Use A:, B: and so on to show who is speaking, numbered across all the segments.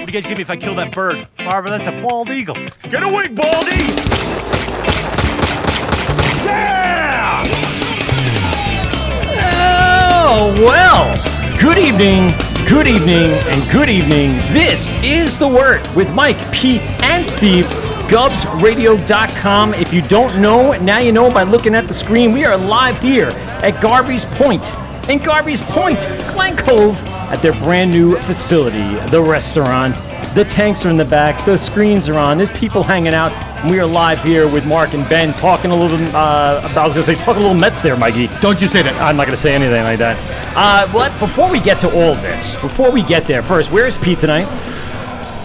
A: What do you guys give me if I kill that bird? Barbara, that's a bald eagle. Get away, Baldy! Yeah!
B: Oh, well. Good evening, and good evening. This is The Wort with Mike, Pete, and Steve. GubsRadio.com. If you don't know, now you know by looking at the screen. We are live here at Garvey's Point. In Garvey's Point, Glen Cove, at their brand new facility, the restaurant. The tanks are in the back, the screens are on, there's people hanging out, and we are live here with Mark and Ben talking a little bit talking a little Mets there, Mikey.
C: Don't you say that.
B: I'm not going to say anything like that. But before we get to all this, before we get there, first, where's Pete tonight?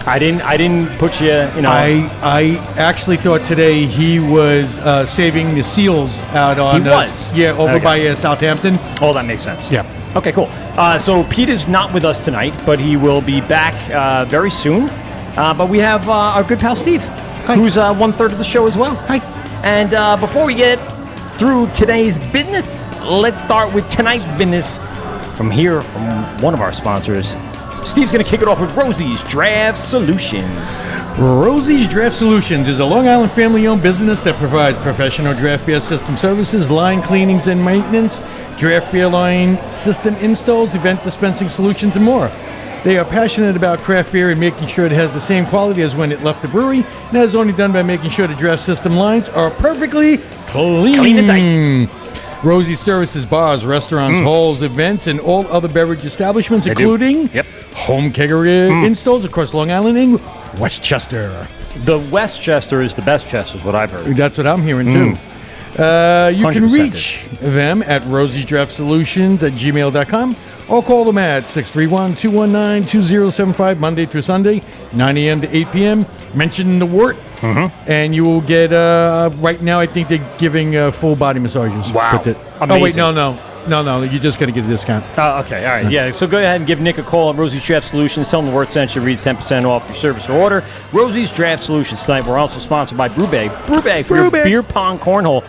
B: I didn't put you,
C: I actually thought today he was saving the seals out on...
B: He was?
C: Over by Southampton.
B: Oh, that makes sense.
C: Yeah.
B: Okay, cool. So Pete is not with us tonight, but he will be back very soon. But we have our good pal Steve, who's 1/3 of the show as well.
C: Hi.
B: And before we get through today's business, let's start with tonight's business from one of our sponsors. Steve's going to kick it off with Rosie's Draft Solutions.
C: Rosie's Draft Solutions is a Long Island family-owned business that provides professional draft beer system services, line cleanings and maintenance, draft beer line system installs, event dispensing solutions, and more. They are passionate about craft beer and making sure it has the same quality as when it left the brewery, and that is only done by making sure the draft system lines are perfectly clean
B: and tight.
C: Rosie services bars, restaurants, halls, events, and all other beverage establishments, including home kegger installs across Long Island and Westchester.
B: The Westchester is the best Chester, is what I've heard.
C: That's what I'm hearing, too. You can reach them at rosiedraftsolutions@gmail.com or call them at 631-219-2075, Monday through Sunday, 9 a.m. to 8 p.m. Mention the Wort, and you will get, right now, I think they're giving full body massages.
B: Wow.
C: Amazing. Oh, wait, no, you just got to get a discount.
B: Okay, all right, yeah. So go ahead and give Nick a call at Rosie's Draft Solutions. Tell them the Wort sent you, read 10% off your service or order. Rosie's Draft Solutions tonight. We're also sponsored by Brewbag. Brewbag for your beer pong cornhole.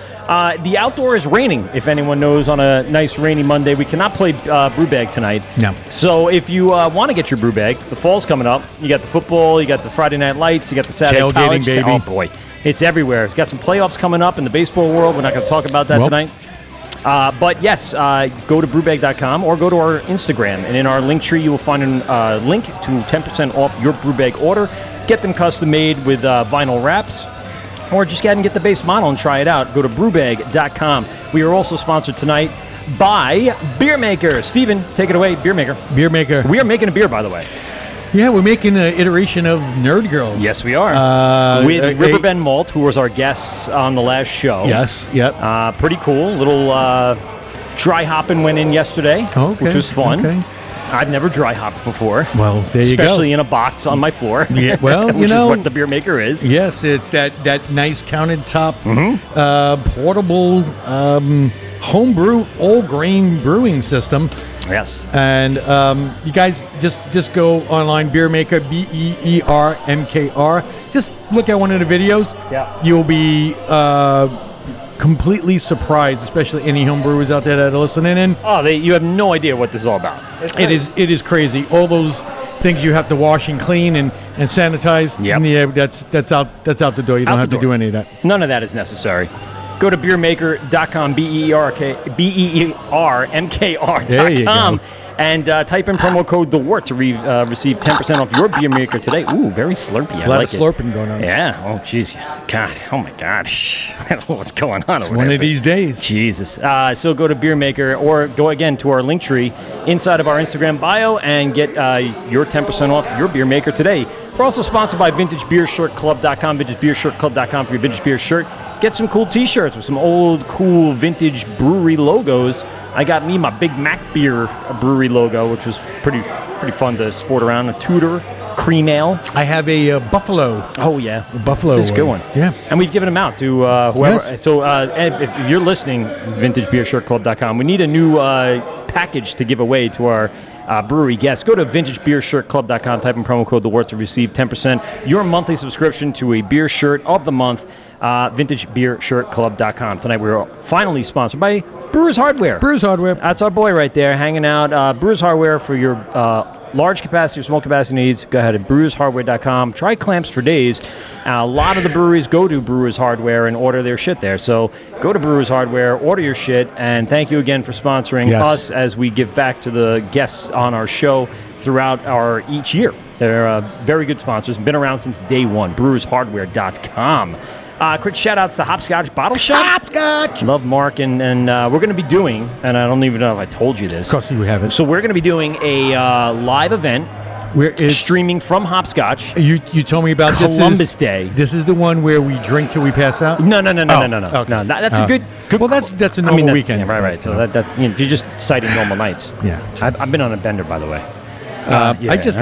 B: The outdoor is raining, if anyone knows, on a nice rainy Monday. We cannot play Brewbag tonight.
C: No.
B: So if you want to get your Brewbag, the fall's coming up. You got the football, you got the Friday Night Lights, you got the Saturday
C: tailgating,
B: college.
C: baby.
B: Oh, boy. It's everywhere. It's got some playoffs coming up in the baseball world. We're not going to talk about that tonight. But yes, go to brewbag.com or go to our Instagram. And in our link tree, you will find a link to 10% off your Brewbag order. Get them custom made with vinyl wraps. Or just go ahead and get the base model and try it out. Go to brewbag.com. We are also sponsored tonight by Beer Maker. Steven, take it away, Beer Maker.
C: Beer Maker.
B: We are making a beer, by the way.
C: Yeah, we're making an iteration of Nerd Girl.
B: Yes, we are. With Riverbend Malt, who was our guests on the last show.
C: Yes, yep.
B: Pretty cool. Little dry hopping went in yesterday, which was fun. Okay. I've never dry hopped before.
C: Well, there you go.
B: Especially in a box on my floor.
C: Yeah, well,
B: which is what the Beer Maker is.
C: Yes, it's that nice countertop, portable, homebrew, all-grain brewing system.
B: Yes.
C: And you guys just go online, Beer Maker, BEERMKR. Just look at one of the videos.
B: Yeah.
C: You'll be completely surprised, especially any home brewers out there that are listening in.
B: Oh, you have no idea what this is all about.
C: It is crazy. All those things you have to wash and clean and sanitize.
B: Yep.
C: Yeah, that's out the door. You don't have to do any of that.
B: None of that is necessary. Go to beermaker.com, BEERMKR.com, And type in promo code the Wort to receive 10% off your beer maker today. Ooh, very slurpy. I
C: A lot
B: like
C: of slurping going on.
B: Yeah. Oh, jeez. God. Oh, my God. I don't know what's going on
C: It's
B: over
C: one
B: there,
C: of these days.
B: Jesus. So go to Beer Maker or go again to our link tree inside of our Instagram bio and get your 10% off your beer maker today. We're also sponsored by VintageBeerShirtClub.com, VintageBeerShirtClub.com for your vintage beer shirt. Get some cool t-shirts with some old, cool, vintage brewery logos. I got me my Big Mac Beer brewery logo, which was pretty fun to sport around. A Tudor cream ale.
C: I have a Buffalo.
B: Oh, yeah.
C: A Buffalo.
B: It's a good one.
C: Yeah.
B: And we've given them out to whoever.
C: Yes.
B: So if you're listening, VintageBeerShirtClub.com, we need a new package to give away to our brewery guests. Go to VintageBeerShirtClub.com, type in promo code the Wort to receive 10% your monthly subscription to a beer shirt of the month. VintageBeerShirtClub.com. Tonight we're finally sponsored by Brewers Hardware.
C: Brewers Hardware.
B: That's our boy right there, hanging out. Brewers Hardware for your large capacity or small capacity needs. Go ahead to brewershardware.com. Try clamps for days. A lot of the breweries go to Brewers Hardware and order their shit there. So go to Brewers Hardware, order your shit, and thank you again for sponsoring us as we give back to the guests on our show throughout each year. They're very good sponsors. Been around since day one. brewershardware.com. Quick shout-outs to Hopscotch Bottle Shop.
C: Hopscotch!
B: Love Mark, and we're going to be doing, and I don't even know if I told you this.
C: Of course you haven't.
B: So we're going to be doing a live event
C: Where is
B: streaming from Hopscotch.
C: you told me about
B: Columbus Day.
C: This is the one where we drink till we pass out?
B: No.
C: Okay.
B: No, that's a good.
C: Well, that's a normal weekend.
B: Yeah, right. So that you're just citing normal nights.
C: Yeah.
B: I've been on a bender, by the way.
C: I just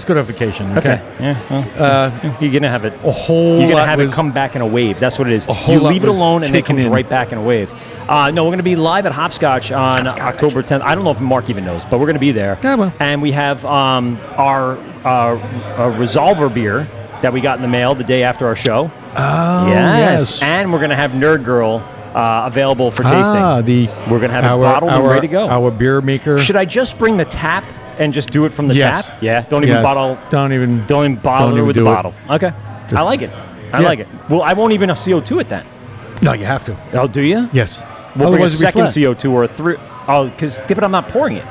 C: got off vacation. Okay.
B: Yeah. Well, you're gonna have it.
C: A whole
B: You're gonna
C: lot
B: have
C: was-
B: it come back in a wave. That's what it is.
C: A whole
B: You
C: lot
B: leave it
C: was
B: alone, and it
C: taken
B: comes
C: in.
B: right back in a wave. No, we're gonna be live at Hopscotch on October 10th. I don't know if Mark even knows, but we're gonna be there.
C: Yeah, well.
B: And we have our Resolver beer that we got in the mail the day after our show.
C: Oh,
B: Yes. And we're gonna have Nerd Girl available for tasting. We're gonna have it bottled and ready to go.
C: Our beer maker.
B: Should I just bring the tap and just do it from the
C: Yes.
B: tap? Yeah. Don't even bottle.
C: Don't even
B: Bottle it with the
C: do it.
B: bottle. Okay. I like it. I
C: Yeah.
B: like it. Well, I won't even CO2 it then.
C: No, you have to.
B: Oh, do you?
C: Yes.
B: We'll bring a
C: Otherwise it'd be
B: second
C: flat.
B: CO2 or a three. Oh, but I'm not pouring it.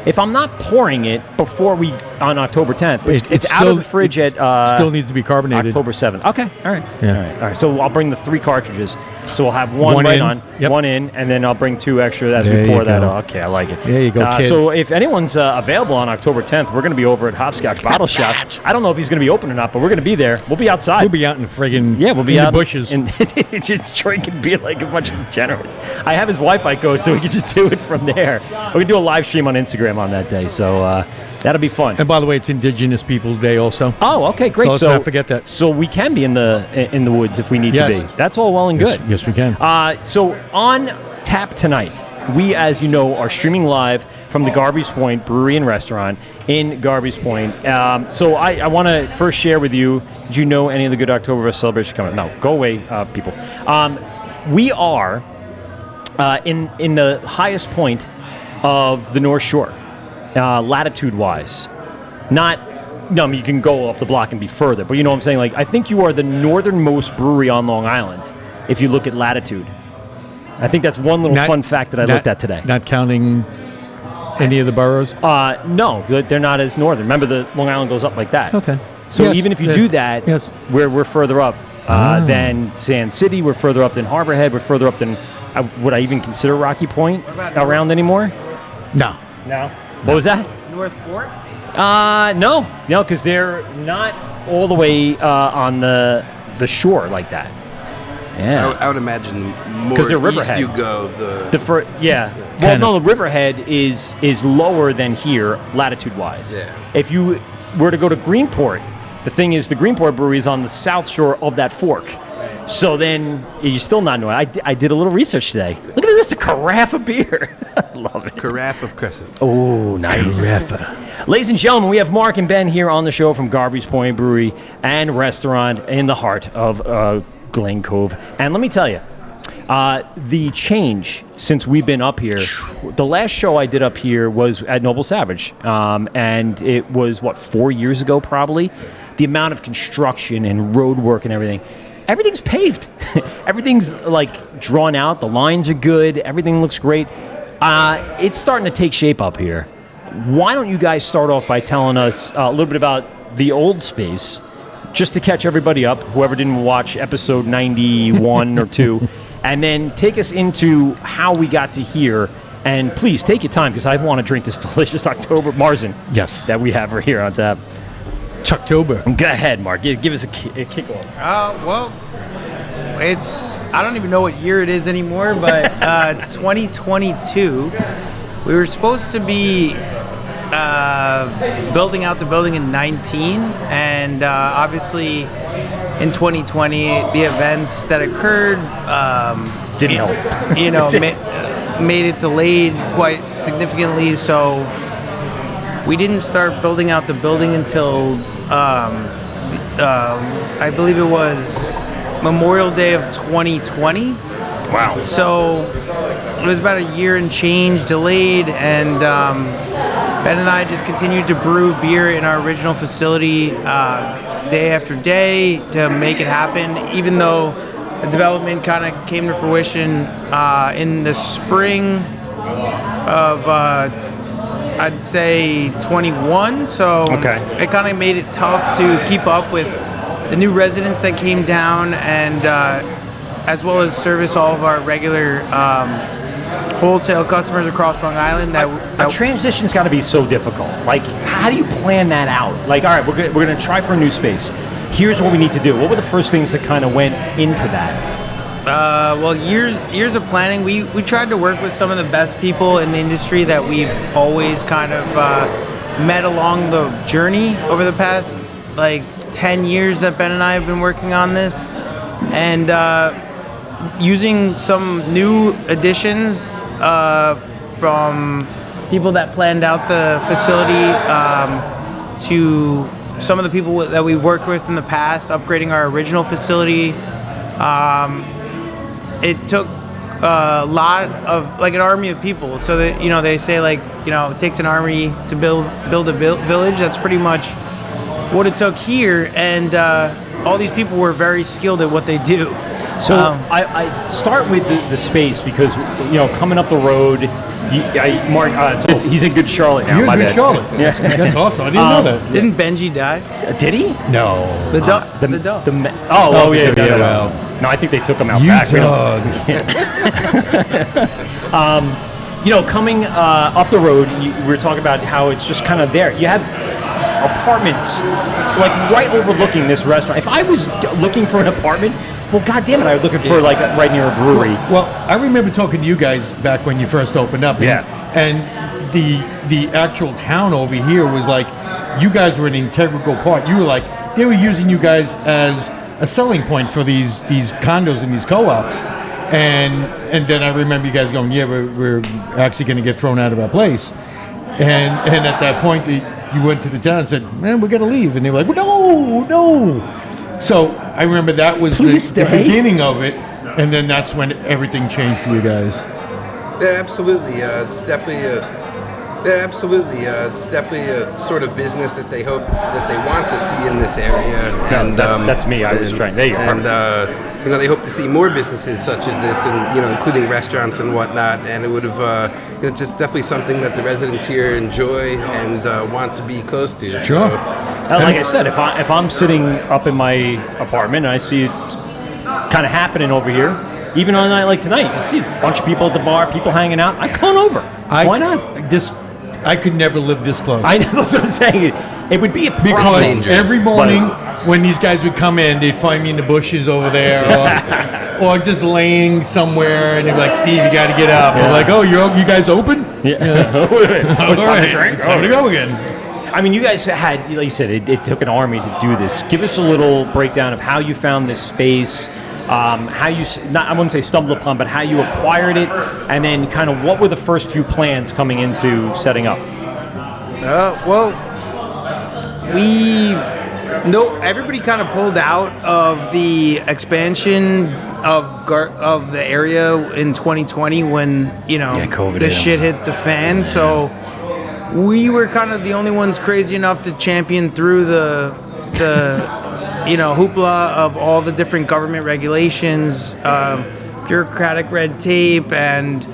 B: If I'm not pouring it before on October 10th, it's out of the fridge
C: it
B: at
C: still needs to be carbonated.
B: October 7th. Okay. All right.
C: Yeah.
B: All right. So I'll bring the 3 cartridges. So we'll have one
C: One
B: right
C: in.
B: on,
C: Yep.
B: one in, and then I'll bring 2 extra as
C: There
B: we pour
C: you
B: that
C: go.
B: on. Okay, I like it.
C: There you go, kid.
B: So if anyone's available on October 10th, we're going to be over at Hopscotch Bottle Shop. I don't know if he's going to be open or not, but we're going to be there. We'll be outside.
C: We'll be out in the friggin'
B: We'll be
C: in
B: out
C: the bushes.
B: and just drinking beer like a bunch of degenerates. I have his Wi-Fi code, so we can just do it from there. We're gonna do a live stream on Instagram on that day, so that'll be fun.
C: And by the way, it's Indigenous Peoples Day also.
B: Oh, okay, great.
C: So let's not forget that.
B: So we can be in the woods if we need
C: Yes.
B: to be. That's all well and good.
C: Yes, we can.
B: So on tap tonight, we, as you know, are streaming live from the Garvey's Point Brewery and Restaurant in Garvey's Point. So I want to first share with you, did you know any of the good Oktoberfest celebrations coming up? No, go away, people. We are in the highest point of the North Shore, latitude-wise. No, I mean, you can go up the block and be further, but you know what I'm saying? Like, I think you are the northernmost brewery on Long Island if you look at latitude. I think that's one little fun fact that I looked at today.
C: Not counting any of the boroughs?
B: No, they're not as northern. Remember, the Long Island goes up like that.
C: Okay.
B: So
C: Yes,
B: even if you do that, we're further up than Sand City. We're further up than Harbor Head. We're further up than, would I even consider Rocky Point around anymore?
C: No.
B: No. What was that?
D: North Fort?
B: No, because they're not all the way on the shore like that. Yeah.
E: I would imagine more
B: 'Cause they're
E: east
B: Riverhead.
E: you go,
B: Well,
C: Kinda.
B: no, the Riverhead is lower than here, latitude-wise.
E: Yeah.
B: If you were to go to Greenport, the thing is, the Greenport Brewery is on the south shore of that fork. So then you're still not knowing. I did a little research today. Look at this, a carafe of beer. I love it.
E: Carafe of Crescent.
B: Oh, nice. Ladies and gentlemen, we have Mark and Ben here on the show from Garvey's Point Brewery and Restaurant in the heart of Glen Cove. And let me tell you, the change since we've been up here, the last show I did up here was at Noble Savage. And it was, 4 years ago probably? The amount of construction and road work and everything's paved. Everything's like drawn out. The lines are good. Everything looks great. It's starting to take shape up here. Why don't you guys start off by telling us a little bit about the old space, just to catch everybody up, whoever didn't watch episode 91 or 2, and then take us into how we got to here. And please take your time, because I want to drink this delicious October Marzen that we have right here on tap.
C: Chucktober.
B: Go ahead, Mark. Give us a kickoff.
D: Well, I don't even know what year it is anymore, but it's 2022. We were supposed to be building out the building in 19, and obviously in 2020, the events that occurred
B: didn't help.
D: Made it delayed quite significantly. So we didn't start building out the building until I believe it was Memorial Day of 2020.
B: Wow.
D: So it was about a year and change delayed, and Ben and I just continued to brew beer in our original facility day after day to make it happen, even though the development kind of came to fruition in the spring of, I'd say, 21. So it kind of made it tough to keep up with the new residents that came down, and as well as service all of our regular wholesale customers across Long Island.
B: That transition's got to be so difficult. Like, how do you plan that out? Like, all right, we're going to try for a new space. Here's what we need to do. What were the first things that kind of went into that?
D: Well, years of planning. We tried to work with some of the best people in the industry that we've always kind of met along the journey over the past, 10 years that Ben and I have been working on this. And using some new additions from people that planned out the facility to some of the people that we've worked with in the past, upgrading our original facility. It took a lot of, an army of people. So that, they say, it takes an army to build a village. That's pretty much what it took here. And all these people were very skilled at what they do.
B: So I start with the space, because, coming up the road, Mark, so he's in good Charlotte now.
C: You're in good Charlotte.
B: Yeah.
C: That's awesome. I didn't know that.
D: Didn't Benji die?
B: Did he?
C: No.
D: The dog.
B: Yeah. No, I think they took him out back. Coming up the road, we were talking about how it's just kind of there. You have apartments, right overlooking this restaurant. If I was looking for an apartment, well, God damn it, I was looking for right near a brewery.
C: Well, I remember talking to you guys back when you first opened up. And the actual town over here was you guys were an integral part. You were they were using you guys as a selling point for these condos and these co-ops. And then I remember you guys going, we're actually going to get thrown out of our place. And at that point, you went to the town and said, man, we got to leave. And they were like, well, no. So I remember that was the beginning of it, and then that's when everything changed for you guys.
E: Yeah, absolutely. It's definitely a sort of business that they hope that they want to see in this area.
B: No, and that's me. I was trying. There you are.
E: And they hope to see more businesses such as this, and including restaurants and whatnot. And it would have, it's just definitely something that the residents here enjoy and want to be close to.
C: Sure.
E: So,
B: like I said, if I'm sitting up in my apartment and I see it kind of happening over here, even on a night like tonight, you see a bunch of people at the bar, people hanging out. I come on over. Why not?
C: I could never live this close.
B: I know what I'm saying. It would be a problem.
C: Because every morning when these guys would come in, they'd find me in the bushes over there, or just laying somewhere, and they'd be like, "Steve, you got to get up." I'm like, "Oh, you guys open?"
B: Yeah.
C: All right, time to go again.
B: I mean, you guys had, like you said, it took an army to do this. Give us a little breakdown of how you found this space, how you, I wouldn't say stumbled upon, but how you acquired it, and then kind of what were the first few plans coming into setting up?
D: Everybody kind of pulled out of the expansion of the area in 2020 when,
B: COVID
D: the shit hit the fan. So we were kind of the only ones crazy enough to champion through the hoopla of all the different government regulations, bureaucratic red tape, and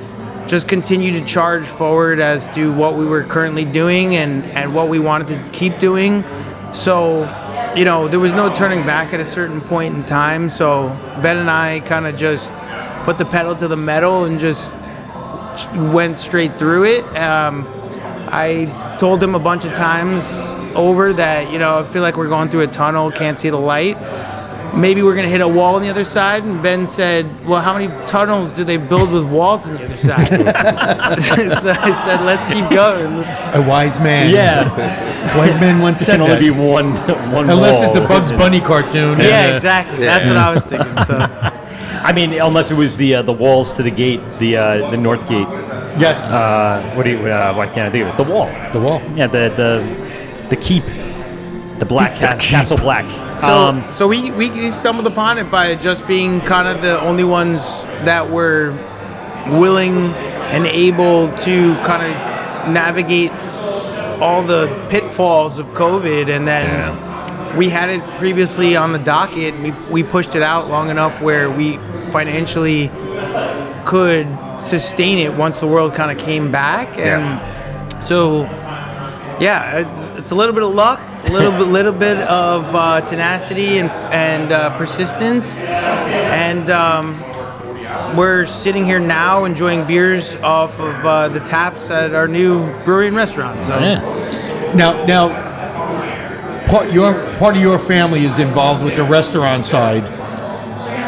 D: just continue to charge forward as to what we were currently doing and what we wanted to keep doing. So, there was no turning back at a certain point in time. So Ben and I kind of just put the pedal to the metal and just went straight through it. I told him a bunch of times over that, I feel like we're going through a tunnel, can't see the light. Maybe we're going to hit a wall on the other side. And Ben said, well, how many tunnels do they build with walls on the other side? So I said, let's keep going.
C: A wise man.
B: Yeah.
C: Wise man once said
B: Can only
C: that.
B: be one
C: Unless
B: wall.
C: it's a Bugs Bunny cartoon.
D: Yeah, exactly. That's what I was thinking. So
B: I mean, unless it was the walls to the gate, the north gate.
C: Yes.
B: Why can't I think of it? The wall.
C: The wall.
B: Yeah, the keep, the black Castle Black.
D: So we stumbled upon it by just being kind of the only ones that were willing and able to kind of navigate all the pitfalls of COVID, and then we had it previously on the docket. We pushed it out long enough where we financially could sustain it once the world kind of came back, and so it's a little bit of luck, a little bit of tenacity and persistence, and we're sitting here now enjoying beers off of the taps at our new brewery and restaurant. So
C: Now, part of your family is involved with the restaurant side.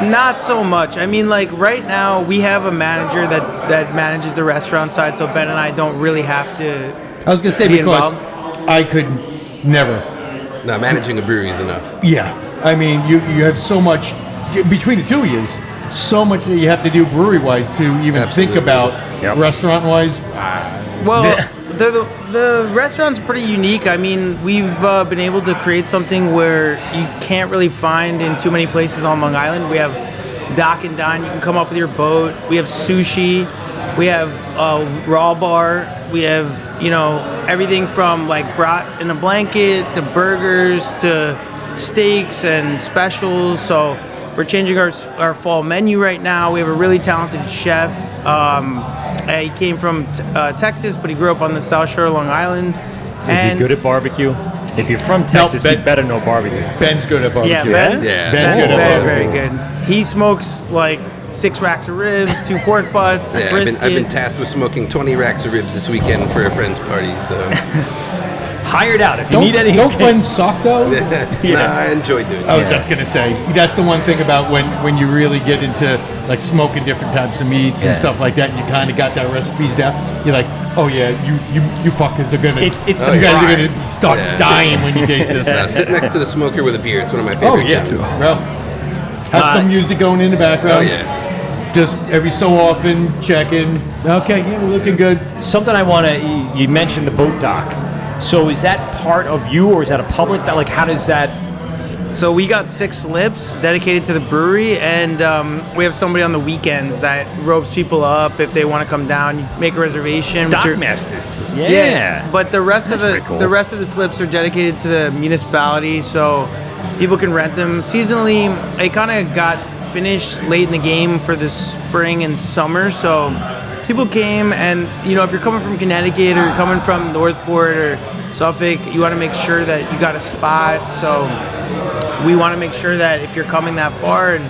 D: not so much. I mean, like right now we have a manager that manages the restaurant side, so Ben and I don't really have to.
C: I was going to say,
D: be
C: because
D: involved.
C: I could never.
E: No, managing a brewery is enough.
C: Yeah. I mean, you have so much, between the two of you, so much that you have to do brewery-wise to even
E: Absolutely.
C: think about restaurant-wise.
D: Well, the restaurant's pretty unique. I mean, we've been able to create something where you can't really find in too many places on Long Island. We have dock and dine. You can come up with your boat. We have sushi. We have a raw bar. We have, everything from like brat in a blanket to burgers to steaks and specials. So we're changing our fall menu right now. We have a really talented chef. He came from Texas, but he grew up on the South Shore of Long Island.
B: Is he good at barbecue? If you're from Texas, you better know barbecue.
C: Ben's good at barbecue.
D: Yeah, Ben's
C: good at
D: very,
C: barbecue.
D: very good. He smokes like 6 racks of ribs, 2 pork butts,
E: Yeah,
D: brisket.
E: I've been tasked with smoking 20 racks of ribs this weekend for a friend's party. So
B: Hired out. If you need any.
C: Don't friends suck, though?
E: no, I enjoy doing it.
C: I was just going to say, that's the one thing about when you really get into like smoking different types of meats and stuff like that, and you kind of got that recipes down, you're like, oh yeah, you fuckers are going to,
B: It's
C: you
B: the
C: guys are
B: pride.
C: going to start dying when you taste this.
E: Sit next to the smoker with a beer. It's one of my
C: Oh
E: favorite
C: yeah,
E: things.
C: well, have some music going in the background.
E: Oh yeah.
C: Just every so often checking. Okay, yeah, we're looking good.
B: Something I want to. You mentioned the boat dock. So is that part of you, or is that a public? That how does that?
D: So we got 6 slips dedicated to the brewery, and we have somebody on the weekends that ropes people up if they want to come down. You make a reservation.
B: Dock
D: which are-
B: masters.
D: Yeah, but the rest
B: That's
D: of
B: pretty cool.
D: the rest of the slips are dedicated to the municipality, so people can rent them seasonally. It kind of got finished late in the game for the spring and summer, so people came, and if you're coming from Connecticut or you're coming from Northport or Suffolk, you want to make sure that you got a spot. So we want to make sure that if you're coming that far and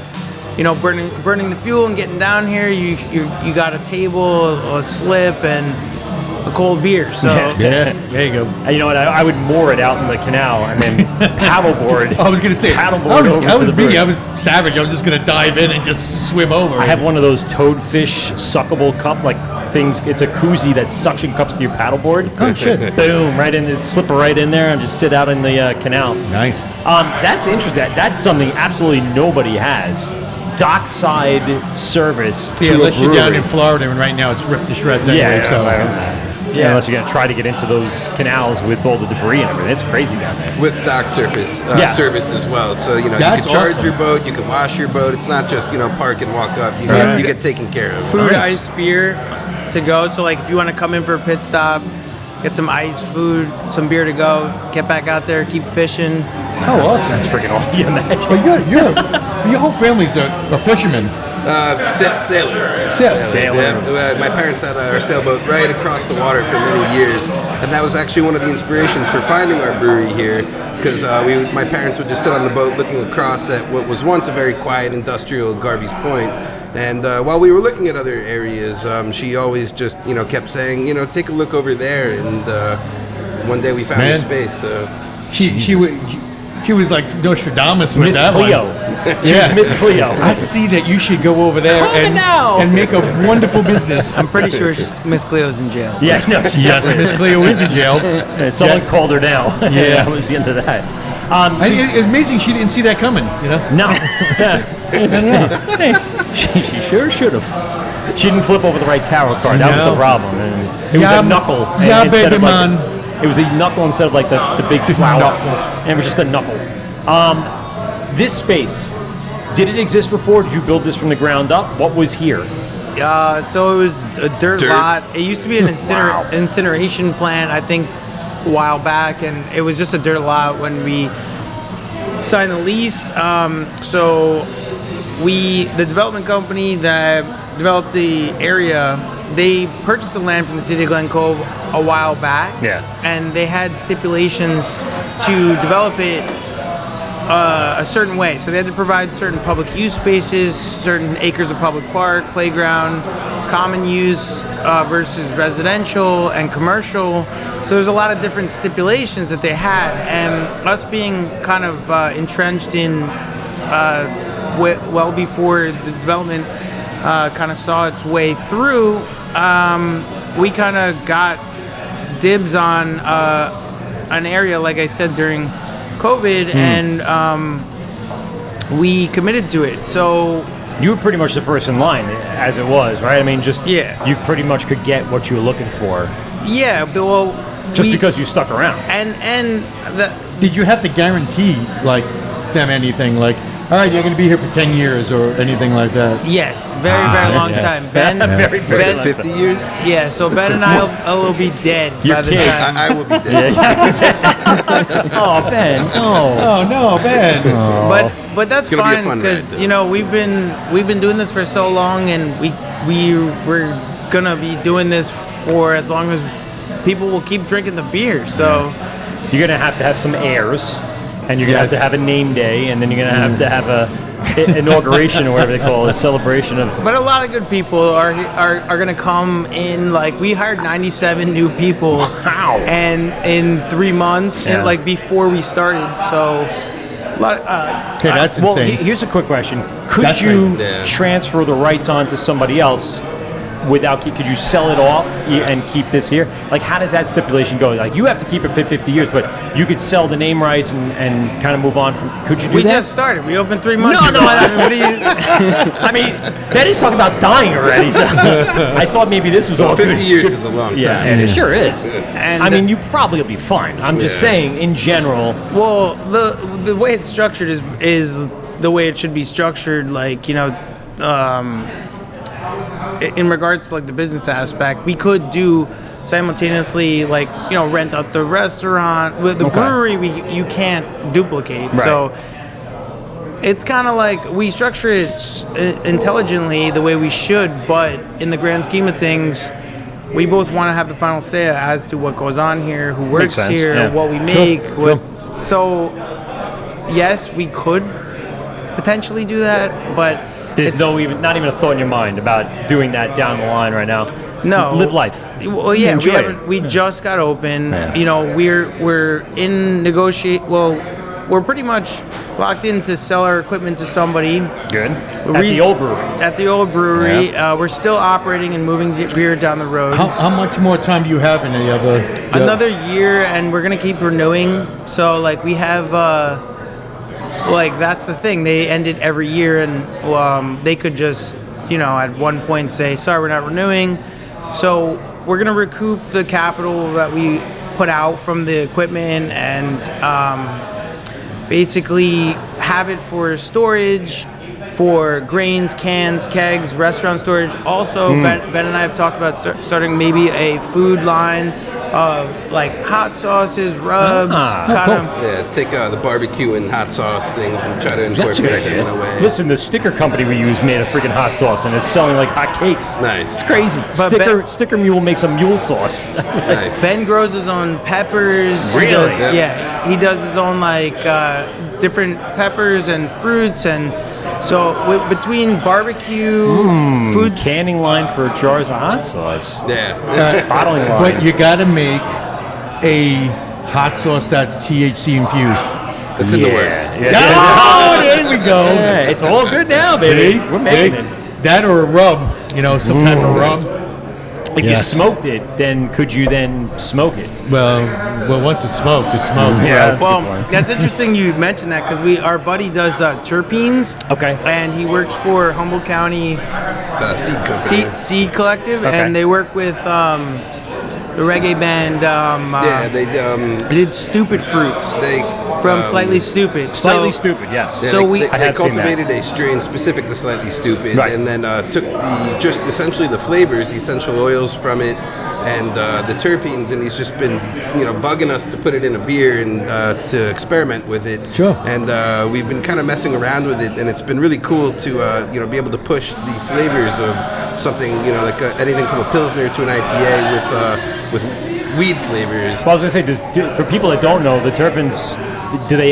D: burning the fuel and getting down here, you got a table, a slip, and a cold beer. So
C: Yeah, there you go.
B: And you know what? I would moor it out in the canal and then paddleboard.
C: I was going to say,
B: paddleboard over to the brewery.
C: I was savage. I was just going to dive in and just swim over.
B: I have one of those toadfish suckable cup things. It's a koozie that suction cups to your paddleboard.
C: Oh shit!
B: Boom! Right in, slip it right in there, and just sit out in the canal.
C: Nice.
B: That's interesting. That's something absolutely nobody has. Dockside service to
C: Yeah,
B: a
C: unless you're down
B: brewery.
C: in Florida, and right now it's ripped to shreds anyway.
B: Yeah, unless you're gonna try to get into those canals with all the debris and everything. It's crazy down there.
E: With dock service
B: Yeah.
E: service as well. So you
C: That's
E: can charge
C: awesome.
E: your boat, you can wash your boat. It's not just park and walk up. You
C: Right.
E: get taken care of.
D: food,
C: Nice.
D: ice, beer to go. So if you want to come in for a pit stop, get some ice, food, some beer to go, get back out there, keep fishing.
C: Oh, awesome.
B: That's freaking awesome. You imagine?
C: But your whole family's a fisherman.
E: Sailors.
B: Sailors.
E: Yeah. My parents had our sailboat right across the water for many years, and that was actually one of the inspirations for finding our brewery here. Because my parents would just sit on the boat looking across at what was once a very quiet industrial Garvey's Point. And while we were looking at other areas, she always just, kept saying, take a look over there. And one day we found a space.
C: She was like Nostradamus with
B: Miss
C: that
B: Cleo.
C: one.
B: She was Miss Cleo.
C: I see that you should go over there
B: now.
C: and make a wonderful business.
D: I'm pretty sure Miss Cleo's in jail.
B: Yeah, no, she
C: Yes, Miss Cleo is in jail.
B: Someone called her now.
C: Yeah.
B: That was the end of that.
C: It's amazing she didn't see that coming.
B: No. She sure should have. She didn't flip over the right tarot card. That was the problem. And it was a knuckle.
C: Yeah,
B: instead
C: baby
B: of
C: man.
B: It was a knuckle instead of like the big flower. And it was just a knuckle. This space, did it exist before? Did you build this from the ground up? What was here?
D: So it was a dirt lot. It used to be an incineration plant, I think, a while back, and it was just a dirt lot when we signed the lease. So the development company that developed the area, they purchased the land from the city of Glen Cove a while back.
B: Yeah.
D: And they had stipulations to develop it a certain way. So they had to provide certain public use spaces, certain acres of public park, playground, common use versus residential and commercial. So there's a lot of different stipulations that they had, and us being kind of entrenched in well before the development kind of saw its way through, we kind of got dibs on an area, like I said, during COVID, and we committed to it. So
B: You were pretty much the first in line, as it was, right? I mean, you pretty much could get what you were looking for.
D: Yeah, but well,
B: because you stuck around.
D: And
C: Did you have to guarantee them anything all right, you're going to be here for 10 years or anything like that?
D: yes, very long time. Ben,
B: Very, very
E: Was it 50 years?
D: yeah. So Ben and I will be dead by the
B: kids.
D: time.
E: I will be dead.
B: Oh, Ben.
C: Oh, no, Ben.
D: But that's
E: It's gonna be a
D: fine
E: fun ride,
D: because
E: though.
D: we've been doing this for so long, and we're gonna be doing this for as long as people will keep drinking the beer. So
B: You're going to have some heirs, and you're going to have a name day, and then you're going to have a inauguration or whatever they call it, a celebration of...
D: But a lot of good people are gonna come in. Like, we hired 97 new people.
B: Wow.
D: And in 3 months,
B: Yeah.
D: and before we started. So,
C: Okay, that's
B: Well,
C: insane.
B: here's a quick question. Could
C: That's
B: you
E: crazy. Yeah.
B: transfer the rights on to somebody else could you sell it off and keep this here? How does that stipulation go? You have to keep it for 50 years, but you could sell the name rights and kind of move on from... Could you do
D: we
B: that?
D: just started. We opened 3 months
B: No,
D: ago.
B: I mean, what do you... I mean, that is talking about dying already. So I thought maybe this was all
E: 50
B: good.
E: years is a long time.
B: Yeah, and it sure is.
D: And
B: I mean, you probably will be fine. I'm just
E: Yeah.
B: saying, in general...
D: Well, the way it's structured is the way it should be structured. In regards to the business aspect, we could do simultaneously rent out the restaurant. With the brewery, you can't duplicate.
B: Right.
D: So it's kind of we structure it intelligently the way we should, but in the grand scheme of things, we both want to have the final say as to what goes on here, who works
B: sense,
D: here,
B: yeah.
D: what we make. So yes, we could potentially do that, but
B: There's not even a thought in your mind about doing that down the line right now.
D: no.
B: Live life.
D: Well, yeah,
B: Enjoy it.
D: we just got open.
B: Yeah.
D: We're in we're pretty much locked in to sell our equipment to somebody.
B: Good. At the old brewery.
D: At the old brewery. We're still operating and moving beer down the road.
C: How much more time do you have in the other...
D: Another year, and we're gonna keep renewing. So we have that's the thing. They end it every year, and they could just at one point say, sorry, we're not renewing. So we're gonna recoup the capital that we put out from the equipment and basically have it for storage, for grains, cans, kegs, restaurant storage. Also, Ben and I have talked about starting maybe a food line of like hot sauces, rubs, kind of.
E: Yeah, take the barbecue and hot sauce things and try to
B: That's a good
E: incorporate them in a way.
B: Listen, the sticker company we use made a freaking hot sauce and is selling like hotcakes.
E: Nice.
B: It's crazy.
D: But
B: Sticker Mule makes a mule sauce.
E: Nice.
D: Ben grows his own peppers.
B: Really?
D: He does,
E: Yeah.
D: he does his own like different peppers and fruits, and so between barbecue, food,
B: Canning line for jars of hot sauce.
E: Yeah.
B: Bottling line.
C: But you got to make a hot sauce that's THC infused.
E: It's in the works.
C: Oh, there we go.
B: Yeah, it's all good now, baby. We're making it.
C: That or a rub, some type of rub.
B: If
C: Yes.
B: you smoked it, then could you then smoke it?
C: Well, once it's smoked, it's smoked.
B: Yeah. That's a
D: well,
B: good point.
D: that's interesting you mentioned that because our buddy does terpenes.
B: Okay.
D: And he works for Humboldt County
E: Seed company.
D: Seed Collective,
B: Okay.
D: and they work with the reggae band.
E: Yeah, they
D: did Stupid Fruits from Slightly Stupid.
B: Slightly Stupid, yes.
E: Yeah,
D: So
E: they
B: I have seen that.
E: cultivated a strain specific to Slightly Stupid,
B: Right.
E: and then took just essentially the flavors, the essential oils from it, and the terpenes, and he's just been bugging us to put it in a beer and to experiment with it.
C: Sure.
E: And we've been kind of messing around with it, and it's been really cool to be able to push the flavors of something like anything from a pilsner to an IPA with weed flavors.
B: Well, I was gonna say, for people that don't know, the terpenes,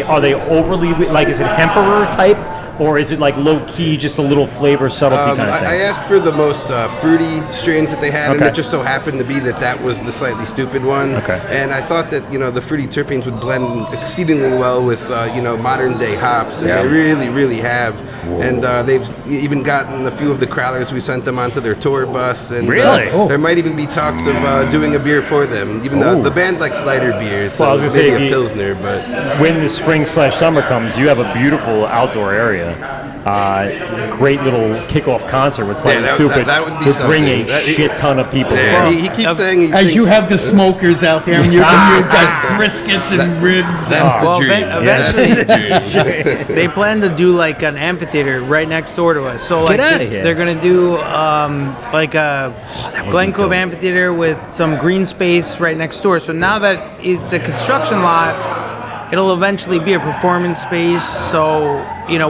B: are they overly like? Is it hemperer type, or is it like low key, just a little flavor subtlety kind of thing?
E: I asked for the most fruity strains that they had, and
B: Okay.
E: it just so happened to be that was the Slightly Stupid one.
B: Okay.
E: And I thought that the fruity terpenes would blend exceedingly well with modern day hops, and
B: Yeah.
E: they really, really have. And they've even gotten a few of the crowlers. We sent them onto their tour bus, and
B: Really?
E: there might even be talks of doing a beer for them. Even though the band likes lighter beers, so
B: Well, I was gonna say,
E: maybe
B: if
E: a
B: you-
E: pilsner, but.
B: When the spring/summer comes, you have a beautiful outdoor area. Great little kickoff concert with Slightly
E: that-
B: Stupid.
E: that would be
B: bring a
E: something.
B: shit ton of people.
E: Yeah, he keeps saying he
C: As
E: thinks
C: you have the smokers out there, and you've got briskets and ribs.
E: that's the
D: Well,
E: dream.
D: eventually-
E: That's the dream.
D: They plan to do like an amphitheater right next door to us. So like
B: outta here.
D: they're gonna do like a Glen Cove
B: dope.
D: amphitheater with some green space right next door. So now that it's a construction lot, it'll eventually be a performance space. So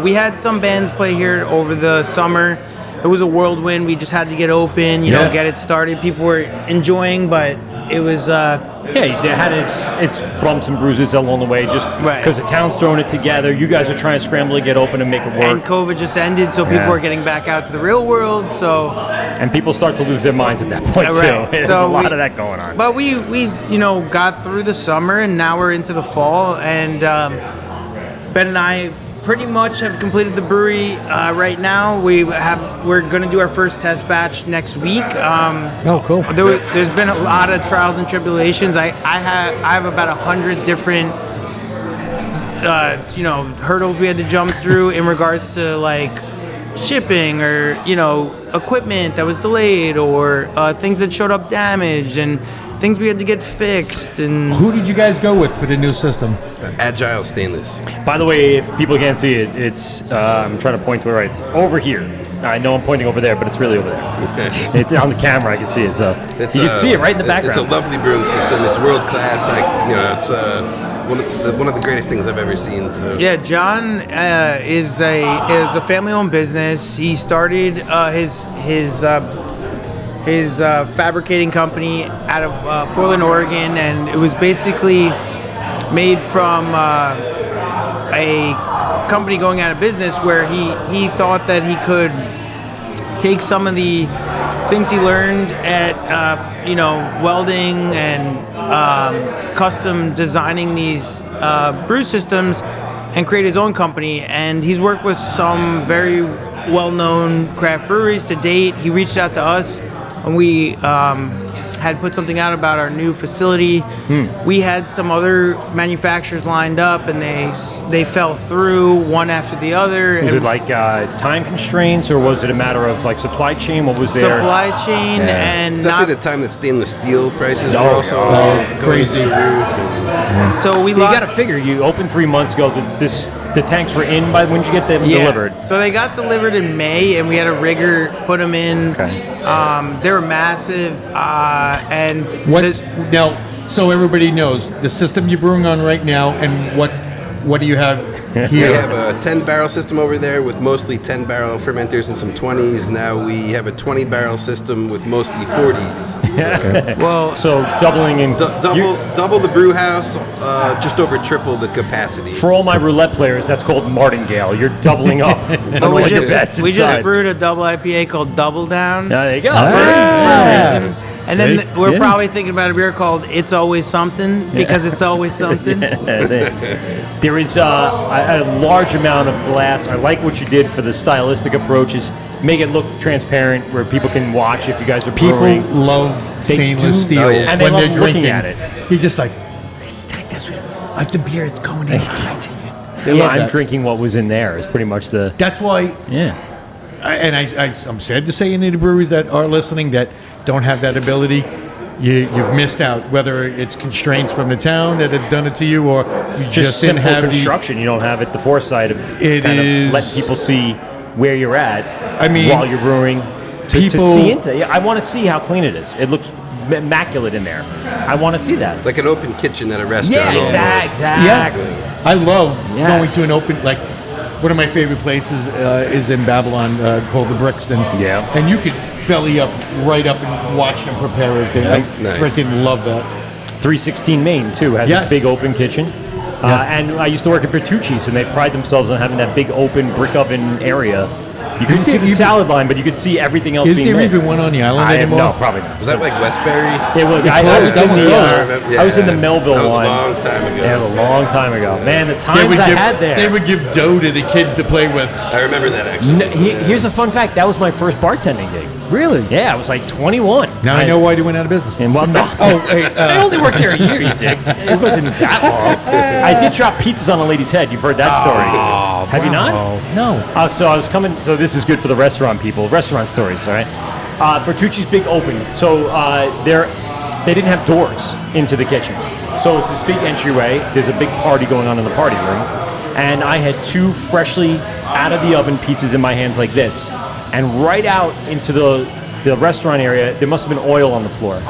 D: we had some bands play here over the summer. It was a whirlwind. We just had to get open, get it started. People were enjoying, but it was
B: Yeah, they had its bumps and bruises along the way, just
D: Right.
B: because the town's throwing it together. You guys are trying to scramble to get open and make it work,
D: and COVID just ended, so people
B: Yeah.
D: were getting back out to the real world. So
B: and people start to lose their minds at that point too.
D: Right.
B: There's
D: So
B: a lot
D: we-
B: of that going on.
D: But we got through the summer, and now we're into the fall, and Ben and I pretty much have completed the brewery right now. We're going to do our first test batch next week.
C: Oh, cool.
D: There's been a lot of trials and tribulations. I have about 100 different hurdles we had to jump through in regards to like shipping or equipment that was delayed or things that showed up damaged and things we had to get fixed. And
C: Who did you guys go with for the new system?
E: Agile Stainless.
B: By the way, if people can't see it, it's I'm trying to point to it right. It's over here. I know I'm pointing over there, but it's really over there. It's on the camera. I can see it. So you can see it right in the background.
E: It's a lovely brewing system. It's world class. It's one of the greatest things I've ever seen. So.
D: yeah, John is a family-owned business. He started his fabricating company out of Portland, Oregon, and it was basically made from a company going out of business where he thought that he could take some of the things he learned at welding and custom designing these brew systems and create his own company. And he's worked with some very well-known craft breweries to date. He reached out to us and we had put something out about our new facility. We had some other manufacturers lined up, and they fell through one after the other.
B: Was
D: And
B: it like time constraints, or was it a matter of like supply chain? What was there?
D: supply chain and
E: Definitely
D: not,
E: the time that stainless steel prices were
B: Oh,
E: also
B: yeah.
E: going through the roof. And
D: so we
B: You got to figure. You opened 3 months ago. The tanks were in by when did you get them delivered?
D: So they got delivered in May, and we had a rigger put them in.
B: Okay.
D: They were massive, and
C: What's
D: the-
C: now? so everybody knows the system you're brewing on right now, and what do you have
E: We
C: here?
E: have a 10-barrel system over there with mostly 10-barrel fermenters and some 20s. Now we have a 20-barrel system with mostly 40s.
D: Well,
B: So doubling in.
E: Double the brew house, just over triple the capacity.
B: For all my roulette players, that's called martingale. You're doubling up on all
D: we
B: your
D: just,
B: bets
D: we just
B: inside.
D: brewed a double IPA called Double Down.
B: There you go.
D: For a reason. And
C: See?
D: then we're
C: Yeah.
D: probably thinking about a beer called It's Always Something because it's always something.
B: There is a large amount of glass. I like what you did for the stylistic approach is make it look transparent where people can watch if you guys are
C: People
B: brewing.
C: love stainless
B: do.
C: steel
E: Oh, yeah.
B: And they
C: when
B: love
C: they're
B: looking
C: drinking.
B: at it.
C: You're just like, that's like the beer. It's going in. They
B: Yeah,
C: love
B: I'm
C: that.
B: drinking what was in there is pretty much the...
C: That's why.
B: Yeah.
C: I'm sad to say any of the breweries that are listening that don't have that ability, you've missed out. Whether it's constraints from the town that have done it to you, or you just didn't
B: simple
C: have
B: construction. You don't have it the foresight of
C: It
B: kind
C: is-
B: of let people see where you're at.
C: I mean,
B: while you're brewing, to
C: people-
B: see into. Yeah, I want to see how clean it is. It looks immaculate in there. I want to see that.
E: Like an open kitchen at a restaurant.
B: Yeah,
E: almost.
B: exactly.
C: Yeah, I love
B: Yes.
C: going to an open like. One of my favorite places is in Babylon called the Brixton.
B: Yeah.
C: And you could belly up right up and watch them prepare everything. I
E: Nice.
C: freaking love that.
B: 316 Main too has
C: Yes.
B: a big open kitchen.
C: Yes.
B: And I used to work at Bertucci's, and they pride themselves on having that big open brick oven area. You couldn't
C: Is
B: see
C: there
B: the
C: even-
B: salad line, but you could see everything else
C: Is
B: being
C: there
B: made.
C: even one on the island
B: I have
C: anymore?
B: no, probably not.
E: Was that like Westbury?
B: It was.
C: It
B: I
C: closed.
B: was in
C: That one
B: the.
C: closed.
B: I was in the Melville
E: That was
B: one.
E: a long time ago.
B: Yeah, a long time ago. Man, the
C: They
B: times
C: would
B: I
C: give,
B: had there.
C: They would give dough to the kids to play with.
E: I remember that actually.
B: Here's a fun fact. That was my first bartending gig.
C: Really?
B: Yeah, I was like 21.
C: Now I know why they went out of business.
B: And well, no.
C: Oh, hey,
B: I only worked there a year, you dick. It wasn't that long. I did drop pizzas on a lady's head. You've heard that story. Have you not?
C: No.
B: So I was coming. So this is good for the restaurant people. Restaurant stories, all right? Bertucci's big open. So they didn't have doors into the kitchen. So it's this big entryway. There's a big party going on in the party room. And I had two freshly out of the oven pizzas in my hands like this. And right out into the restaurant area, there must have been oil on the floor.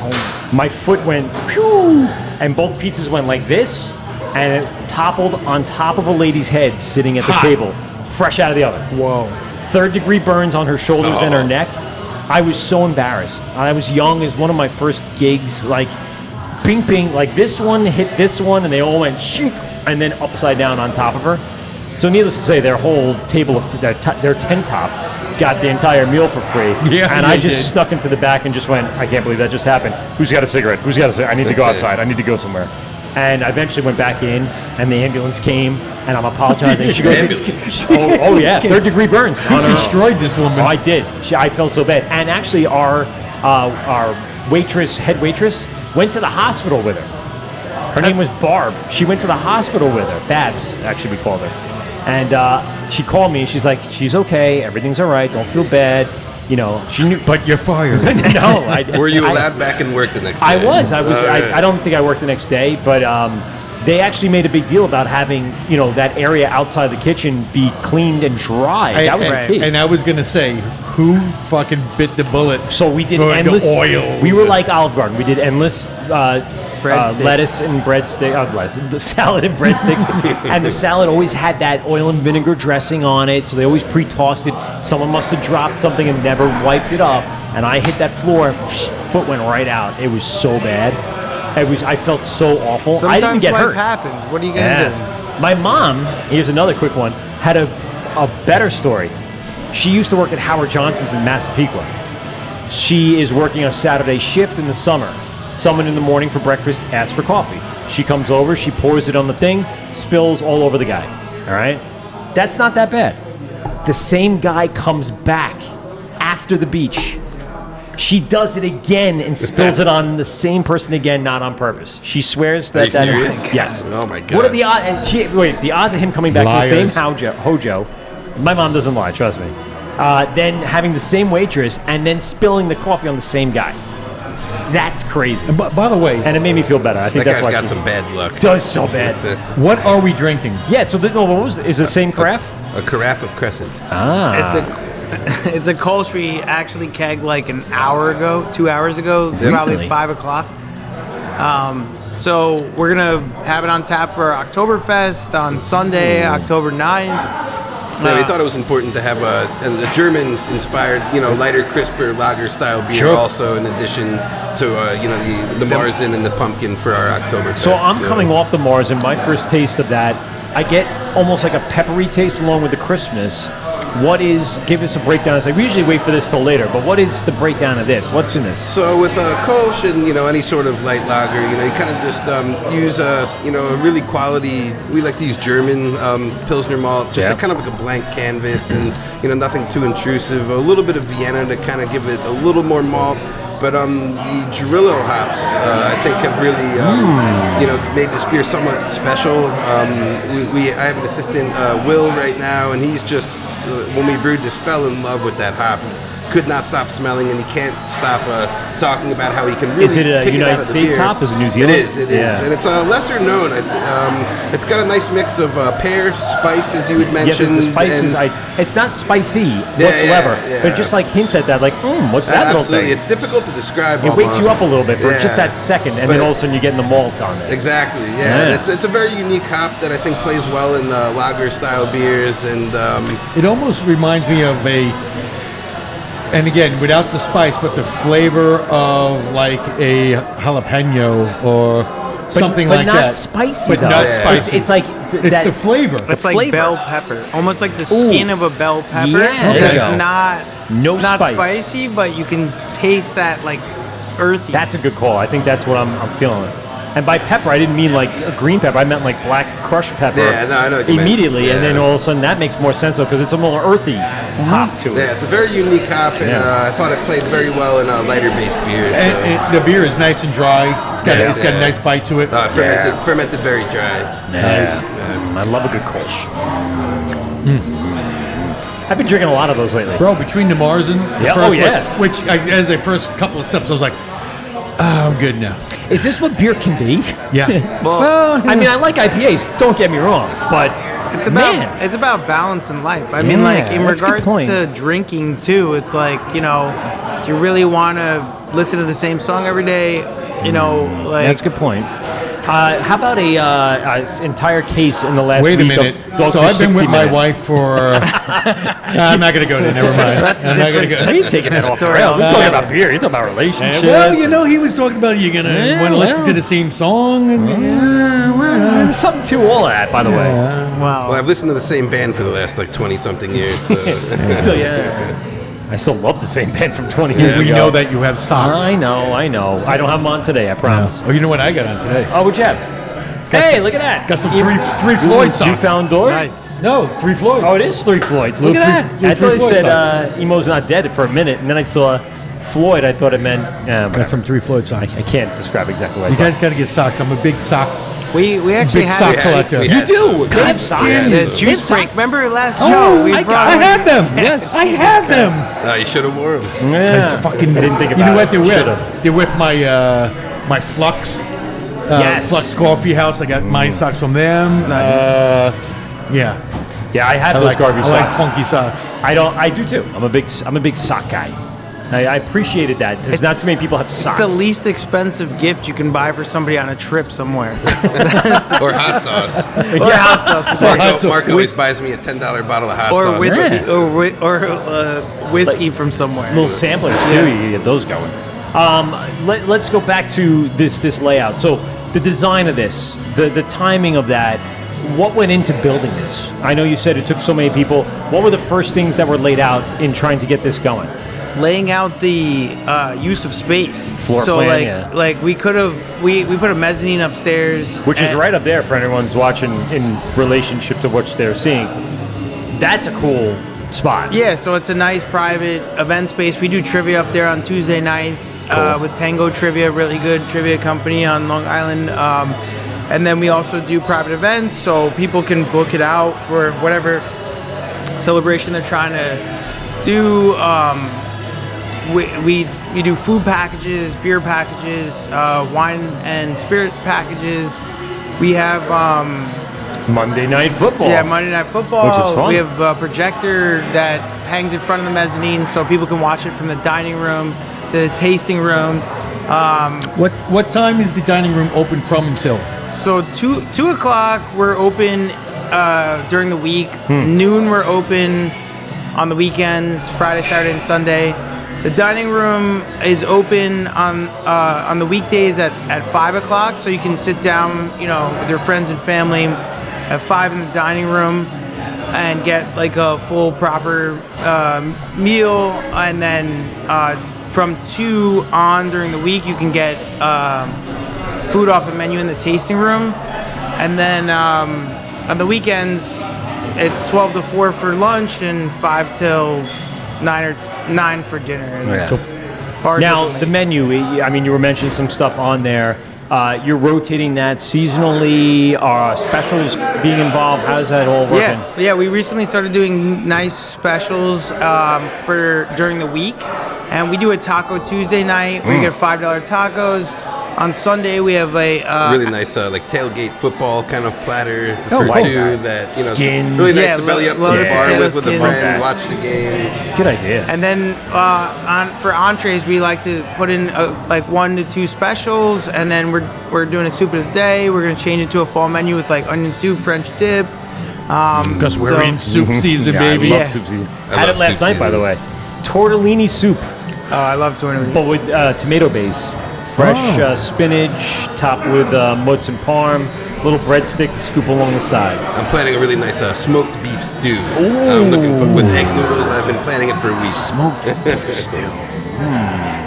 B: My foot went, phew, and both pizzas went like this, and it toppled on top of a lady's head sitting at the table, fresh out of the oven.
C: Whoa.
B: 3rd-degree burns on her shoulders and her neck. I was so embarrassed. I was young. It was one of my first gigs. Like, bing, bing, like this one hit this one, and they all went shink, and then upside down on top of her. So needless to say, their whole table of their tent top got the entire meal for free.
C: Yeah,
B: and I
C: they
B: just
C: did.
B: snuck into the back and just went, I can't believe that just happened. Who's got a cigarette? Who's got a cigarette? I need to go outside. I need to go somewhere. And I eventually went back in, and the ambulance came, and I'm apologizing. She goes, oh yeah, 3rd-degree burns on her.
C: Destroyed this woman.
B: Oh, I did. I felt so bad. And actually, our head waitress, went to the hospital with her. Her name was Barb. She went to the hospital with her. Babs, actually, we called her. And she called me, and she's like, she's okay. Everything's all right. Don't feel bad. You know, she knew.
C: But you're fired.
B: No.
E: Were you allowed back in work the next day?
B: I was.
E: All right.
B: I don't think I worked the next day, but they actually made a big deal about having, that area outside the kitchen be cleaned and dry. That was the key.
C: And I was going to say, who fucking bit the bullet?
B: So we did
C: for the
B: endless
C: oil.
B: We were like Olive Garden. We did endless
D: Breadsticks.
B: lettuce and breadsticks, the salad and breadsticks, and the salad always had that oil and vinegar dressing on it. So they always pre-tossed it. Someone must have dropped something and never wiped it up, and I hit that floor. Foot went right out. It was so bad. I felt so awful.
D: Sometimes
B: I didn't get
D: life
B: hurt.
D: happens. What are you gonna do?
B: My mom, here's another quick one, had a better story. She used to work at Howard Johnson's in Massapequa. She is working a Saturday shift in the summer. Someone in the morning for breakfast asks for coffee. She comes over, she pours it on the thing, spills all over the guy. All right? That's not that bad. The same guy comes back after the beach. She does it again and spills it on the same person again, not on purpose. She swears that
E: Are you serious?
B: Yes.
E: Oh my God.
B: What are the odds? The odds of him coming back to the same
C: Liars.
B: hojo. My mom doesn't lie, trust me. Then having the same waitress and then spilling the coffee on the same guy. That's crazy.
C: And by the way,
B: And it made me feel better. I think
E: That
B: that's
E: guy's
B: why
E: got
B: she
E: some bad luck.
B: does so bad.
C: what are we drinking?
B: Yeah. So what was it? Is it the same carafe?
E: A carafe of Crescent.
D: It's a Kolsch we actually kegged like an hour ago, 2 hours ago, probably
B: Really?
D: 5 o'clock. So we're gonna have it on tap for Oktoberfest on Sunday, October 9th.
E: Yeah, we thought it was important to have a German-inspired, lighter, crisper lager-style beer
C: Sure.
E: also, in addition to, the Marzen and the pumpkin for our Oktoberfest.
B: So I'm coming off the Mars, and my first taste of that, I get almost like a peppery taste along with the crispness. Give us a breakdown. We usually wait for this till later, but what is the breakdown of this? What's in this?
E: So with Kolsch and, any sort of light lager, you kind of just use, a really quality, we like to use German Pilsner malt, just kind of like a blank canvas and, nothing too intrusive. A little bit of Vienna to kind of give it a little more malt. But the Girillo hops, I think, have really, made this beer somewhat special. I have an assistant, Will, right now, and he's just, when we brewed this, fell in love with that hop. He could not stop smelling, and he can't stop talking about how he can really
B: Is it a
E: pick
B: United
E: it out of the
B: States
E: beer.
B: hop? Is it New Zealand?
E: It is. And it's lesser known. It's got a nice mix of pear, spice, as you would mention.
B: Yeah, the spices. It's not spicy whatsoever, but it just like hints at that, like, what's that little
E: Absolutely.
B: thing?
E: It's difficult to describe.
B: It wakes you
E: almost.
B: up a little bit for just that second, and then all of a sudden you're getting the malt on it.
E: Exactly, yeah. And it's a very unique hop that I think plays well in lager-style beers, and
C: It almost reminds me of and again, without the spice, but the flavor of like a jalapeno or something
B: but
C: like
B: not
C: that.
B: spicy,
C: But
B: though.
C: not spicy.
B: It's like
C: It's the flavor.
D: It's like
B: flavor.
D: bell pepper, almost like the skin of a bell pepper.
B: Yeah, there you go.
D: It's not
B: No
D: it's not
B: spice.
D: spicy, but you can taste that like earthy.
B: That's a good call. I think that's what I'm feeling. And by pepper, I didn't mean like a green pepper. I meant like black crushed pepper.
E: Yeah, no, I know what you meant.
B: immediately, and
E: Yeah.
B: then all of a sudden that makes more sense though, because it's a more earthy hop to it.
E: yeah, it's a very unique hop, and I thought it played very well in lighter-based beers.
C: And the beer is nice and dry. It's got a nice bite to it.
E: Fermented very dry.
B: Nice. I love a good Kolsch. I've been drinking a lot of those lately.
C: Bro, between the Mars and the
B: Yeah,
C: first
B: oh, yeah.
C: one, which as a first couple of sips, I was like, I'm good now.
B: Is this what beer can be?
C: Yeah.
D: Well,
B: I mean, I like IPAs. Don't get me wrong, but
D: it's about balance in life. I mean,
B: Yeah,
D: like in
B: that's a good
D: regards
B: point.
D: to drinking too, it's like, do you really want to listen to the same song every day?
B: that's a good point. How about a entire case in the last
C: Wait a
B: week
C: minute.
B: of Dogfish
C: So I've been
B: 60
C: with my
B: minutes?
C: wife for. I'm not going to go there. Never mind. I'm not going to
B: I
C: go.
B: ain't taking that off the
D: Story
B: rail.
D: all
B: We're
D: that.
B: talking about beer. You're talking about relationships.
C: Well, he was talking about you're going to want to listen to the same song. And,
B: There's something to all of that, by the way.
D: Wow.
E: Well, I've listened to the same band for the last 20-something years. So.
B: I still love the same band from 20 years
C: we
B: ago.
C: know that you have socks.
B: I know. I don't have them on today, I promise.
C: Oh, you know what I got on today?
B: Oh, what'd you have? Hey, look at that.
C: Got some three Floyd socks.
B: You found door?
D: Nice.
C: No, 3 Floyd.
B: Oh, it is 3 Floyds. Look
C: Little
B: at
C: three-
B: that.
C: yeah,
B: I thought
C: three
B: it
C: Floyd
B: said Emo's not dead for a minute, and then I saw Floyd. I thought it meant.
C: Got some 3 Floyd socks.
B: I can't describe exactly what I
C: You
B: thought.
C: guys got to get socks. I'm a big sock.
D: We actually
C: Big
D: had
C: sock
D: it.
C: collector.
E: we
B: You
E: had-
B: do. They have socks.
D: The
B: They have
D: juice break.
B: socks.
D: Remember last
B: Oh,
D: show? We
B: I
D: brought
C: I have them.
B: Yes.
C: I have them.
E: No, you should have worn them.
B: Yeah.
C: Fucking.
B: I didn't think about
C: You know what
B: it.
C: they whip?
B: Should've.
C: They whip my Flux.
B: Yes.
C: Flux Coffee House. I got my socks from them.
D: Nice.
C: Yeah.
B: Yeah, I have
C: I
B: those
C: like,
B: garbage
C: I like
B: socks.
C: funky socks.
B: I do too. I'm a big sock guy. I appreciated that because not too many people have socks.
D: It's the least expensive gift you can buy for somebody on a trip somewhere.
E: Or hot sauce.
D: Or hot sauce.
E: Mark always buys me a $10 bottle of hot
D: Or
E: sauce.
D: whiskey.
B: Yeah.
D: Or whiskey from somewhere.
B: Little samplers too. You can get those going. Let's go back to this layout. So the design of this, the timing of that. What went into building this? I know you said it took so many people. What were the first things that were laid out in trying to get this going?
D: Laying out the use of space.
B: Floor
D: so
B: plan,
D: like we could have we put a mezzanine upstairs,
B: Which is
D: and-
B: right up there for anyone's watching in relationship to what they're seeing. That's a cool spot.
D: Yeah, so it's a nice private event space. We do trivia up there on Tuesday nights with Tango Trivia, really good trivia company on Long Island. And then we also do private events, so people can book it out for whatever celebration they're trying to do. We do food packages, beer packages, wine and spirit packages. We have
B: Monday Night Football.
D: yeah, Monday Night Football.
B: Which is fun.
D: We have a projector that hangs in front of the mezzanine so people can watch it from the dining room to the tasting room.
C: What time is the dining room open from until?
D: So 2 o'clock we're open during the week. Noon we're open on the weekends, Friday, Saturday, and Sunday. The dining room is open on the weekdays at 5 o'clock, so you can sit down, with your friends and family at 5 in the dining room and get like a full proper meal, and then from 2 on during the week you can get food off the menu in the tasting room, and then on the weekends it's 12 to 4 for lunch and 5 till 9 for dinner. And bars
B: Now,
D: open.
B: the menu, I mean, you were mentioning some stuff on there. You're rotating that seasonally, specials being involved. How does that all work?
D: Yeah, we recently started doing nice specials for during the week, and we do a Taco Tuesday night where you get $5 tacos. On Sunday we have a
E: really nice like tailgate football kind of platter
B: Oh,
E: for
B: wow.
E: two that
B: Skins.
E: really nice
D: Yeah,
E: to belly up to
D: loaded
E: the bar
D: potato
E: with a
D: skins.
E: friend,
B: Okay.
E: watch the game.
B: Good idea.
D: And then for entrees, we like to put in like 1 to 2 specials, and then we're doing a soup of the day. We're gonna change it to a fall menu with like onion soup, French dip.
C: Because we're
D: So-
C: in soup season,
B: Yeah,
C: baby.
B: I love
D: Yeah.
B: soup season.
E: I
B: Had
E: love
B: it last
E: soup
B: night, by the
E: season.
B: way. Tortellini soup,
D: Oh, I love tournament.
B: but with tomato base. Fresh spinach, topped with mozz and parm. Little breadstick to scoop along the sides.
E: I'm planning a really nice smoked beef stew. I'm looking for with egg noodles. I've been planning it for a week.
B: Smoked beef stew.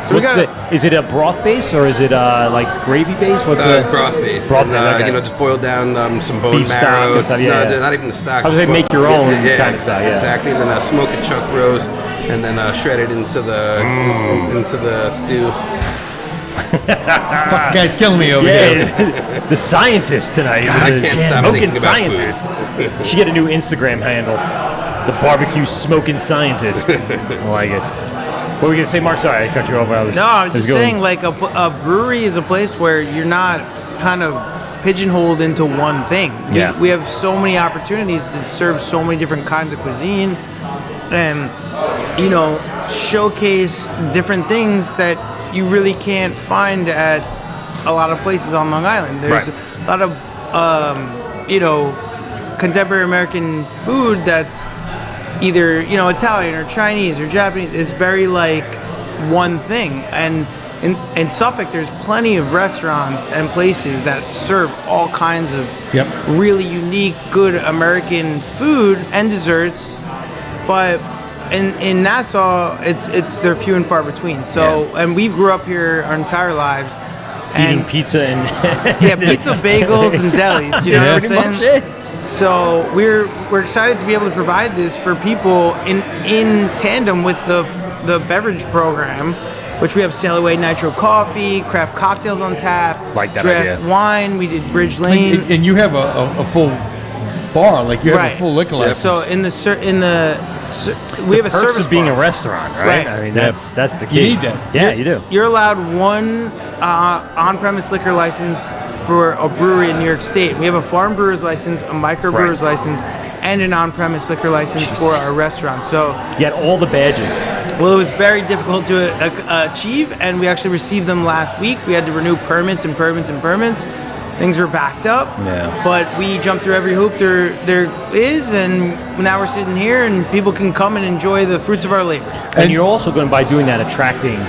D: So we
B: What's
D: got
B: is it a broth base or is it like gravy base? What's
E: Broth based.
B: Broth
E: And,
B: based, okay.
E: just boil down some bone
B: Beef stock
E: marrow.
B: and stuff, yeah,
E: no,
B: yeah.
E: not even the stock.
B: I was gonna
E: just
B: make your own
E: yeah,
B: kind of style, yeah.
E: Exactly. And then smoke a chuck roast, and then shred it into the into the stew.
C: Fuck, guy's killing me over here.
B: Yeah, the scientist tonight.
E: God, I
B: the
E: can't stop
B: smoking
E: thinking about
B: scientist. She get a new Instagram handle. The barbecue smoking scientist. I like it. What were you gonna say, Mark? Sorry, I cut you off.
D: No, I was just saying, like a brewery is a place where you're not kind of pigeonholed into one thing.
B: Yeah.
D: We have so many opportunities to serve so many different kinds of cuisine, and showcase different things that you really can't find at a lot of places on Long Island. There's
B: Right.
D: a lot of contemporary American food that's either Italian or Chinese or Japanese. It's very like one thing, and in Suffolk there's plenty of restaurants and places that serve all kinds of
C: Yep.
D: really unique good American food and desserts, but in Nassau they're few and far between. So and we grew up here our entire lives
B: Eating
D: and
B: pizza and
D: yeah, pizza, bagels, and delis. You know what I'm
B: pretty
D: saying?
B: much it.
D: So we're excited to be able to provide this for people in tandem with the beverage program, which we have Sail Away Nitro Coffee, craft cocktails on tap,
B: Like that
D: draft
B: idea.
D: wine. We did Bridge Lane.
C: And you have a full bar, like you have
D: Right.
C: a full liquor license.
D: So we have a
B: Perks
D: service
B: of being
D: bar.
B: a restaurant, right?
D: Right.
B: I mean,
C: Yep.
B: that's the key.
C: You need that.
B: Yeah, you do.
D: You're allowed one on-premise liquor license for a brewery in New York State. We have a farm brewer's license, a microbrewer's license, and an on-premise liquor license for our restaurant. So,
B: You had all the badges.
D: well, it was very difficult to achieve, and we actually received them last week. We had to renew permits. Things were backed up,
B: Yeah.
D: but we jumped through every hoop there is, and now we're sitting here, and people can come and enjoy the fruits of our labor.
B: And you're also going to, by doing that, attracting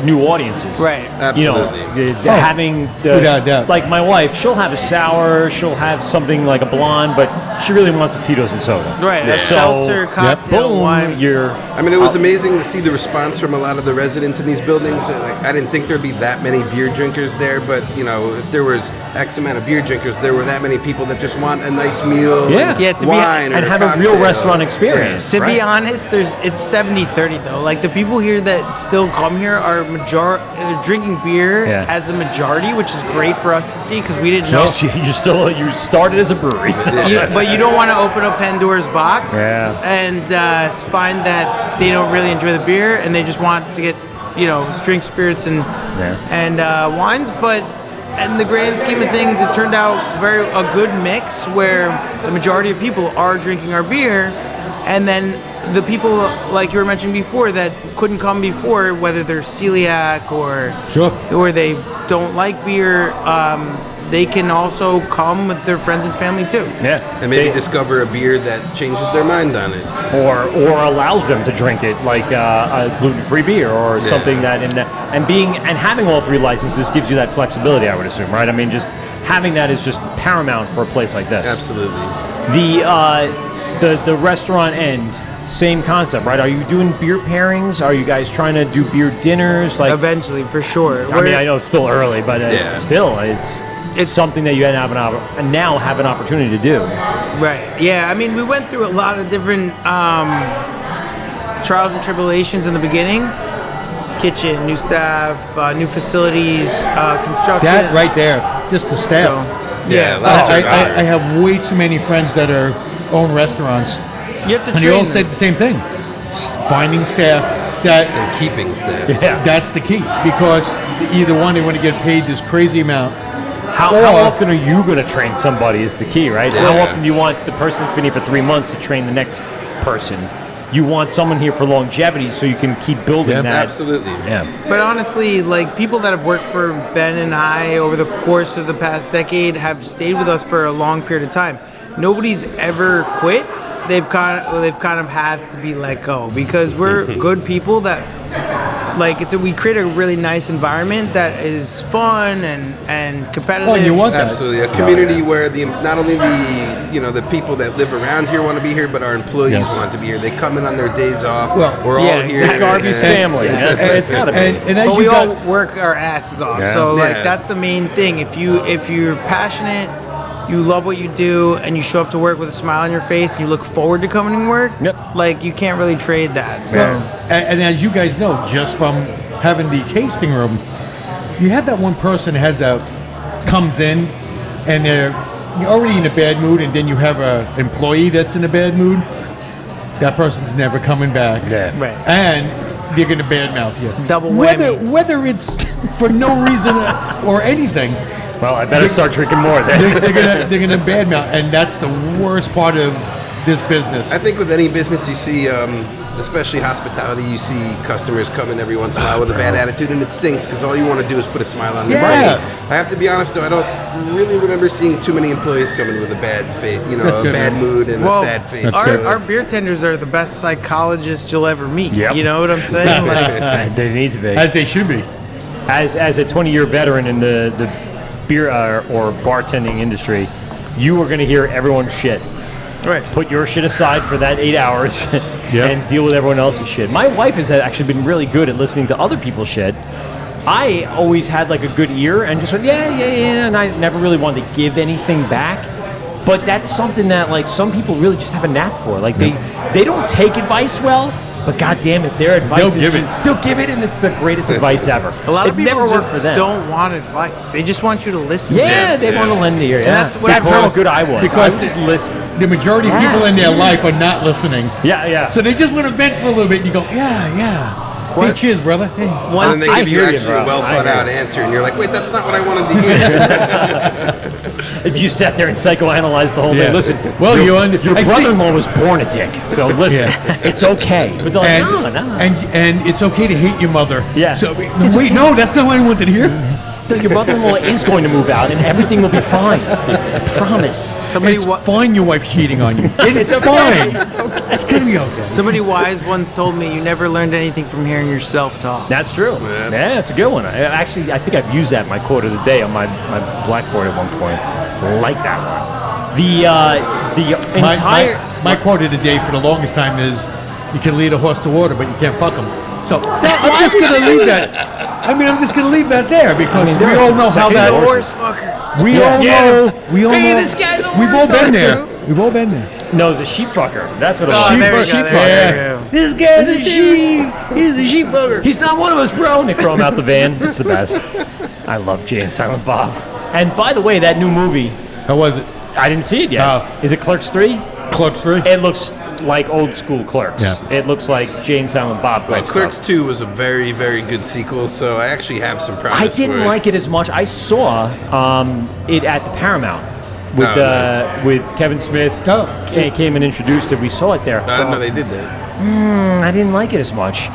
B: new audiences.
D: Right.
E: Absolutely.
B: Having
C: without a doubt.
B: like my wife, she'll have a sour, she'll have something like a blonde, but she really wants a Tito's and soda.
D: Right, a
B: So,
D: seltzer, cocktail,
B: boom,
D: wine.
B: you're.
E: I mean, it was amazing to see the response from a lot of the residents in these buildings. Like, I didn't think there'd be that many beer drinkers there, but if there was X amount of beer drinkers, there were that many people that just want a nice meal,
B: Yeah.
E: and
D: Yeah, to be-
E: wine,
B: and
E: or
B: have a real
E: cocktail.
B: restaurant experience.
D: To be
B: Right.
D: honest, it's 70-30 though. Like the people here that still come here are drinking beer
B: Yeah.
D: as the majority, which is great for us to see because we didn't know.
B: You started as a brewery. So.
D: But you don't want to open up Pandora's box
B: Yeah.
D: and find that they don't really enjoy the beer and they just want to get drink spirits and wines. But in the grand scheme of things, it turned out a good mix where the majority of people are drinking our beer, and then the people, like you were mentioning before, that couldn't come before, whether they're celiac or they don't like beer, they can also come with their friends and family too.
B: Yeah,
E: And maybe discover a beer that changes their mind on it.
B: or allows them to drink it, like a gluten-free beer or something that, and having all 3 licenses gives you that flexibility, I would assume, right? I mean, just having that is just paramount for a place like this.
E: Absolutely.
B: The restaurant end, same concept, right? Are you doing beer pairings? Are you guys trying to do beer dinners? Like,
D: Eventually, for sure.
B: I mean, I know it's still early, but still, it's something that you have now have an opportunity to do.
D: Right. Yeah. I mean, we went through a lot of different trials and tribulations in the beginning. Kitchen, new staff, new facilities, construction.
C: That right there, just the staff.
D: So,
C: I have way too many friends that own restaurants,
D: you have to
C: and
D: train
C: they all
D: them.
C: say the same thing: finding staff
E: And keeping staff.
C: that's the key, because either one, they want to get paid this crazy amount.
B: How often are you going to train somebody is the key, right?
E: Yeah.
B: How often do you want the person that's been here for 3 months to train the next person? You want someone here for longevity so you can keep building that.
E: Absolutely.
B: Yeah.
D: But honestly, like, people that have worked for Ben and I over the course of the past decade have stayed with us for a long period of time. Nobody's ever quit. They've kind of had to be let go, because we're good people that, like, we create a really nice environment that is fun and competitive.
C: Oh, and you want that.
E: Absolutely, a community where not only the people that live around here want to be here, but our employees want to be here. They come in on their days off.
C: Well,
E: we're all here.
B: It's Garvey's family. That's what it's got to be.
C: And as
D: But we
C: you
D: all
C: got,
D: work our asses off,
B: Yeah.
D: so like
E: Yeah.
D: that's the main thing. If you're passionate, you love what you do, and you show up to work with a smile on your face, and you look forward to coming to work.
B: Yep.
D: Like, you can't really trade that. So.
C: and as you guys know, just from having the tasting room, you have that one person that comes in, and they're already in a bad mood, and then you have an employee that's in a bad mood. That person's never coming back.
B: Yeah.
D: Right.
C: And they're going to badmouth you. It's
D: double whammy.
C: Whether it's for no reason or anything,
B: Well, I better start drinking more then.
C: they're gonna badmouth, and that's the worst part of this business.
E: I think with any business you see, especially hospitality, you see customers come in every once in a while with a bad attitude, and it stinks because all you want to do is put a smile on their
C: Yeah.
E: face. I have to be honest though, I don't really remember seeing too many employees come in with a bad face,
C: That's
E: a
C: good,
E: bad
C: man.
E: mood and a sad face.
D: Our beer tenders are the best psychologists you'll ever meet.
B: Yep.
D: You know what I'm saying? Like,
B: They need to be.
C: As they should be.
B: As a 20-year veteran in the beer or bartending industry, you are going to hear everyone's shit.
D: right.
B: Put your shit aside for that 8 hours and deal with everyone else's shit. My wife has actually been really good at listening to other people's shit. I always had like a good ear and just went, yeah, and I never really wanted to give anything back. But that's something that like some people really just have a knack for. Like they don't take advice well, but god damn it, their advice they'll give it, and it's the greatest advice ever.
D: A lot of
B: it
D: people
B: never worked for them.
D: don't want advice. They just want you to listen.
B: Yeah,
D: to them.
B: they want to lend ear. Yeah.
D: that's what
B: That's how
D: because-
B: good I was.
C: because
B: I would just listen.
C: The majority of people in their life are not listening.
B: Yeah.
C: So they just want to vent for a little bit, and you go, yeah. Hey, cheers, brother. Hey.
E: And then they
B: I
E: give you
B: hear you,
E: actually
B: bro.
E: a well
B: I
E: thought
B: hear
E: out
B: you.
E: answer, and you're like, wait, that's not what I wanted to hear.
B: If you sat there and psychoanalyzed the whole
C: Yeah.
B: thing, listen.
C: Well,
B: your
C: I see-
B: brother-in-law was born a dick, so listen, it's okay. But they're like, no.
C: And it's okay to hate your mother.
B: Yeah.
C: So wait, no, that's not what I wanted to hear.
B: Your brother-in-law is going to move out, and everything will be fine. I promise.
C: It's fine your wife's cheating on you. It's fine. It's okay. It's gonna be okay.
D: Somebody wise once told me, "You never learned anything from hearing yourself talk."
B: That's true. Yeah, it's a good one. I think I've used that in my quote of the day on my blackboard at one point. Like that one. The entire
C: My quote of the day for the longest time is, you can lead a horse to water, but you can't fuck him. So I'm just going to leave that. I'm just going to leave that there, because we
B: there are
C: all
B: some
C: know how
B: sexy
C: that
B: horses.
D: Horse fucker.
C: We all know.
D: this guy's a
C: We've all
D: horse
C: been there.
D: fucker.
C: We've all been there.
B: No, it's a sheep fucker. That's what it was.
D: Oh, there we go,
B: Sheep
D: there
B: fucker.
D: we go.
C: This guy's a sheep. He's a sheep fucker.
B: He's not one of us, bro. And they throw him out the van. It's the best. I love Jay and Silent Bob. And by the way, that new movie,
C: How was it?
B: I didn't see it yet.
C: Oh.
B: Is it Clerks 3?
C: Clerks 3?
B: It looks like old school Clerks.
C: Yeah.
B: It looks like Jay and Silent Bob.
E: Clerks 2 was a very, very good sequel, so I actually have some promise
B: I didn't
E: for it.
B: like it as much. I saw it at the Paramount with
E: nice.
B: with Kevin Smith.
C: Oh.
B: Came and introduced it. We saw it there.
E: I didn't know they did that.
B: I didn't like it as much.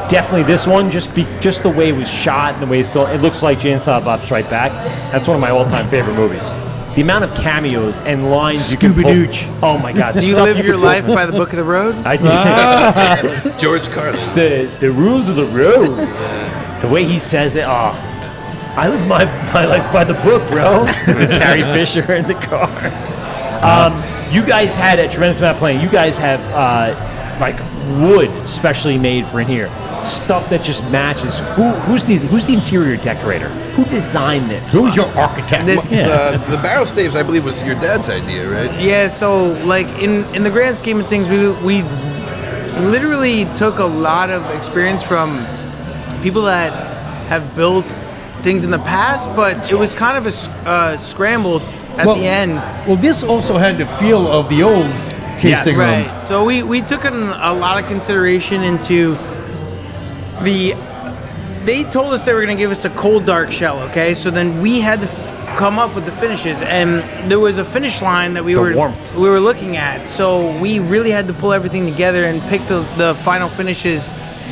B: Definitely this one, just the way it was shot and the way it felt. It looks like Jay and Silent Bob Strike Back. That's one of my all-time favorite movies. The amount of cameos and lines you can pull.
C: Scooby-Dooch.
B: Oh my God!
D: Do you live your life by the book of the road?
B: I did.
E: George Carlin.
B: the rules of the road. The way he says it. Oh, I live my life by the book, bro. With Carrie Fisher in the car. You guys had a tremendous amount of playing. You guys have like wood specially made for in here. Stuff that just matches. Who's the interior decorator? Who designed this?
C: Who's your architect?
E: The barrel staves, I believe, was your dad's idea, right?
D: Yeah, so like in the grand scheme of things, we literally took a lot of experience from people that have built things in the past, but it was kind of a scramble at the end.
C: Well, this also had the feel of the old tasting room.
D: Right. So we took a lot of consideration into they told us they were going to give us a cold dark shell, okay? So then we had to come up with the finishes, and there was a finish line that we were looking at. So we really had to pull everything together and pick the final finishes.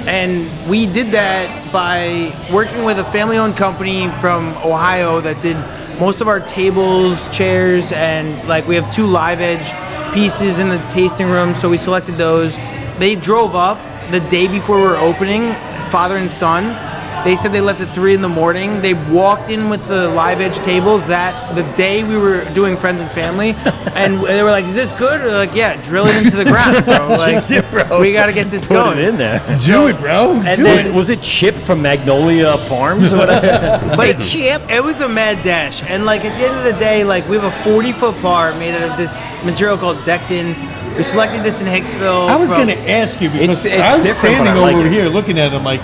D: And we did that by working with a family-owned company from Ohio that did most of our tables, chairs, and like we have 2 live edge pieces in the tasting room, so we selected those. They drove up the day before we were opening, father and son. They said they left at 3 in the morning. They walked in with the live edge tables that the day we were doing Friends and Family, and they were like, "Is this good?" We're like, "Yeah, drill it into the ground, bro. Like,
B: bro.
D: we got to get this
B: Put
D: going."
B: it in there.
C: Do it, bro.
B: And then, was it Chip from Magnolia Farms or whatever?
D: But it was a mad dash, and like at the end of the day, like we have a 40-foot bar made out of this material called Dectin. We selected this in Hicksville.
C: I was going to ask you because
B: It's
C: I was
B: different, but
C: standing
B: I like
C: over
B: it.
C: here looking at him like,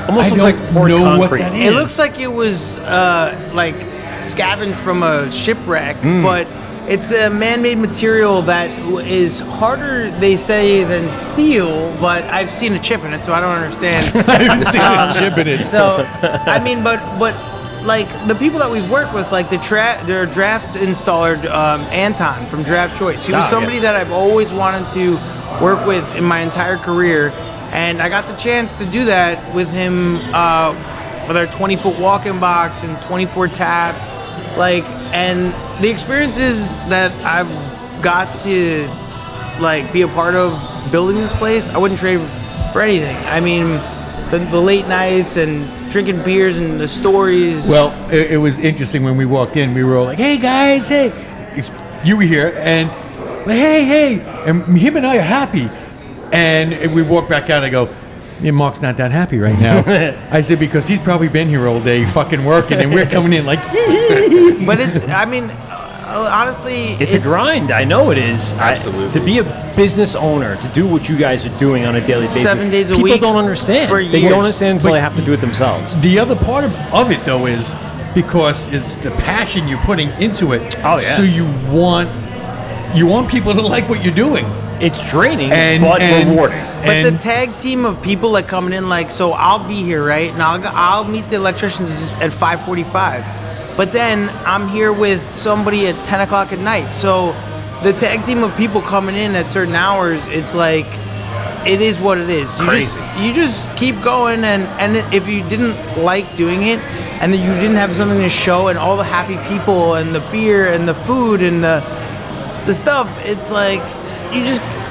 B: Almost
C: I
B: looks
C: don't
B: like poured
C: know
B: concrete.
C: what that is.
D: It looks like it was like scavenged from a shipwreck, but it's a man-made material that is harder, they say, than steel. But I've seen a chip in it, so I don't understand.
C: I've seen a chip in it.
D: So I mean, but like the people that we've worked with, like their draft installer, Anton from Draft Choice. He was somebody that I've always wanted to work with in my entire career. And I got the chance to do that with him with our 20-foot walk-in box and 24 taps. Like, and the experiences that I've got to, like, be a part of building this place, I wouldn't trade for anything. I mean, the late nights and drinking beers and the stories.
C: Well, it was interesting when we walked in. We were all like, "Hey guys, hey!" You were here, and like, hey, and him and I are happy. And we walked back out. I go, "Yeah, Mark's not that happy right now." I said because he's probably been here all day, fucking working, and we're coming in like.
D: But it's, I mean, honestly,
B: It's a grind. I know it is.
E: Absolutely.
B: To be a business owner, to do what you guys are doing on a daily basis.
D: 7 days a
B: people
D: week
B: don't understand.
D: for
B: They
D: years.
B: don't understand until
C: But-
B: they have to do it themselves.
C: The other part of it though is because it's the passion you're putting into it.
B: Oh, yeah.
C: So you want people to like what you're doing.
B: It's draining,
C: And
B: rewarding.
D: But the tag team of people like coming in, like, so I'll be here, right? And I'll meet the electricians at 5:45. But then I'm here with somebody at 10 o'clock at night. So the tag team of people coming in at certain hours, it's like, it is what it is. You just keep going, and if you didn't like doing it, and then you didn't have something to show, and all the happy people, and the beer, and the food, and the stuff, it's like,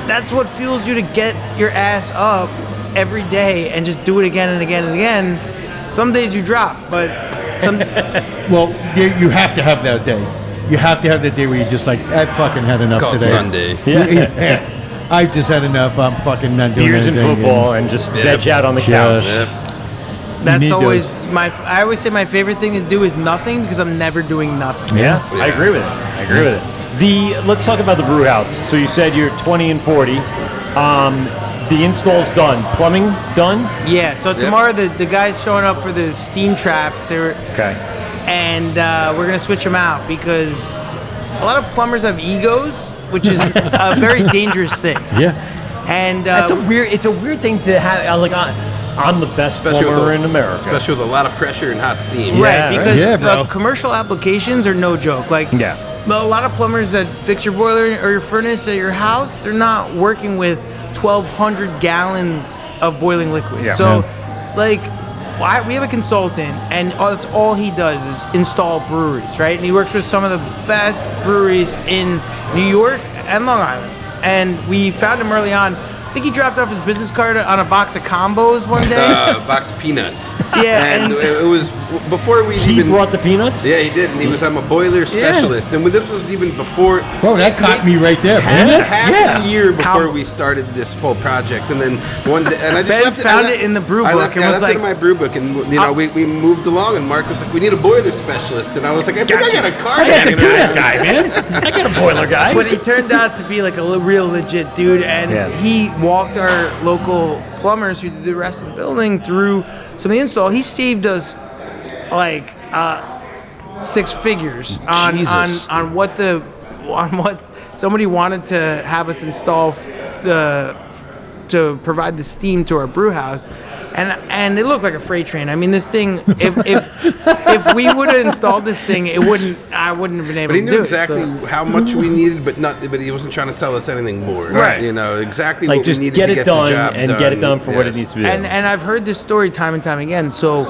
D: that's what fuels you to get your ass up every day and just do it again and again and again. Some days you drop, but some.
C: Well, you have to have that day. You have to have that day where you're just like, "I fucking had enough
E: Called
C: today."
E: Sunday.
C: Yeah. I just had enough. I'm fucking not doing
B: Beers and
C: anything.
B: football and just veg out on the couch.
C: Just-
D: That's
C: need
D: always I always say my favorite thing to do is nothing because I'm never doing nothing.
B: Yeah, I agree with it. Let's talk about the brew house. So you said you're 20 and 40. The install's done. Plumbing done?
D: Yeah. So tomorrow the guys showing up for the steam traps.
B: Okay.
D: And we're gonna switch them out because a lot of plumbers have egos, which is a very dangerous thing.
C: Yeah.
D: And
B: It's a weird thing to have. Like, I'm the best plumber in America.
E: Especially with a lot of pressure and hot steam.
D: right,
B: Yeah,
D: because
C: Yeah, bro.
D: commercial applications are no joke. Like,
B: Yeah.
D: a lot of plumbers that fix your boiler or your furnace at your house, they're not working with 1,200 gallons of boiling liquid.
B: Yeah.
D: So, like, we have a consultant, and that's all he does is install breweries, right? And he works with some of the best breweries in New York and Long Island. And we found him early on. I think he dropped off his business card on a box of combos one day.
E: A box of peanuts.
D: Yeah,
E: and it was before we
B: He
E: even
B: brought the peanuts?
E: Yeah, he did, and he was I'm a boiler specialist, and this was even before.
C: Bro, that caught me right there.
E: Half a year before we started this whole project, and then one day, and I just
D: Ben
E: left
D: found it in the brew book and
E: I
D: was
E: left it
D: like,
E: in my brew book, and we moved along, and Mark was like, we need a boiler specialist, and I was like, I think I got a card.
B: I got the peanut guy, man. I got a boiler guy.
D: But he turned out to be like a real legit dude, and he walked our local plumbers who did the rest of the building through some of the install. He saved us like 6 figures on what somebody wanted to have us install to provide the steam to our brew house. And it looked like a freight train. I mean, this thing. If we would have installed this thing, I wouldn't have been able to do it.
E: But he knew exactly how much we needed, but he wasn't trying to sell us anything more.
B: Right.
E: You know exactly
B: like
E: what
B: just
E: we needed
B: get
E: to
B: it
E: get
B: done
E: the job
B: and
E: done.
B: get it done for what it needs to be.
D: And I've heard this story time and time again. So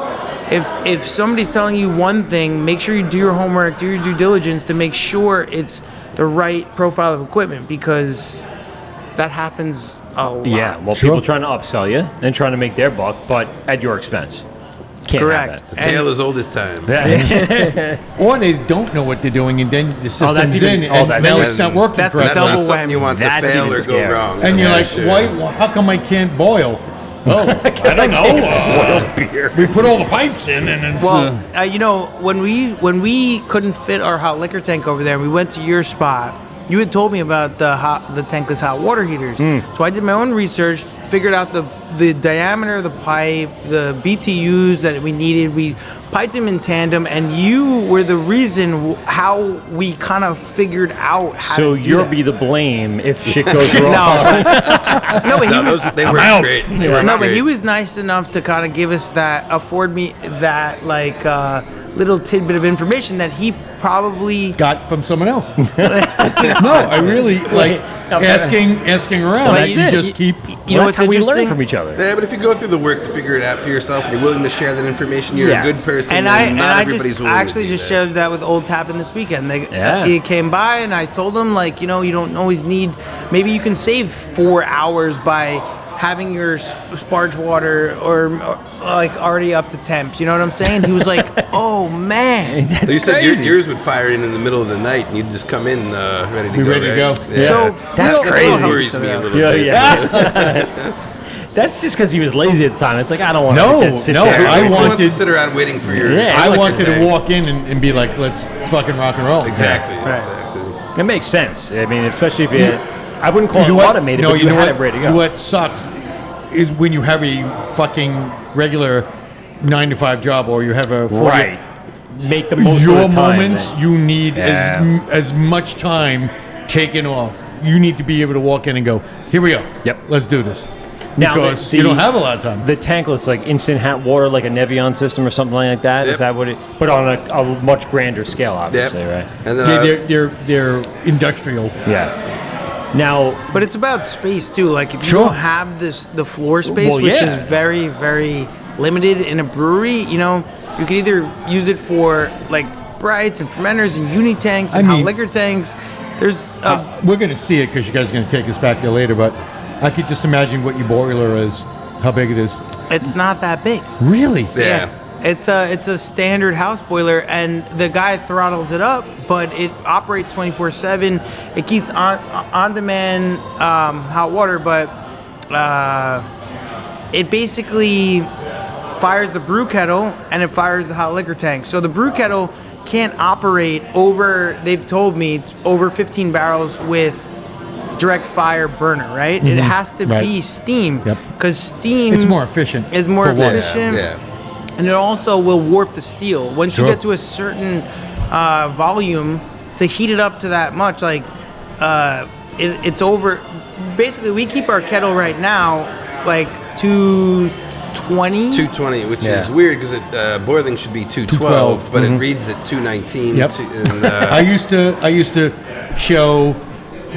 D: if somebody's telling you one thing, make sure you do your homework, do your due diligence to make sure it's the right profile of equipment, because that happens a lot.
B: Yeah, well, people trying to upsell you and trying to make their buck, but at your expense. Can't
D: Correct.
B: have
E: The
B: that.
E: tale as old as time.
B: Yeah.
C: Or they don't know what they're doing, and then the system's
B: even-
C: in, and
B: that's-
C: now it's not working
D: that's
C: correctly.
D: double
E: That's not something
D: whammy.
E: you want to
B: That's
E: fail
B: even
E: or
B: scary.
E: go wrong.
C: And you're
E: Yeah,
C: like,
E: sure.
C: why? How come I can't boil? Oh, I don't know.
B: beer.
C: We put all the pipes in, and it's.
D: Well, you know, when we couldn't fit our hot liquor tank over there, and we went to your spot. You had told me about the tankless hot water heaters. So I did my own research, figured out the diameter of the pipe, the BTUs that we needed. We piped them in tandem, and you were the reason how we kind of figured out how
B: So
D: to do
B: you'll
D: that.
B: be the blame if shit goes wrong.
D: No, but he
E: No,
D: was,
E: they worked great. They worked
D: no, but
E: great.
D: he was nice enough to kind of give us afford me that little tidbit of information that he probably
C: got from someone else. No, I really like asking around.
B: That's
C: you
B: it.
C: just keep.
D: You know
B: That's
D: what's
B: how we learn
D: interesting?
B: from each other.
E: Yeah, but if you go through the work to figure it out for yourself and you're willing to share that information, you're
B: Yeah.
E: a good person.
D: And
E: not
D: I
E: everybody's
D: just
E: willing
D: actually
E: to do
D: just
E: that.
D: shared that with Old Tappan this weekend.
B: Yeah.
D: He came by and I told him, like, you know, you don't always need. Maybe you can save 4 hours by having your sparge water or like already up to temp. You know what I'm saying? He was like, "Oh man."
E: You said
B: crazy.
E: yours would fire in the middle of the night, and you'd just come in ready to
C: Be
E: go.
C: ready to
E: right?
C: go.
E: Yeah.
D: So
B: That's
D: we'll
B: crazy.
D: help
E: That
D: each
E: worries
D: other
E: me a
D: out.
E: little
B: Yeah,
E: bit.
B: yeah. That's just because he was lazy at the time. It's like, I don't want
C: No,
B: to sit
C: no,
B: there.
C: I
E: Who wants
C: wanted-
E: to sit around waiting for your.
B: Yeah.
C: I
B: Like
C: wanted
E: tank?
C: to walk in and be like, let's fucking rock and roll.
E: Exactly.
D: Right.
E: Exactly.
B: It makes sense. I mean, especially if you, I wouldn't call
C: You
B: it
C: know what?
B: automated,
C: No,
B: but
C: you
B: you
C: know
B: had
C: what?
B: it ready to
C: You know
B: go.
C: what sucks is when you have a fucking regular 9-to-5 job, or you have a 40,
B: Right. Make the most
C: Your
B: of the time.
C: moments,
B: man.
C: you need
B: Yeah.
C: as much time taken off. You need to be able to walk in and go, here we go.
B: Yep.
C: Let's do this.
B: Now,
C: Because you don't have a lot of time.
B: The tankless, like instant hot water, like a Nevion system or something like that. Is
E: Yep.
B: that what it? But on a much grander scale,
E: Yep.
B: obviously, right?
E: And then
C: They're industrial.
B: Yeah. Now,
D: But it's about space too. Like if you
C: Sure.
D: don't have the floor space,
B: Well,
D: which
B: yeah.
D: is very, very limited in a brewery, you know, you can either use it for like brights and fermenters and uni tanks and
C: I
D: hot
C: mean-
D: liquor tanks. There's
C: We're going to see it because you guys are going to take us back there later, but I could just imagine what your boiler is, how big it is.
D: it's not that big.
C: Really?
E: Yeah.
D: It's a standard house boiler, and the guy throttles it up, but it operates 24/7. It keeps on demand hot water, but it basically fires the brew kettle and it fires the hot liquor tank. So the brew kettle can't operate over. They've told me it's over 15 barrels with direct fire burner, right? It has to
C: Right.
D: be steam
C: Yep.
D: because steam
C: It's more efficient.
D: is more
C: for water.
D: efficient.
E: Yeah.
D: And it also will warp the steel. Once
C: Sure.
D: you get to a certain volume, to heat it up to that much, like it's over. Basically, we keep our kettle right now like 220.
E: 220, which
C: Yeah.
E: is weird because boiling should be 212, but it reads at 219.
C: Yep.
E: And,
C: I used to show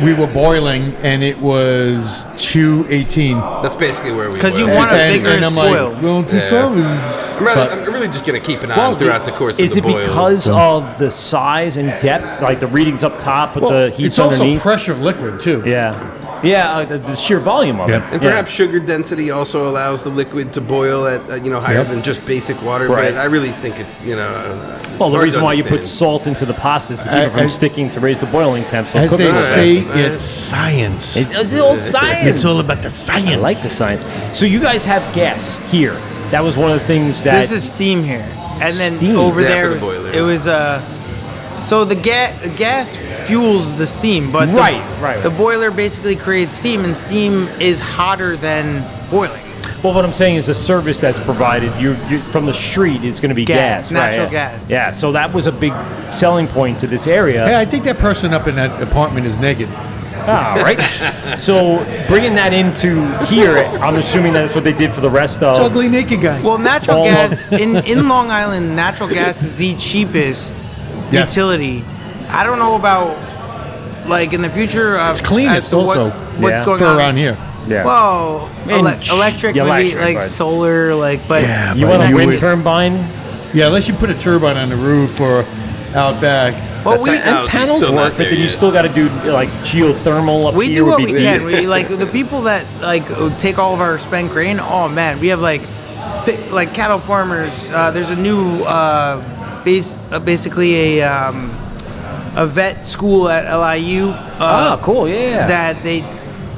C: we were boiling, and it was 218.
E: That's basically where we were.
D: Because you want a vigorous
C: I'm
D: boil.
C: like, well,
E: I'm really just going to keep an eye on throughout the course of
B: Is
E: the
B: it
E: boil.
B: because of the size and depth, like the readings up top, but the heat's
C: it's also
B: underneath?
C: pressure of liquid too.
B: Yeah, the sheer volume of it.
E: And perhaps sugar density also allows the liquid to boil at higher than just basic water.
B: Right.
E: But I really think it
B: Well, the
E: hard
B: reason
E: to
B: why you put
E: understand.
B: salt into the pasta is to keep it from sticking to raise the boiling temp. So it
C: As
B: cooks
C: they
B: a little
C: say,
B: faster.
C: it's science.
B: It's old science.
C: It's all about the science.
B: I like the science. So you guys have gas here. That was one of the things that.
D: This is steam here, and then
B: Steam.
D: over
E: Yeah,
D: there
E: for the boiler.
D: it was so the gas fuels the steam, but
B: Right.
D: the boiler basically creates steam, and steam is hotter than boiling.
B: Well, what I'm saying is the service that's provided you from the street is going to be gas,
D: Natural
B: right?
D: gas.
B: Yeah, so that was a big selling point to this area.
C: Hey, I think that person up in that apartment is naked.
B: Ah, right. So bringing that into here, I'm assuming that's what they did for the rest of.
C: It's ugly naked guy.
D: Well, natural
B: All
D: gas in Long Island, natural gas is the cheapest
C: Yes.
D: utility. I don't know about like in the future.
C: It's cleanest
D: as to
C: also.
D: What's going
C: for
D: on
C: around here.
B: Yeah.
D: Well,
B: And
D: electric,
B: yeah,
D: maybe
B: electric,
D: like
B: but-
D: solar, like but
C: Yeah,
B: You
C: but
B: want a
C: you
B: wind
C: would-
B: turbine?
C: Yeah, unless you put a turbine on the roof or out back.
D: well,
E: That's
D: we
E: like- No,
B: And
E: it's
B: panels
E: still not
B: work, but
E: there
B: then you
E: yet.
B: still got to do like geothermal up
D: we
B: here.
D: do
B: would
D: what
B: be
D: we
B: good.
D: can. We like the people that like take all of our spent grain. Oh man, we have like cattle farmers. There's a new basically a vet school at LIU.
B: Oh, cool! Yeah.
D: That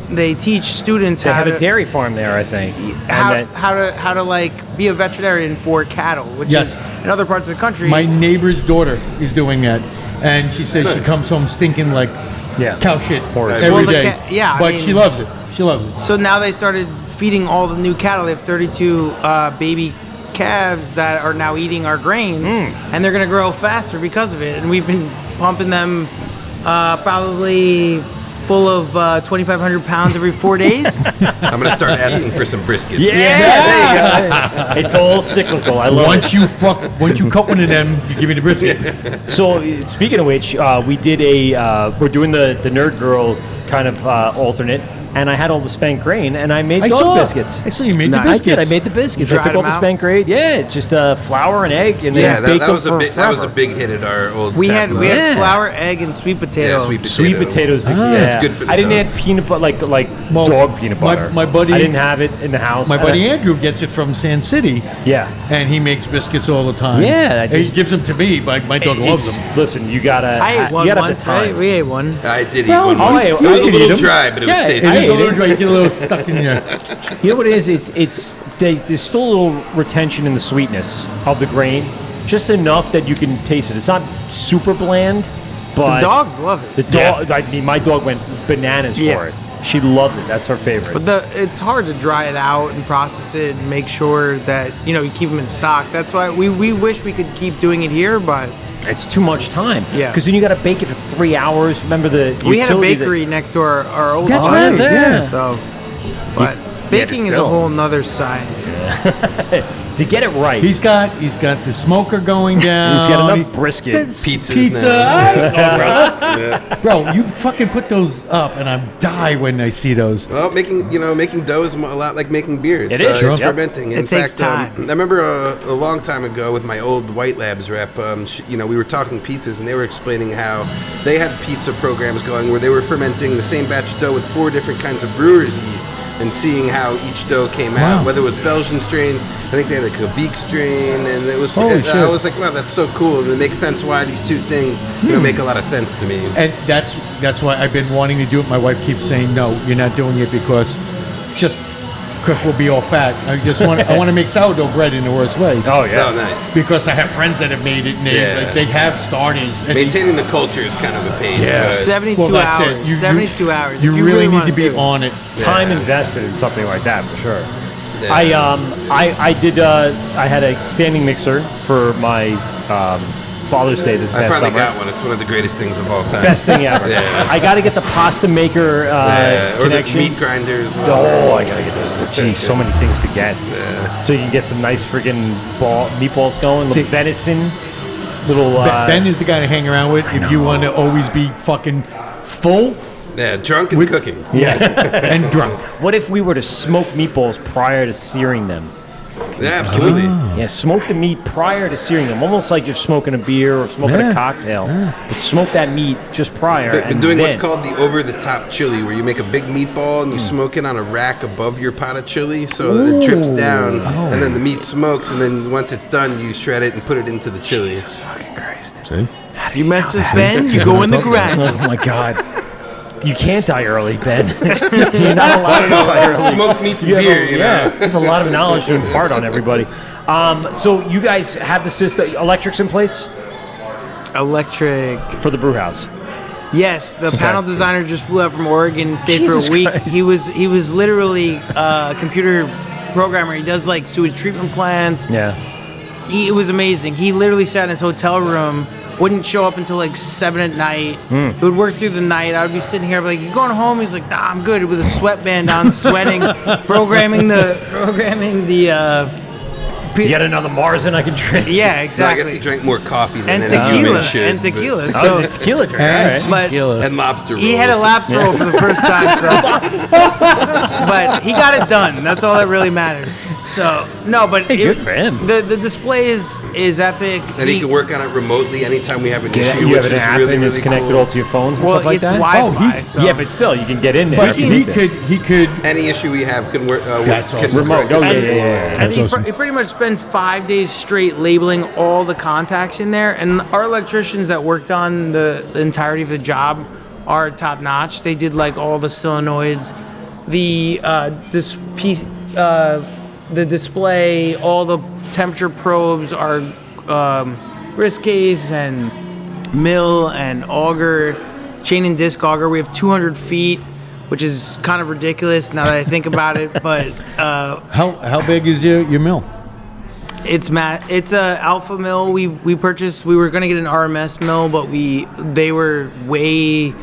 D: they teach students
B: they
D: how
B: have
D: to
B: a dairy farm there, I think.
D: how,
B: And that-
D: how to like be a veterinarian for cattle, which
C: Yes.
D: is in other parts of the country.
C: My neighbor's daughter is doing that, and she says she comes home stinking like
B: Yeah.
C: cow shit
B: Horse.
C: every
D: Well, the
C: day.
D: I
C: but
D: mean-
C: she loves it. She loves it.
D: So now they started feeding all the new cattle. They have 32 baby calves that are now eating our grains, and they're going to grow faster because of it. And we've been pumping them probably full of 2,500 pounds every 4 days.
E: I'm going to start asking for some briskets.
B: there you go. It's all cyclical. I love it.
C: Once you cut one of them, you give me the brisket.
B: So speaking of which, we did we're doing the Nerd Girl kind of alternate, and I had all the spent grain, and I made dog biscuits.
C: I saw you made
D: Nice.
C: the
B: I
C: biscuits.
B: did. I made the biscuits. I
D: Dried
B: took all
D: them
B: the
D: out?
B: spent grain. Yeah, just flour and egg, and
E: Yeah,
B: then baked
E: that
B: them
E: was a
B: for
E: big that was a
B: forever.
E: big hit at our old.
D: we
E: tap
D: had
B: Yeah.
D: flour, egg, and sweet potato.
E: Yeah, sweet potato.
B: Sweet potatoes, the key.
E: Yeah, it's good for the
B: I didn't
E: dogs.
B: add peanut butter, like
C: Well,
B: dog peanut
C: my-
B: butter.
C: my buddy-
B: I didn't have it in the house.
C: My
B: and
C: buddy
B: I-
C: Andrew gets it from Sand City,
B: Yeah.
C: and he makes biscuits all the time.
B: Yeah, I
C: And he
B: just-
C: gives them to me. My dog loves
B: It's-
C: them.
B: Listen, you gotta.
D: I ate one
B: you gotta have
D: once,
B: the time.
D: right? We ate one.
E: I did eat
C: Well,
E: one.
B: oh,
E: once.
B: I-
E: It
B: I
E: was a
B: ate
E: little
B: them.
E: dry, but it was
B: Yeah,
E: tasty.
B: I
C: It is
B: ate
C: a little
B: it.
C: dry. You get a little stuck in your.
B: You know what it is? It's there's still a little retention in the sweetness of the grain, just enough that you can taste it. It's not super bland, but
D: The dogs love it.
B: The dog. I mean, my dog went bananas
D: Yeah.
B: for it. She loves it. That's her favorite.
D: But it's hard to dry it out and process it and make sure that you keep them in stock. That's why we wish we could keep doing it here, but
B: It's too much time.
D: Yeah.
B: Because then you got to bake it for 3 hours. Remember the
D: we had a
B: utility
D: bakery next to our old
B: That's
D: farm.
B: right, yeah.
D: So, but baking is a
E: still.
D: whole nother science.
B: to get it right.
C: He's got the smoker going down.
B: He's got enough brisket.
E: Pizzas
C: Pizza.
E: now.
C: I saw, brother. Bro, you fucking put those up, and I die when I see those.
E: Well, making dough is a lot like making beer. It's,
B: It is,
E: it's
B: yep.
E: fermenting. In
D: It takes
E: fact,
D: time.
E: I remember a long time ago with my old White Labs rep. We were talking pizzas, and they were explaining how they had pizza programs going where they were fermenting the same batch of dough with 4 different kinds of brewers yeast, and seeing how each dough came
C: Wow.
E: out. Whether it was Belgian strains, I think they had a Kvik strain, and it was.
C: Holy
E: I
C: shit.
E: was like, wow, that's so cool. And it makes sense why these two things make a lot of sense to me.
C: And that's why I've been wanting to do it. My wife keeps saying, "No, you're not doing it because we'll be all fat." I want to make sourdough bread in the worst way.
B: Oh, yeah.
E: Oh, nice.
C: Because I have friends that have made it, and they have starters. And
E: Maintaining the culture is kind of a pain.
B: Yeah.
E: but-
D: 72
C: well, that's
D: hours.
C: it. You
D: 72 hours.
C: You
D: if you
C: really need
D: wanna
C: to be
D: do it.
C: on it.
B: Time invested in something like that for sure.
E: Yeah.
B: I did I had a standing mixer for my Father's Day this
E: I
B: past
E: finally
B: summer.
E: got one. It's one of the greatest things of all time.
B: Best thing ever.
E: Yeah.
B: I got to get the pasta maker
E: Yeah, or the
B: connection.
E: meat grinders.
B: Oh, I gotta get that. Geez, so many things to get. So you can get some nice friggin' meatballs going,
C: See-
B: little venison, little.
C: Ben is the guy to hang around with if you want to always be fucking full.
E: Yeah, drunk and cooking.
B: Yeah.
C: And drunk.
B: What if we were to smoke meatballs prior to searing them?
E: Yeah, absolutely.
B: Yeah, smoke the meat prior to searing them, almost like you're smoking a beer or smoking a cocktail. But smoke that meat just prior.
E: Been
B: and
E: doing
B: then,
E: what's called the over-the-top chili, where you make a big meatball and you smoke it on a rack above your pot of chili, so that it drips down, and then the meat smokes, and then once it's done, you shred it and put it into the chili.
B: Jesus fucking Christ.
C: See?
D: You mess with Ben, you go in the grind.
B: Oh my God. You can't die early, Ben. You're not allowed to die early.
E: Smoked meats and beer, you know?
B: You have a lot of knowledge to impart on everybody. So you guys have the system, electrics in place
D: Electric.
B: for the brew house.
D: Yes, the panel designer just flew out from Oregon and stayed
B: Jesus
D: for a week.
B: Christ.
D: He was literally a computer programmer. He does like sewage treatment plants.
B: Yeah.
D: It was amazing. He literally sat in his hotel room, wouldn't show up until like 7 at night. He would work through the night. I would be sitting here, I'd be like, "You going home?" He's like, "Nah, I'm good," with a sweatband on, sweating, programming the.
B: You got another Marzen I can drink?
D: Yeah,
E: No, I
D: exactly.
E: guess he drank more coffee than
D: and
E: any human
D: tequila.
E: should.
D: And tequila.
B: Oh,
D: So,
B: it's tequila drink. All right.
D: but
E: And lobster rolls.
D: he had a lobster roll for the first time, so. But he got it done. That's all that really matters. So no, but
B: Hey, good for him.
D: The display is epic.
E: And he can work on it remotely anytime we have an
B: Yeah,
E: issue,
B: you
E: which
B: have an
E: is
B: app
E: really,
B: and
E: really
B: it's connected
E: cool.
B: all to your phones and
D: Well,
B: stuff like
D: it's
B: that?
D: Wi-Fi.
C: he-
D: so.
B: Yeah, but still, you can get in there.
C: But
B: if you
C: he
B: need to.
C: could.
E: Any issue we have can work.
C: That's
E: can
C: awesome.
B: Remote. Oh, yeah,
D: And,
B: yeah, yeah.
D: and he,
C: awesome.
D: he pretty much spent 5 days straight labeling all the contacts in there. And our electricians that worked on the entirety of the job are top notch. They did like all the solenoids, the display, all the temperature probes, our wrist case and mill and auger, chain and disc auger. We have 200 feet, which is kind of ridiculous now that I think about it. But
C: How big is your mill?
D: it's a alpha mill. We purchased. We were gonna get an RMS mill, but they were way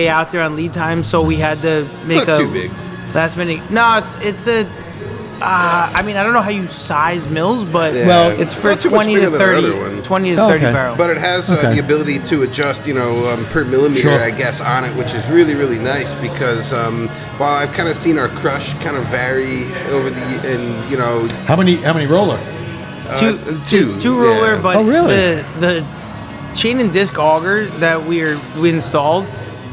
D: out there on lead time, so we had to make
E: not
D: a
E: too big.
D: last minute. No, it's a. I mean, I don't know how you size mills, but
E: Yeah.
C: Well,
D: it's for
E: not too much
D: 20 to
E: bigger than our
D: 30,
E: other one.
D: 20 to 30
C: Okay.
D: barrels.
E: But it has
C: Okay.
E: the ability to adjust, per millimeter,
C: Sure.
E: I guess, on it, which is really, really nice because while I've kind of seen our crush kind of vary over
C: How many roller?
D: two roller,
E: yeah.
D: but
C: Oh, really?
D: the chain and disc auger that we installed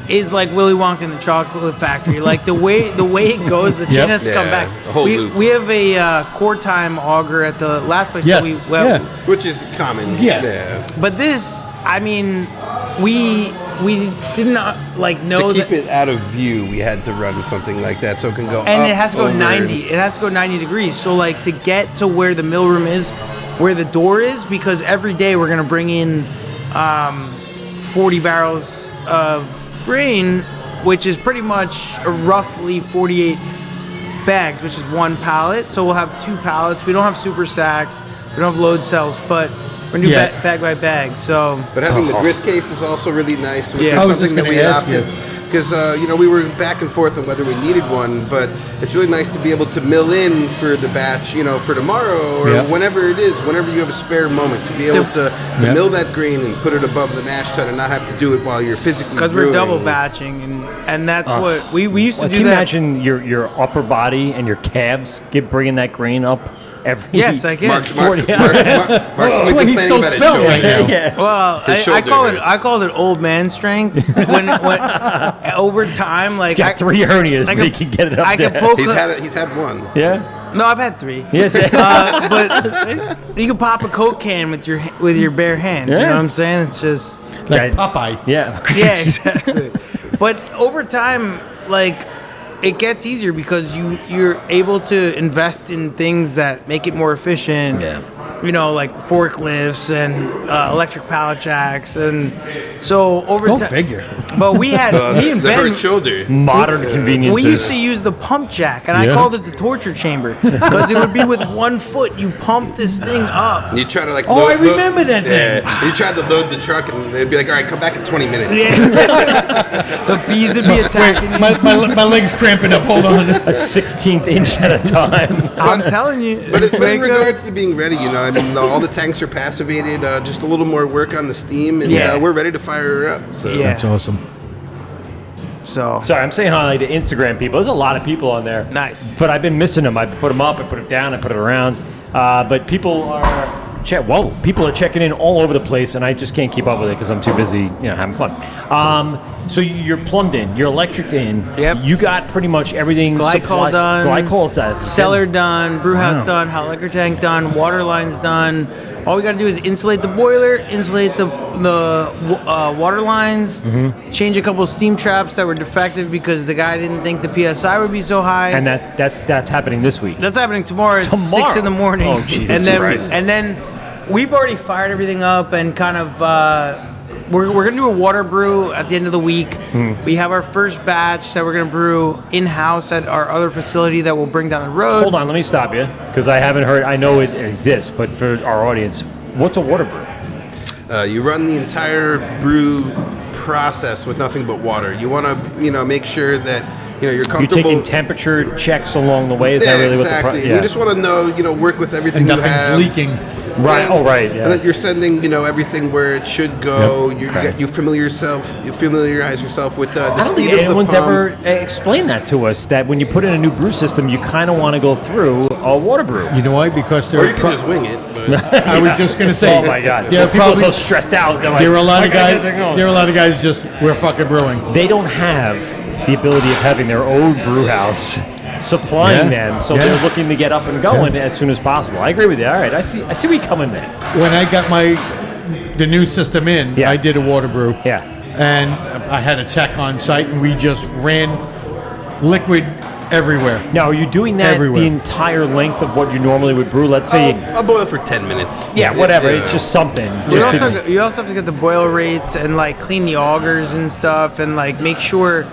D: is like Willy Wonka in the Chocolate Factory. Like the way it goes, the chain
C: Yep.
D: has to come
E: Yeah,
D: back.
E: a whole loop.
D: We have a core time auger at the last place
C: Yes.
D: that we
C: Yeah.
E: Which is common.
C: Yeah.
D: But this, I mean, we did not like know
E: To keep
D: that.
E: it out of view, we had to run something like that so it can go
D: And
E: up,
D: it has to go
E: over,
D: 90. It has to go 90 degrees. So like to get to where the mill room is, where the door is, because every day we're gonna bring in 40 barrels of grain, which is pretty much roughly 48 bags, which is one pallet. So we'll have 2 pallets. We don't have super sacks. We don't have load cells, but we're gonna do
C: Yeah.
D: bag by bag. So
E: But having the grist case is also really nice, which
D: Yeah.
E: is
C: I was just
E: something that
C: gonna
E: we
C: ask
E: adopted.
C: you.
E: Because, we were back and forth on whether we needed one, but it's really nice to be able to mill in for the batch, for tomorrow or
C: Yeah.
E: whenever it is, whenever you have a spare moment, to be able to
C: Yeah.
E: mill that grain and put it above the mash tun and not have to do it while you're physically
D: because
E: brewing.
D: we're double batching, and that's what we used to
B: Well,
D: do.
B: can you
D: that.
B: imagine your upper body and your calves bringing that grain up every
D: Yes, I can.
E: Mark's
B: 40
E: Mark's
C: That's why
E: complaining
C: he's so
E: about his
C: svelte
E: shoulder.
C: right now.
B: Yeah.
D: Well,
E: His
D: I
E: shoulder
D: call it
E: hurts.
D: old man strength. when over time, like
B: Got 3 hernias,
D: I
B: but he
D: could-
B: can get it up
D: I
B: there.
D: could poke.
E: He's had one.
B: Yeah?
D: No, I've had 3.
B: Yes.
D: But you can pop a Coke can with your bare hands. You
B: Yeah.
D: know what I'm saying? It's just
C: Like Popeye.
B: Yeah.
D: yeah, exactly. But over time, like it gets easier because you're able to invest in things that make it more efficient.
B: Yeah.
D: Like forklifts and electric pallet jacks, and so over
C: Go
D: time.
C: figure.
D: But we had me and
E: The
D: Ben.
E: hurt shoulder.
B: Modern conveniences.
D: We used to use the pump jack, and I
C: Yeah.
D: called it the torture chamber because it would be with one foot. You pump this thing up.
E: You try to like.
C: Oh, I remember that thing.
E: Yeah. You tried to load the truck, and they'd be like, "All right, come back in 20 minutes."
D: The bees would be attacking you.
C: My leg's cramping up. Hold on.
B: a 16th inch at a time.
D: I'm telling you.
E: But in
D: Wake up.
E: regards to being ready, all the tanks are passivated. Just a little more work on the steam, and
D: Yeah.
E: we're ready to fire her up. So
D: Yeah.
C: That's awesome.
D: So
B: Sorry, I'm saying hi to Instagram people. There's a lot of people on there.
D: nice.
B: But I've been missing them. I put them up, I put them down, I put it around. But people are people are checking in all over the place, and I just can't keep up with it because I'm too busy, having fun. So you're plumbed in, you're electriced in.
D: Yep.
B: You got pretty much everything.
D: Glycol done.
B: Glycol's done.
D: Cellar done. Brew house
B: Wow.
D: done. Hot liquor tank done. Water lines done. All we got to do is insulate the boiler, insulate the water lines, change a couple of steam traps that were defective because the guy didn't think the PSI would be so high.
B: And that's happening this week.
D: That's happening tomorrow at 6 in the morning.
B: Oh, Jesus
D: and then,
B: Christ.
D: And then we've already fired everything up and kind of we're going to do a water brew at the end of the week. We have our first batch that we're going to brew in-house at our other facility that we'll bring down the road.
B: Hold on, let me stop you because I haven't heard. I know it exists, but for our audience, what's a water brew?
E: You run the entire brew process with nothing but water. You want to, make sure that you're
B: You're
E: comfortable.
B: taking temperature checks along the way. Is that really
E: exactly.
B: what the
E: You just want to know, work with everything
C: And
E: you have.
C: nothing's leaking.
B: Right.
E: And,
B: Oh, right. Yeah.
E: And that you're sending, everything where it should go.
B: Okay.
E: You familiarize yourself with the
B: I don't
E: speed
B: think
E: of the
B: anyone's
E: pump.
B: ever explained that to us. That when you put in a new brew system, you kind of want to go through a water brew.
C: You know why? Because
E: Or you can just wing it. But
C: I was just going to say.
B: Oh my God!
C: There are
B: People are so
C: probably
B: stressed out. They're like,
C: there are a lot of
B: "I gotta
C: guys.
B: get going."
C: There are a lot of guys just we're fucking brewing.
B: They don't have the ability of having their own brew house supplying
C: Yeah.
B: them, so
C: Yeah.
B: they're looking to get up and going as soon as possible. I agree with you. All right, I see where you're coming there.
C: When I got the new system in,
B: Yeah.
C: I did a water brew.
B: Yeah.
C: And I had a tech on site, and we just ran liquid everywhere.
B: Now, are you doing that
C: Everywhere.
B: the entire length of what you normally would brew? Let's say,
E: I'll boil for 10 minutes.
B: yeah, whatever. It's just something.
D: You
B: Just
D: also,
B: to-
D: you also have to get the boil rates and clean the augers and stuff and make sure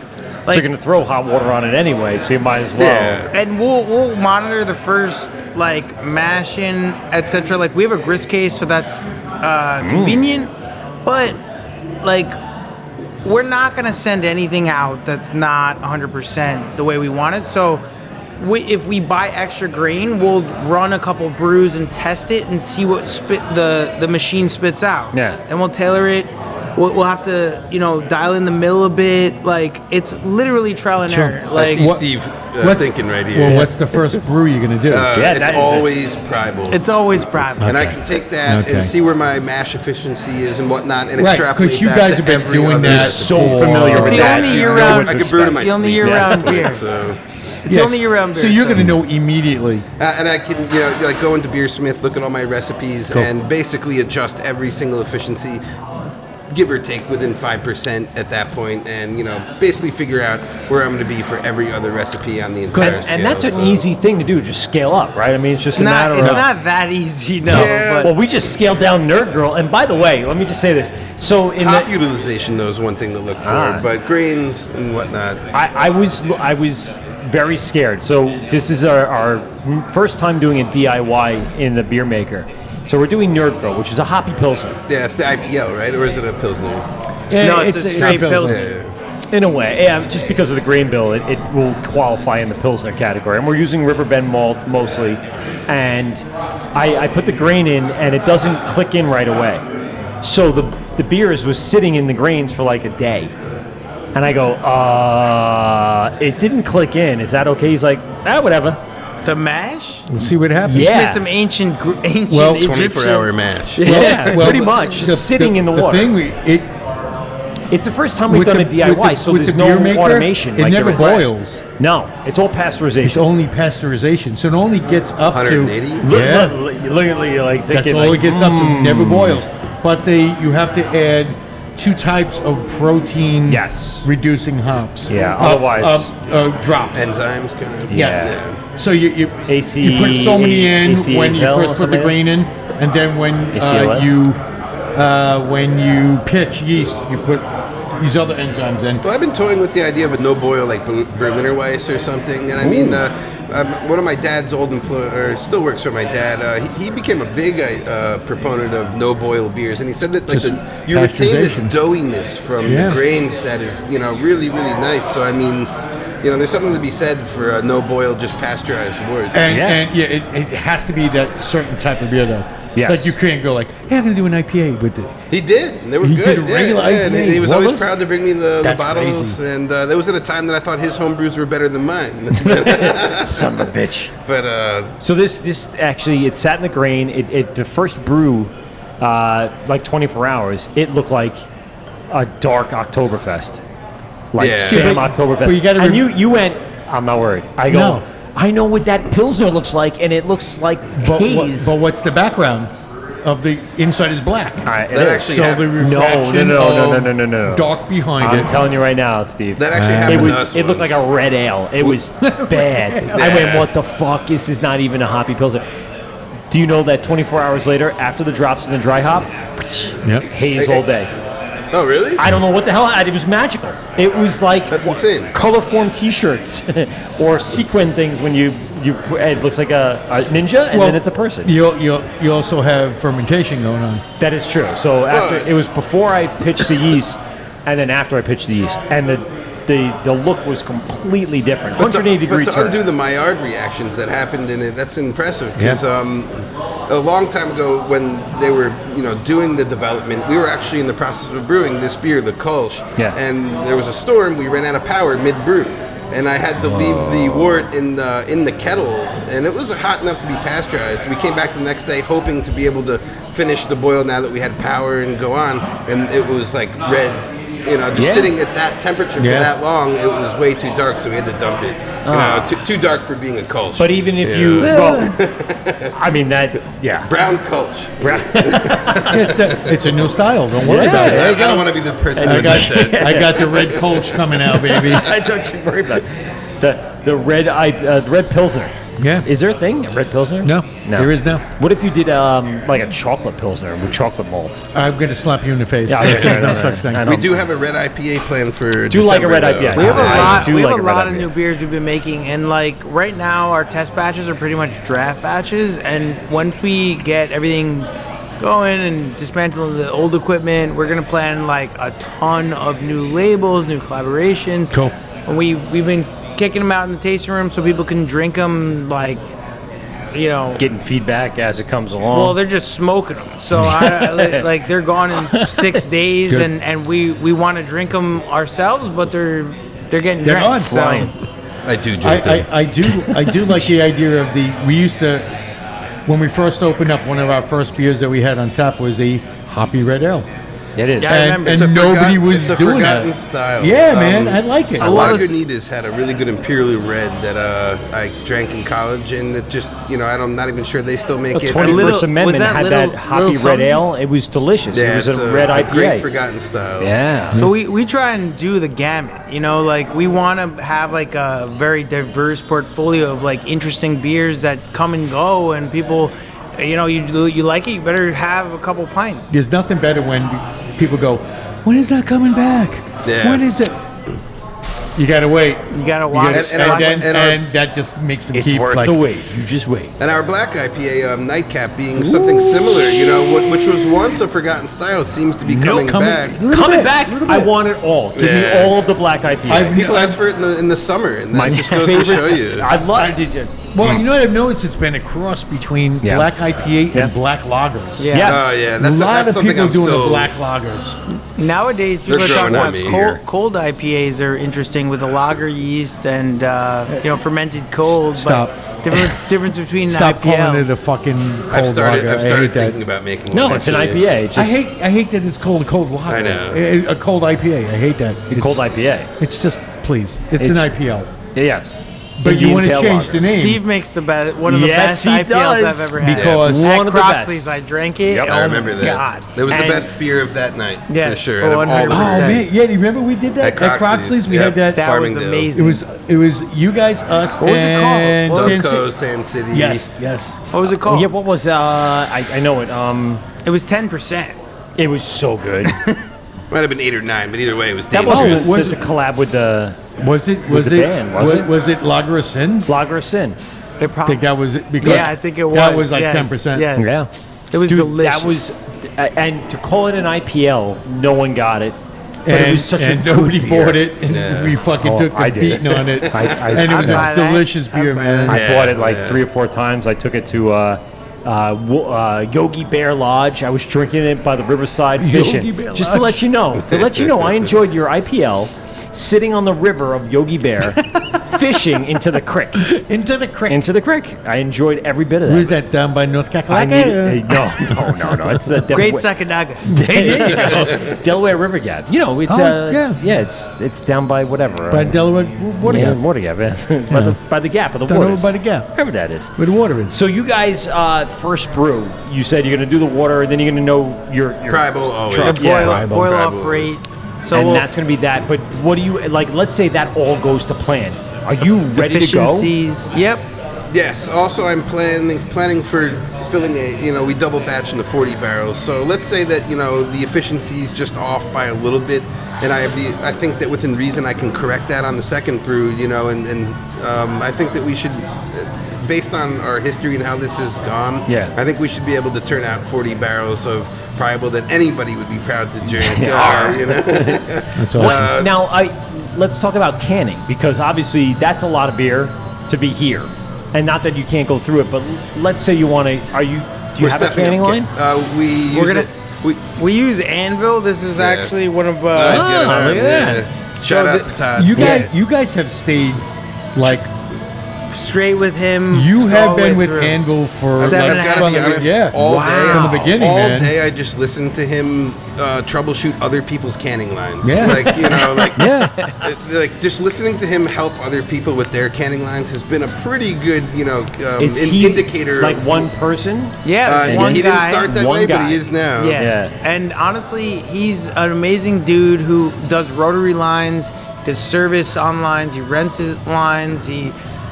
B: so you're going to throw hot water on it anyway, so you might as well.
E: Yeah.
D: and we'll monitor the first mashing, etc. We have a grist case, so that's convenient, but we're not going to send anything out that's not 100% the way we want it. So if we buy extra grain, we'll run a couple brews and test it and see what the machine spits out.
B: Yeah.
D: Then we'll tailor it. We'll have to, dial in the mill a bit. It's literally trial and error.
E: I see
C: what-
E: Steve
C: what's-
E: thinking right here.
C: Well, what's the first brew you're going to do?
B: Yeah,
E: it's
B: that is
E: always Primal.
D: it's always private.
E: And I can take that
C: Okay.
E: and see where my mash efficiency is and whatnot, and
C: Right,
E: extrapolate
C: 'cause you
E: that
C: guys
E: to
C: have been
E: every
C: doing
E: other
C: that
E: recipe.
B: so familiar
D: It's
B: with
D: the
B: that.
D: only
B: you
D: year-round-
B: know what
E: I
B: to
E: could brew to
B: expect.
E: my
D: The only
E: sleep.
D: year-round beer.
E: So,
D: It's
C: Yes.
D: only year-round beer.
C: So you're going to know immediately.
E: and I can, go into Beersmith, look at all my recipes, and basically adjust every single efficiency, give or take within 5% at that point, and basically figure out where I'm going to be for every other recipe on the entire scale.
B: And that's an
E: so.
B: easy thing to do, just scale up, right? I mean, it's just a
D: It's
B: matter of...
D: not that easy, no.
E: Yeah.
D: But
B: Well, we just scaled down Nerd Girl. And by the way, let me just say this. So in
E: Hop
B: the,
E: utilization, though, is one thing to look for, but grains and whatnot.
B: I was very scared. So this is our first time doing a DIY in the beer maker. So we're doing Nerd Girl, which is a hoppy pilsner.
E: Yeah, it's the IPL, right? Or is it a Pilsner?
D: No, it's a straight
C: not
D: Pilsner.
E: Yeah.
B: In a way, yeah, just because of the grain bill, it will qualify in the Pilsner category. And we're using Riverbend malt mostly. And I put the grain in, and it doesn't click in right away. So the beers was sitting in the grains for a day. And I go, it didn't click in. Is that okay? He's like, whatever.
D: The mash?
C: We'll see what happens.
B: Yeah.
D: Made some ancient
C: Well,
D: Egyptian.
E: 24-hour mash.
B: Yeah,
C: Well,
B: pretty much. Just sitting in the water.
C: thing
B: It's the first time we've done a DIY, so
C: with
B: there's
C: the
B: no
C: beer maker,
B: automation.
C: It
B: like
C: never
B: there is.
C: boils.
B: No, it's all
C: It's
B: pasteurization.
C: only pasteurization, so it only gets up
E: 180?
C: to.
B: Look,
C: Yeah,
B: look at you like
C: that's
B: thinking
C: all
B: like,
C: it gets up to. Never boils, but you have to add 2 types of protein.
B: Yes.
C: Reducing hops.
B: Yeah, otherwise-
C: drops.
E: Enzymes, kind of.
C: Yes.
E: Yeah.
C: So you
B: AC
C: you put so many in
B: ACA
C: when you
B: gel or
C: first put the
B: something?
C: grain in, and then when you pitch yeast, you put these other enzymes in.
E: Well, I've been toying with the idea of a no-boil, like Berliner Weiss or something. And I mean, one of my dad's old still works for my dad. He became a big proponent of no-boil beers, and he said that you retain this
C: pasteurization.
E: doughiness from the grains that is, really, really nice. So I mean, there's something to be said for a no-boil, just pasteurized wort.
C: And it has to be that certain type of beer though.
B: Yes.
C: Like you can't go like, hey, I'm gonna do an IPA with it.
E: He did, and they were
C: He
E: good.
C: did a regular
E: and
C: IPA.
E: he was
C: What
E: always
C: was-
E: proud to bring me the
C: That's
E: bottles,
C: crazy.
E: and there was at a time that I thought his home brews were better than mine.
B: Son of a bitch.
E: But
B: So this actually, it sat in the grain. It the first brew, like 24 hours, it looked like a dark Oktoberfest. Like
E: Yeah.
B: Sam
C: But-
B: Oktoberfest.
C: but you gotta
B: and
C: rem-
B: you went, I'm not worried. I go,
C: No.
B: I know what that Pilsner looks like, and it looks like haze.
C: But what's the background of the inside is black?
B: All right, it
E: That
B: is.
E: actually
C: So
E: happened.
C: the refraction
B: No.
C: dark behind
B: I'm
C: it.
B: telling you right now, Steve.
E: that actually
B: It
E: happened to
B: was.
E: us
B: It looked like
E: once.
B: a red ale. It was bad. I went, what the fuck? This is not even a hoppy Pilsner. Do you know that 24 hours later, after the drops in the dry hop,
C: Yep.
B: haze all day?
E: Oh, really?
B: I don't know what the hell. It was magical. It was like
E: That's insane.
B: color form T-shirts or sequin things when you it looks like a ninja and then it's a person.
C: You also have fermentation going on.
B: That is true. So after
E: Well-
B: it was before I pitched the yeast, and then after I pitched the yeast, and the look was completely different. 180 degree
E: But to
B: turn.
E: undo the Maillard reactions that happened in it, that's impressive. Because a long time ago, when they were doing the development, we were actually in the process of brewing this beer, the Kolsch.
B: Yeah.
E: And there was a storm. We ran out of power mid brew, and I had to leave the wort in the kettle, and it was hot enough to be pasteurized. We came back the next day hoping to be able to finish the boil now that we had power and go on, and it was like red. Just sitting at that temperature for
C: Yeah.
E: that long, it was way too dark, so we had to dump it. Too dark for being a Kolsch.
B: But even if you, well, I mean that, yeah.
E: Brown Kolsch.
C: It's a new style. Don't worry
B: Yeah.
C: about it.
E: I don't want to be the person
C: I
E: that does that.
C: got the red Kolsch coming out, baby.
B: I don't you worry about it. The red Pilsner.
C: Yeah.
B: Is there a thing? A red Pilsner?
C: No, there is now.
B: What if you did like a chocolate Pilsner with chocolate malt?
C: I'm going to slap you in the face.
B: Yeah,
C: There's
B: okay,
C: no
B: no,
C: such thing.
B: I know.
E: We do have a red IPA plan for
B: Do like a red
E: December,
B: IPA.
E: though.
D: We have a
B: I
D: lot.
B: do
D: We have
B: like
D: a
B: a red
D: lot of
B: IPA.
D: new beers we've been making, and like right now, our test batches are pretty much draft batches. And once we get everything going and dismantling the old equipment, we're gonna plan like a ton of new labels, new collaborations.
C: Cool.
D: And we've been kicking them out in the tasting room so people can drink them like.
B: Getting feedback as it comes along.
D: Well, they're just smoking them. So like they're gone in 6 days,
C: Good.
D: and we want to drink them ourselves, but they're getting
C: They're
D: drank.
C: gone.
D: So-
B: Flying.
E: I do drink them.
C: I do like the idea of we used to, when we first opened up, one of our first beers that we had on tap was a Hoppy Red Ale.
B: It is.
D: Yeah, I remember.
C: And
E: It's a
C: nobody was
E: it's a
C: doing
E: forgotten
C: that.
E: style.
C: Yeah, man, I like it.
E: Lagunitas had a really good Imperial Red that I drank in college, and it just, I'm not even sure they still make it.
B: 21st
D: little-
B: Amendment
D: was that
B: had
D: little-
B: that Hoppy
D: little
B: Red
D: something?
B: Ale. It was delicious.
E: Yeah,
B: It was
E: it's
B: a red
E: a
B: IPA.
E: great forgotten style.
B: Yeah.
D: So we try and do the gamut, like we want to have like a very diverse portfolio of like interesting beers that come and go, and people, you like it, you better have a couple pints.
C: There's nothing better when people go, when is that coming back?
E: Yeah.
C: When is it? You gotta wait.
D: You gotta
C: You
D: watch.
C: gotta-
E: And
C: and,
E: our-
C: then, and that just makes them
B: It's
C: keep
B: worth
C: like.
B: the wait. You just wait.
E: And our black IPA Nightcap being something similar, which was once a forgotten style, seems to be coming back.
B: Coming back, I want it all. Give me
E: Yeah.
B: all of the black IPA.
E: People ask for it in the summer, and
B: My
E: that just goes to
B: favorite.
E: show you.
B: I love it.
C: Well, you know what I've noticed? It's been a cross between
B: Yeah.
C: black IPA
B: Yeah.
C: and black lagers.
D: Yeah.
B: Yes.
E: Oh yeah,
C: A
E: that's
C: lot of
E: something
C: people
E: I'm
C: doing
E: still.
C: the black lagers.
D: Nowadays, people
E: They're
D: are talking
E: growing
D: about
E: on me here.
D: cold IPAs are interesting with the lager yeast and fermented cold.
C: Stop.
D: But difference between
C: Stop
D: an IPA.
C: calling it a fucking cold
E: I've started
C: lager. I hate that.
E: thinking about making.
B: No,
E: one
B: it's an
E: actually.
B: IPA. It's
C: I
B: just
C: hate that it's called a cold lager.
E: I know.
C: A cold IPA. I hate that.
B: a cold IPA.
C: It's just, please. It's an IPL.
B: Yes.
C: But you
B: Indian
C: want to
B: Pale
C: change
B: Lager.
C: the name.
D: Steve makes one of the
B: Yes,
D: best
B: he
D: IPLs
B: does.
D: I've ever had.
C: Because
B: One
D: At
B: of the best.
D: Croxley's, I drank it.
B: Yep.
D: Oh
E: I remember
D: my
E: that.
D: God.
E: That was the
B: And-
E: best beer of that night,
D: Yeah,
E: for sure. Out of all the
D: 100%.
C: Oh
E: brews.
C: man, yeah, do you remember we did that
E: At Croxley's,
C: We
E: yep.
C: had that.
D: That was
E: Farmingdale.
D: amazing.
C: It was you guys, us,
D: What was it called?
C: and
D: What was
C: San
E: Dumco,
C: City.
E: Sand City.
C: Yes.
D: What was it called?
B: Yeah, what was I know it.
D: It was 10%.
B: It was so good.
E: Might have been 8 or 9, but either way, it was
B: That
E: dangerous.
B: was,
C: was
B: the
C: it-
B: collab with the
C: Was it? Was
B: the
C: it?
B: band, was it?
C: Was it Lager of Sin?
B: Lager of Sin.
C: I
D: It
C: think
D: probably.
C: that was it because
D: Yeah, I think it was.
C: That was like
D: yes,
C: 10%.
D: Yes.
B: Yeah.
D: It was
B: Dude,
D: delicious.
B: that was, and to call it an IPL, no one got it. But
C: And,
B: it was such
C: and
B: a good
C: nobody
B: beer.
C: bought it, and
E: Yeah.
C: we fucking
B: Oh,
C: took the
B: I did.
C: beating on it.
B: I
C: and it was
D: I'd buy
C: a
D: that.
C: delicious beer,
D: I'd buy
C: man.
D: that.
B: I
E: Yeah,
B: bought it like
E: yeah.
B: 3 or 4 times. I took it to Yogi Bear Lodge. I was drinking it by the riverside fishing.
C: Yogi Bear
B: Just to let you know. I enjoyed your IPL sitting on the river of Yogi Bear, fishing into the creek.
C: Into the creek.
B: Into the creek. I enjoyed every bit of that.
C: Where's that down by North
B: I
C: Kakalaka?
B: need, no. It's the
D: Great Sakanaga.
B: Delaware River Gap. You know, it's it's down by whatever.
C: By Delaware Water Gap.
B: Water Gap. By the gap of the
C: Down
B: water.
C: over by the gap.
B: Wherever that is.
C: Where the water is.
B: So you guys first brew. You said you're going to do the water, and then you're going to know your
E: Tribal always.
B: truck.
D: Boil off
E: Tribal.
D: rate. So
B: And that's going to be that. But what do you like? Let's say that all goes to plan. Are you ready to go?
D: efficiencies. Yep.
E: Yes. Also, I'm planning for filling we double batch into 40 barrels. So let's say that the efficiency is just off by a little bit, and I think that within reason I can correct that on the second brew. And I think that we should, based on our history and how this has gone, I think we should be able to turn out 40 barrels of Priable that anybody would be proud to drink.
C: That's awesome.
B: Now, let's talk about canning, because obviously that's a lot of beer to be here, and not that you can't go through it. But let's say you want to. Do you have a canning line?
E: We
D: We use Anvil. This is actually one of.
B: look at that.
E: Shout out to Todd.
C: You guys have stayed like
D: straight with him.
C: you
D: all
C: have
D: the
C: been
D: way
C: with
D: through.
C: Anvil for
D: Seven
E: I've got to be honest.
C: yeah.
E: All day
C: from the beginning,
E: all
C: man.
E: day I just listened to him troubleshoot other people's canning lines.
C: Yeah.
E: Like just listening to him help other people with their canning lines has been a pretty good
B: Is he
E: indicator.
B: like
E: of,
B: one person?
D: Yeah, one
E: he
D: guy.
E: didn't start that
B: One
E: way, but
B: guy.
E: he is now.
D: Yeah. And honestly, he's an amazing dude who does rotary lines, does service on lines, he rents his lines,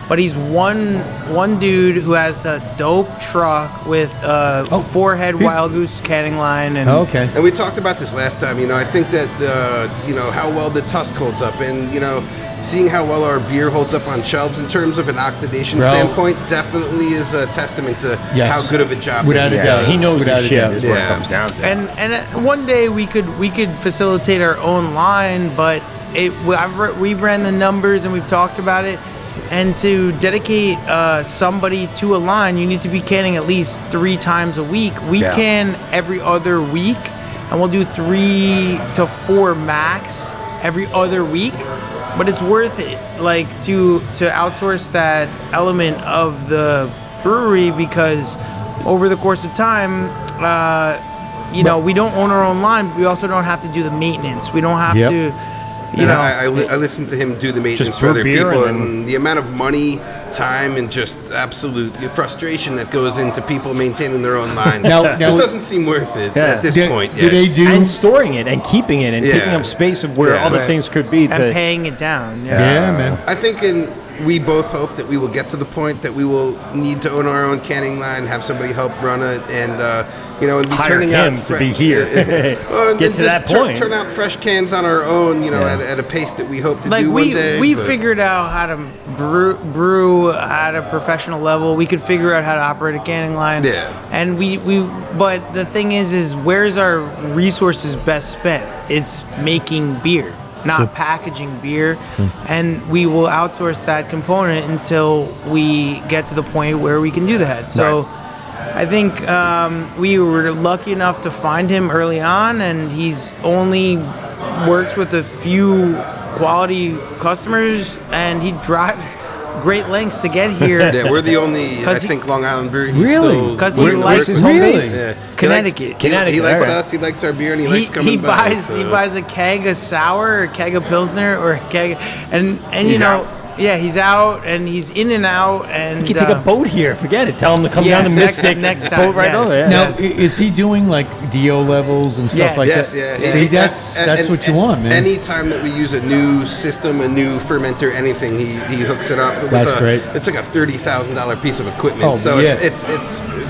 D: but he's one dude who has a dope truck with a four-head Wild Goose canning line. And
C: Okay.
E: And we talked about this last time. I think that how well the tusk holds up, and seeing how well our beer holds up on shelves in terms of an oxidation standpoint definitely is a testament to how good of a job
C: Without
E: that
C: a
E: he
C: doubt.
E: does.
B: He knows
C: Without
B: his
C: a
B: shit
C: doubt.
B: is what it
E: Yeah.
B: comes down to.
D: And one day we could facilitate our own line, but we ran the numbers and we've talked about it. And to dedicate somebody to a line, you need to be canning at least 3 times a week. We can every other week, and we'll do 3 to 4 max every other week. But it's worth it, like to outsource that element of the brewery, because over the course of time, we don't own our own line. But we also don't have to do the maintenance. We don't have to.
E: I listened to him do the maintenance for
B: brew
E: other
B: beer
E: people,
B: and
E: and the amount of money, time, and just absolute frustration that goes into people maintaining their own lines.
C: Now-
E: this doesn't seem worth it at this point
C: Do
E: yet.
C: they do?
B: And storing it and keeping it and taking up space of where other things could be.
D: And paying it down.
C: yeah, man.
E: I think we both hope that we will get to the point that we will need to own our own canning line, have somebody help run it, and and be
B: Hire
E: turning
B: him
E: out
B: to be here.
E: and
B: Get to that point.
E: Turn out fresh cans on our own, at a pace that we hope to
D: Like
E: do one day.
D: we
E: but-
D: figured out how to brew at a professional level. We could figure out how to operate a canning line.
E: Yeah.
D: And but the thing is where's our resources best spent? It's making beer, not packaging beer. And we will outsource that component until we get to the point where we can do that. So I think we were lucky enough to find him early on, and he's only works with a few quality customers, and he drives great lengths to get here.
E: Yeah, we're the only, I
D: 'Cause he-
E: think, Long Island brewery.
C: Really?
D: 'Cause he
E: willing to
D: likes
E: work
B: his
E: with
B: home
E: us.
B: base?
E: Yeah.
D: Connecticut.
E: He likes
B: Alright.
E: us. He likes our beer, and he likes coming
D: he
E: by.
D: buys he buys a keg of sour, a keg of pilsner, or a keg, and
E: He's out.
D: he's out and he's in and out, and
B: You can take a boat here. Forget it. Tell him to come down to
D: next
B: Mystic.
D: time,
B: boat right
D: yeah.
B: over there.
C: Now, is he doing like DO levels and stuff
D: Yeah.
C: like
E: Yes,
C: that?
E: yeah.
C: See, that's what you want, man.
E: Anytime that we use a new system, a new fermenter, anything, he hooks it up. With
C: That's great.
E: It's like a $30,000 piece of equipment.
C: Oh,
E: so
C: yeah.
E: it's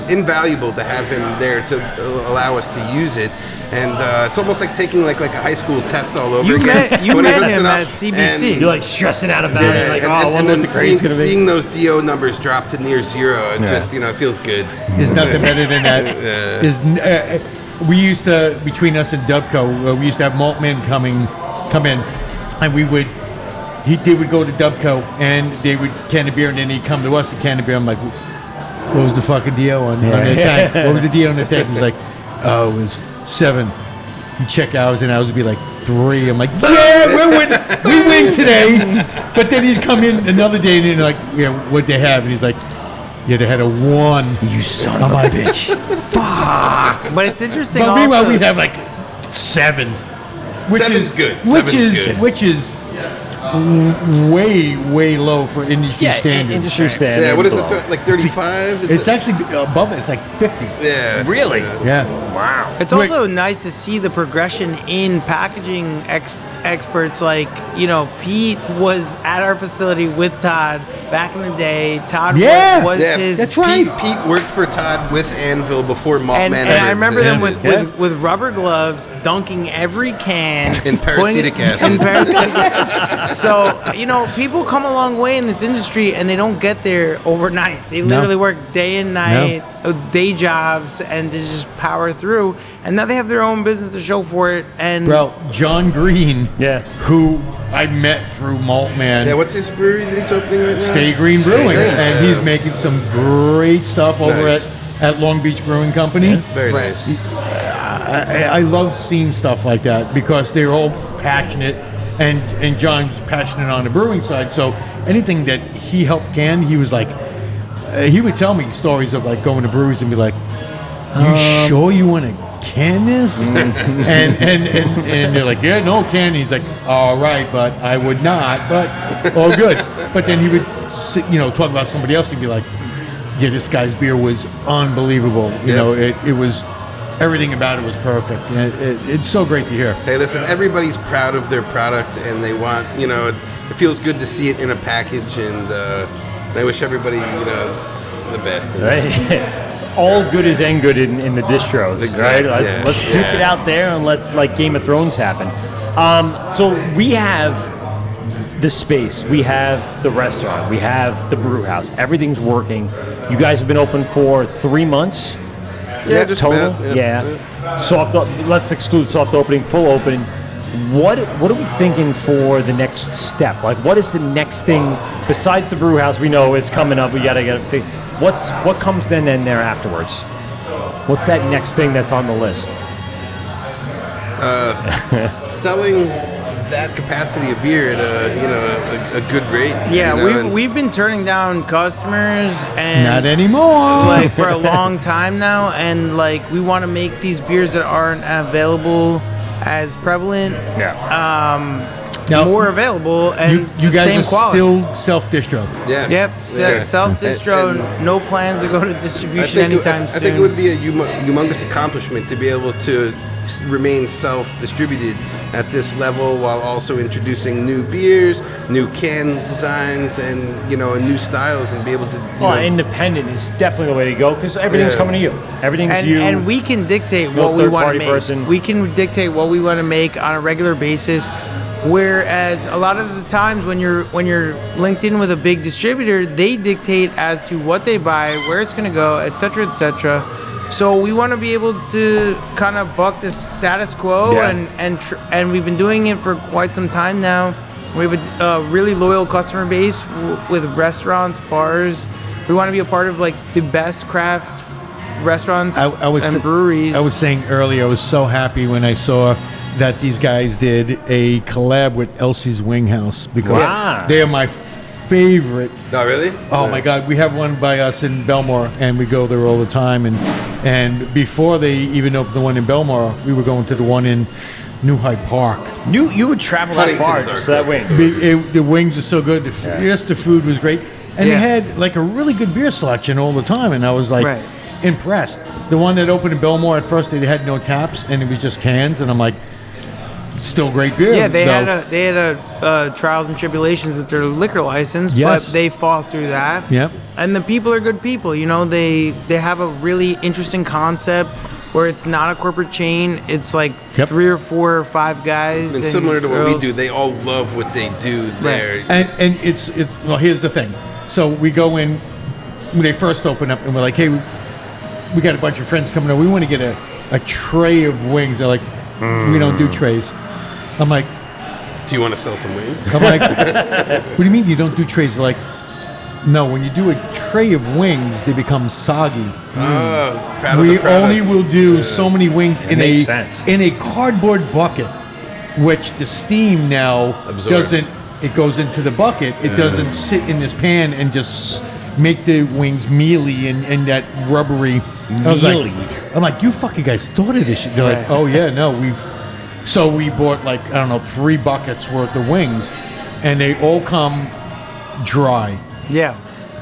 E: invaluable to have him there to allow us to use it. And it's almost like taking like a high school test all over
D: You
E: again.
D: met- you
E: when he
D: met
E: hooks
D: him
E: it up.
D: at CBC.
E: And-
B: You're like stressing out about
E: Yeah,
B: it. Like,
E: and,
B: oh, I
E: and
B: wonder
E: then
B: what the grade's going to be.
E: seeing those DO numbers drop to near zero, it just it feels good.
C: There's nothing better than that. We used to, between us and Dubco, we used to have malt men come in, and they would go to Dubco and they would can a beer, and then he'd come to us to can a beer. I'm like, what was the fucking deal on the tank? What was the deal on the tank? He was like, oh, it was 7. You check hours and hours would be like 3. I'm like, yeah, we win today. But then he'd come in another day and he'd like, yeah, what'd they have? And he's like, yeah, they had a 1.
B: You son of a bitch.
C: Fuck.
D: But it's interesting.
C: But
D: also,
C: meanwhile, we'd have like 7.
E: Seven's good.
C: Which is way low for industry standards.
B: Industry standard.
E: Yeah, what is it? Like 35?
C: It's actually above it. It's like 50.
E: Yeah.
B: Really?
C: Yeah.
B: Wow.
D: It's also nice to see the progression in packaging experts. Like, Pete was at our facility with Todd back in the day. Todd was his.
C: That's right.
E: Pete worked for Todd with Anvil before Malt
D: And
E: Manor.
D: I remember them with
E: existed.
D: with rubber gloves, dunking every can
E: In parasitic acid.
D: in parasitic acid. So, people come a long way in this industry and they don't get there overnight. They literally work day and night, day jobs, and they just power through. And now they have their own business to show for it. And
C: Bro, John Green, who I met through Malt Man,
E: Yeah, what's his brewery that he's opening right now?
C: Stay Green
E: Stay
C: Brewing,
E: Green,
C: and he's making some great stuff over
E: Nice.
C: at Long Beach Brewing Company.
E: Very nice.
C: I love seeing stuff like that because they're all passionate, and John's passionate on the brewing side. So anything that he helped can, he was like, he would tell me stories of like going to breweries and be like, "You sure you want to can this?" and they're like, "Yeah, no can." He's like, "All right, but I would not." But all good. But then he would, talk about somebody else and be like, "Yeah, this guy's beer was unbelievable. It was." Everything about it was perfect. It's so great to hear.
E: Hey, listen, everybody's proud of their product, and they want, it feels good to see it in a package, and I wish everybody, the best.
B: Right. All good is end good in the distros,
E: Exactly,
B: right?
E: yeah.
B: Let's duke it out there and let like Game of Thrones happen. So we have the space, we have the restaurant, we have the brew house. Everything's working. You guys have been open for 3 months.
E: Yeah, just
B: total.
E: about,
B: Yeah. Soft. Let's exclude soft opening. Full opening. What are we thinking for the next step? Like, what is the next thing besides the brew house? We know is coming up. We gotta get it fixed. What comes then and there afterwards? What's that next thing that's on the list?
E: Selling that capacity of beer at a good rate.
D: Yeah, we've been turning down customers and
C: Not anymore.
D: like for a long time now, and like we want to make these beers that aren't available as prevalent,
C: Now,
D: more available, and
C: you
D: the
C: guys
D: same
C: are
D: quality.
C: still self-distro.
E: Yes.
D: Yep,
E: Yeah.
D: self-distro,
E: And
D: no plans to go to distribution anytime
E: I
D: soon.
E: think it would be a humongous accomplishment to be able to remain self-distributed at this level while also introducing new beers, new can designs, and new styles, and be able to.
B: Independent is definitely the way to go because everything's coming to you. Everything's you.
D: And we can dictate
B: No
D: what we want to
B: third-party
D: make.
B: person.
D: We can dictate what we want to make on a regular basis. Whereas a lot of the times when you're linked in with a big distributor, they dictate as to what they buy, where it's going to go, et cetera, et cetera. So we want to be able to kind of buck the status quo, and we've been doing it for quite some time now. We have a really loyal customer base with restaurants, bars. We want to be a part of like the best craft restaurants and breweries.
C: I was saying earlier, I was so happy when I saw that these guys did a collab with Elsie's Wing House because they are my favorite.
E: Oh, really?
C: Oh my God, we have one by us in Belmore, and we go there all the time. And before they even opened the one in Belmore, we were going to the one in New Hyde Park.
B: You would travel that far
E: Huntington's
B: just for that wing.
C: The wings are so good. The food was great, and they had like a really good beer selection all the time. And I was like impressed. The one that opened in Belmore at first, they had no taps, and it was just cans. And I'm like, still great beer.
D: Yeah, they had a trials and tribulations with their liquor license, but they fought through that.
C: Yep.
D: And the people are good people. They have a really interesting concept where it's not a corporate chain. It's like 3 or 4 or 5 guys.
E: And similar to what we do, they all love what they do there.
C: And it's well, here's the thing. So we go in when they first open up, and we're like, hey, we got a bunch of friends coming over. We want to get a tray of wings. They're like, we don't do trays. I'm like,
E: do you want to sell some wings?
C: I'm like, what do you mean you don't do trays? They're like, No, when you do a tray of wings, they become soggy.
E: Proud of
C: We
E: the product.
C: only will do so many wings
B: makes sense.
C: in a cardboard bucket, which the steam now
E: Absorbs.
C: doesn't. It goes into the bucket. It doesn't sit in this pan and just make the wings mealy and that rubbery.
B: Mealy.
C: I'm like, you fucking guys thought of this shit. They're like, oh yeah, no, So we bought like, I don't know, 3 buckets worth of wings, and they all come dry.
D: Yeah.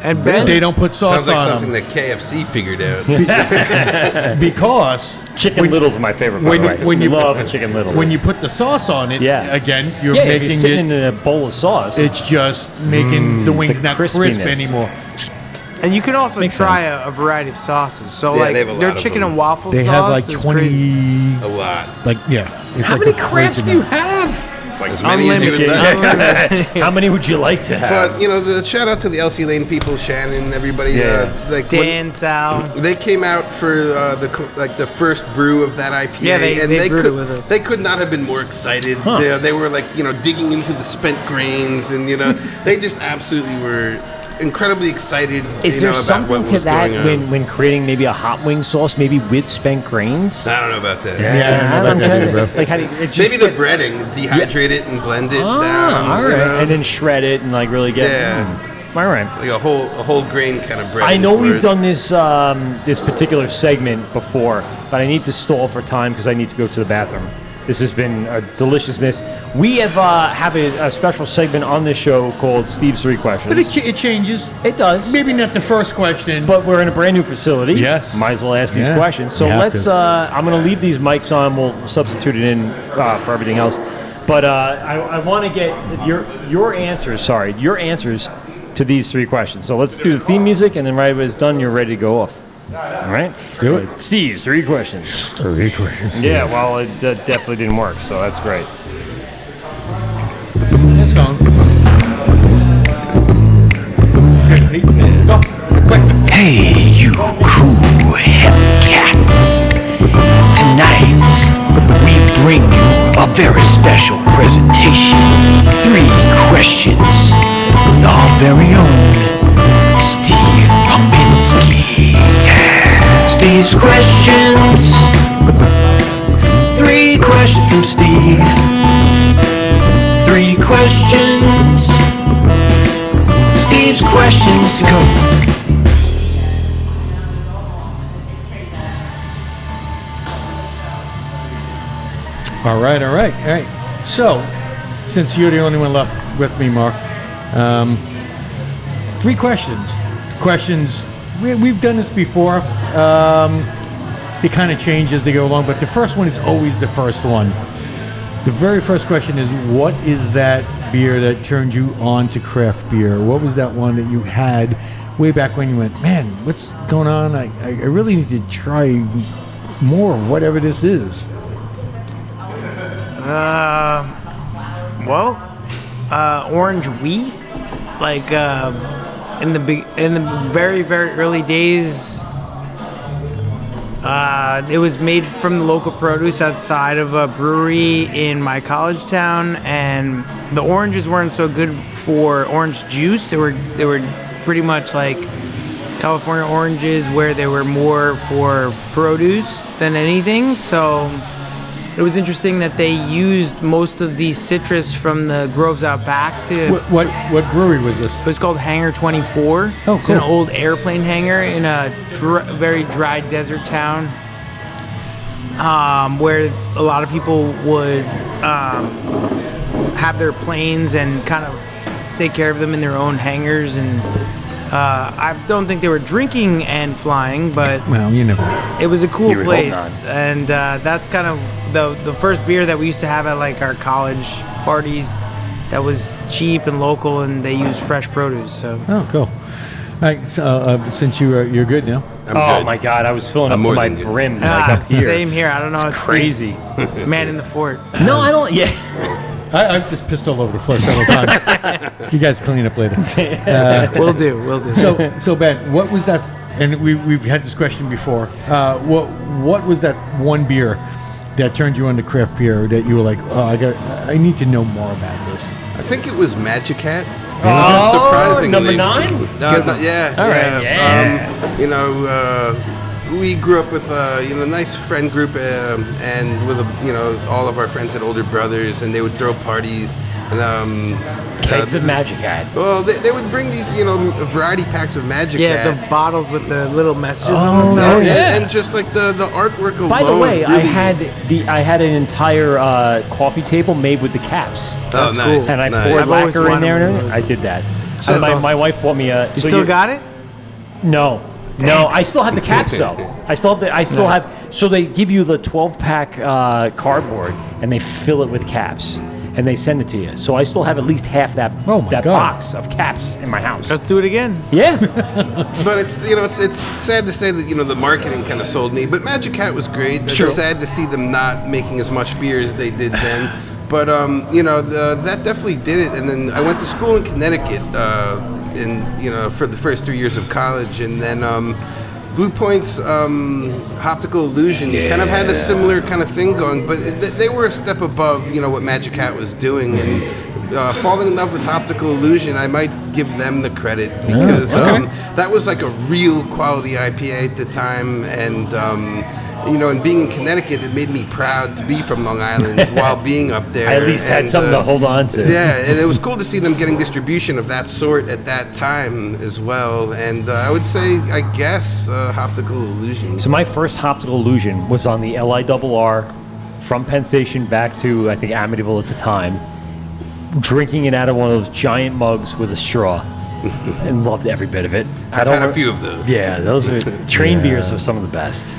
D: And Ben,
C: They don't put sauce
E: Sounds like
C: on
E: something
C: them
E: that KFC figured out.
C: because
B: Chicken Little's my favorite, by the way.
C: when you
B: love Chicken Little.
C: when you put the sauce on it,
B: Yeah.
C: again, you're
B: if
C: making
B: you're
C: it.
B: sitting in a bowl of sauce,
C: It's just making the wings
B: The
C: not crisp
B: crispiness.
C: anymore.
D: and you can also
B: Makes
D: try
B: sense.
D: a variety of sauces. So
E: Yeah,
D: like
E: they have a
D: their
E: lot of
D: chicken
E: them.
D: and waffle
C: They
D: sauce
C: have like
D: is
C: 20,
D: crazy.
E: A lot.
C: like yeah. It's
B: how
C: like
B: many
C: a
B: crafts
C: crazy
B: do you
C: amount.
B: have?
E: It's like as many as you would
D: Unlimited.
E: like.
B: How many would you like to have?
E: But you know, the shout out to the LC Lane people, Shannon, everybody.
B: Yeah.
E: Like when
D: Dan, Sal.
E: they came out for the first brew of that IPA,
D: Yeah, they brewed
E: could
D: it with us.
E: they could not have been more excited. They were like digging into the spent grains, and they just absolutely were incredibly excited.
B: Is there
E: about
B: something
E: what
B: to
E: was
B: that
E: going on.
B: when creating maybe a hot wing sauce, maybe with spent grains?
E: I don't know about that.
C: Yeah, I don't know
B: I'm
C: about that
B: trying
C: either,
B: to-
C: bro.
B: Like how do you, it just
E: Maybe the breading, dehydrate it and blend it down.
B: all
E: you
B: right,
E: know?
B: and then shred it and like really get.
E: Yeah.
B: All right.
E: like a whole grain kind of bread.
B: I know we've done this this particular segment before, but I need to stall for time because I need to go to the bathroom. This has been a deliciousness. We have a special segment on this show called Steve's 3 Questions.
C: But it changes.
B: It does.
C: Maybe not the first question.
B: But we're in a brand new facility.
C: Yes.
B: Might as well ask these
C: Yeah.
B: questions. So
C: You have
B: let's,
C: to.
B: I'm going to leave these mics on. We'll substitute it in for everything else. But I want to get your answers to these 3 questions. So let's do the theme music, and then right when it's done, you're ready to go off. All right?
C: do it.
B: Steve's 3 questions.
C: 3 questions.
B: Yeah, well, it definitely didn't work, so that's great.
C: It's gone. Okay, go. Quick.
F: Hey, you cool Hellcats! Tonight, we bring you a very special presentation. 3 questions with our very own Steve Pominski. Steve's questions. 3 questions from Steve. 3 questions. Steve's questions. Go.
C: All right. So, since you're the only one left with me, Mark, 3 questions. Questions. We've done this before. They kind of change as they go along, but the first one is always the first one. The very first question is, what is that beer that turned you on to craft beer? What was that one that you had way back when you went, man, what's going on? I really need to try more of whatever this is.
D: Orange wheat, like in the very early days. It was made from the local produce outside of a brewery in my college town, and the oranges weren't so good for orange juice. They were pretty much like California oranges, where they were more for produce than anything. So it was interesting that they used most of the citrus from the groves out back to.
C: What brewery was this?
D: It was called Hangar 24.
C: Oh,
D: It's an
C: cool.
D: old airplane hangar in a very dry desert town, where a lot of people would have their planes and kind of take care of them in their own hangars. And I don't think they were drinking and flying, but
C: Well, you never know.
D: it was a cool
B: You would hope
D: place. And that's kind of the first beer that we used to have at like our college parties. That was cheap and local, and they used fresh produce. So
C: Oh, cool. All right, so, since you're good now.
E: I'm
B: Oh
E: good.
B: my God, I was filling
E: I'm
B: up to
E: more
B: my
E: than good.
B: brim like up here.
D: same here. I don't know.
B: It's crazy.
D: Man in the fort.
B: No, I don't. Yeah.
C: I've just pissed all over the floor several times. You guys clean up later.
D: We'll do.
C: So Ben, what was that? And we've had this question before. What was that one beer that turned you on to craft beer that you were like, oh, I need to know more about this?
E: I think it was Magic Hat.
B: Oh,
E: Surprisingly.
B: number 9?
E: Yeah.
B: All right, yeah.
E: We grew up with a nice friend group, and with all of our friends had older brothers, and they would throw parties. And
B: Kegs of Magic Hat.
E: well, they would bring these variety packs of Magic
D: Yeah,
E: Hat.
D: the bottles with the little messages on them.
E: And just like the artwork alone.
B: By the way, I
E: really-
B: had an entire coffee table made with the caps.
E: Oh,
D: That's
E: nice.
D: cool.
B: And I
E: nice.
B: poured
D: I've always
B: lacquer in
D: wanted
B: there.
D: one of
B: And everything.
D: those.
B: I did that.
E: So
B: And
E: that's awesome.
B: my wife bought me a.
D: You still got it?
B: No. No, I still have the caps though. I still have. So they give you the 12-pack cardboard and they fill it with caps and they send it to you. So I still have at least half that
C: Oh my
B: that
C: God.
B: box of caps in my house.
D: Let's do it again.
B: Yeah.
E: But it's sad to say that the marketing kind of sold me. But Magic Hat was great. It's
B: Sure.
E: sad to see them not making as much beer as they did then. But that definitely did it. And then I went to school in Connecticut, for the first 3 years of college, and then Blue Point's Optical Illusion kind of had a similar kind of thing going, but they were a step above what Magic Hat was doing. And falling in love with Optical Illusion, I might give them the credit because that was like a real quality IPA at the time, and and being in Connecticut, it made me proud to be from Long Island while being up there.
B: I at least had something to hold on to.
E: Yeah, and it was cool to see them getting distribution of that sort at that time as well. And I would say, I guess, Optical Illusion.
B: So my first Optical Illusion was on the LIRR from Penn Station back to I think Amityville at the time, drinking it out of one of those giant mugs with a straw, and loved every bit of it.
E: I've had a few of those.
B: Yeah, those are train beers are some of the best.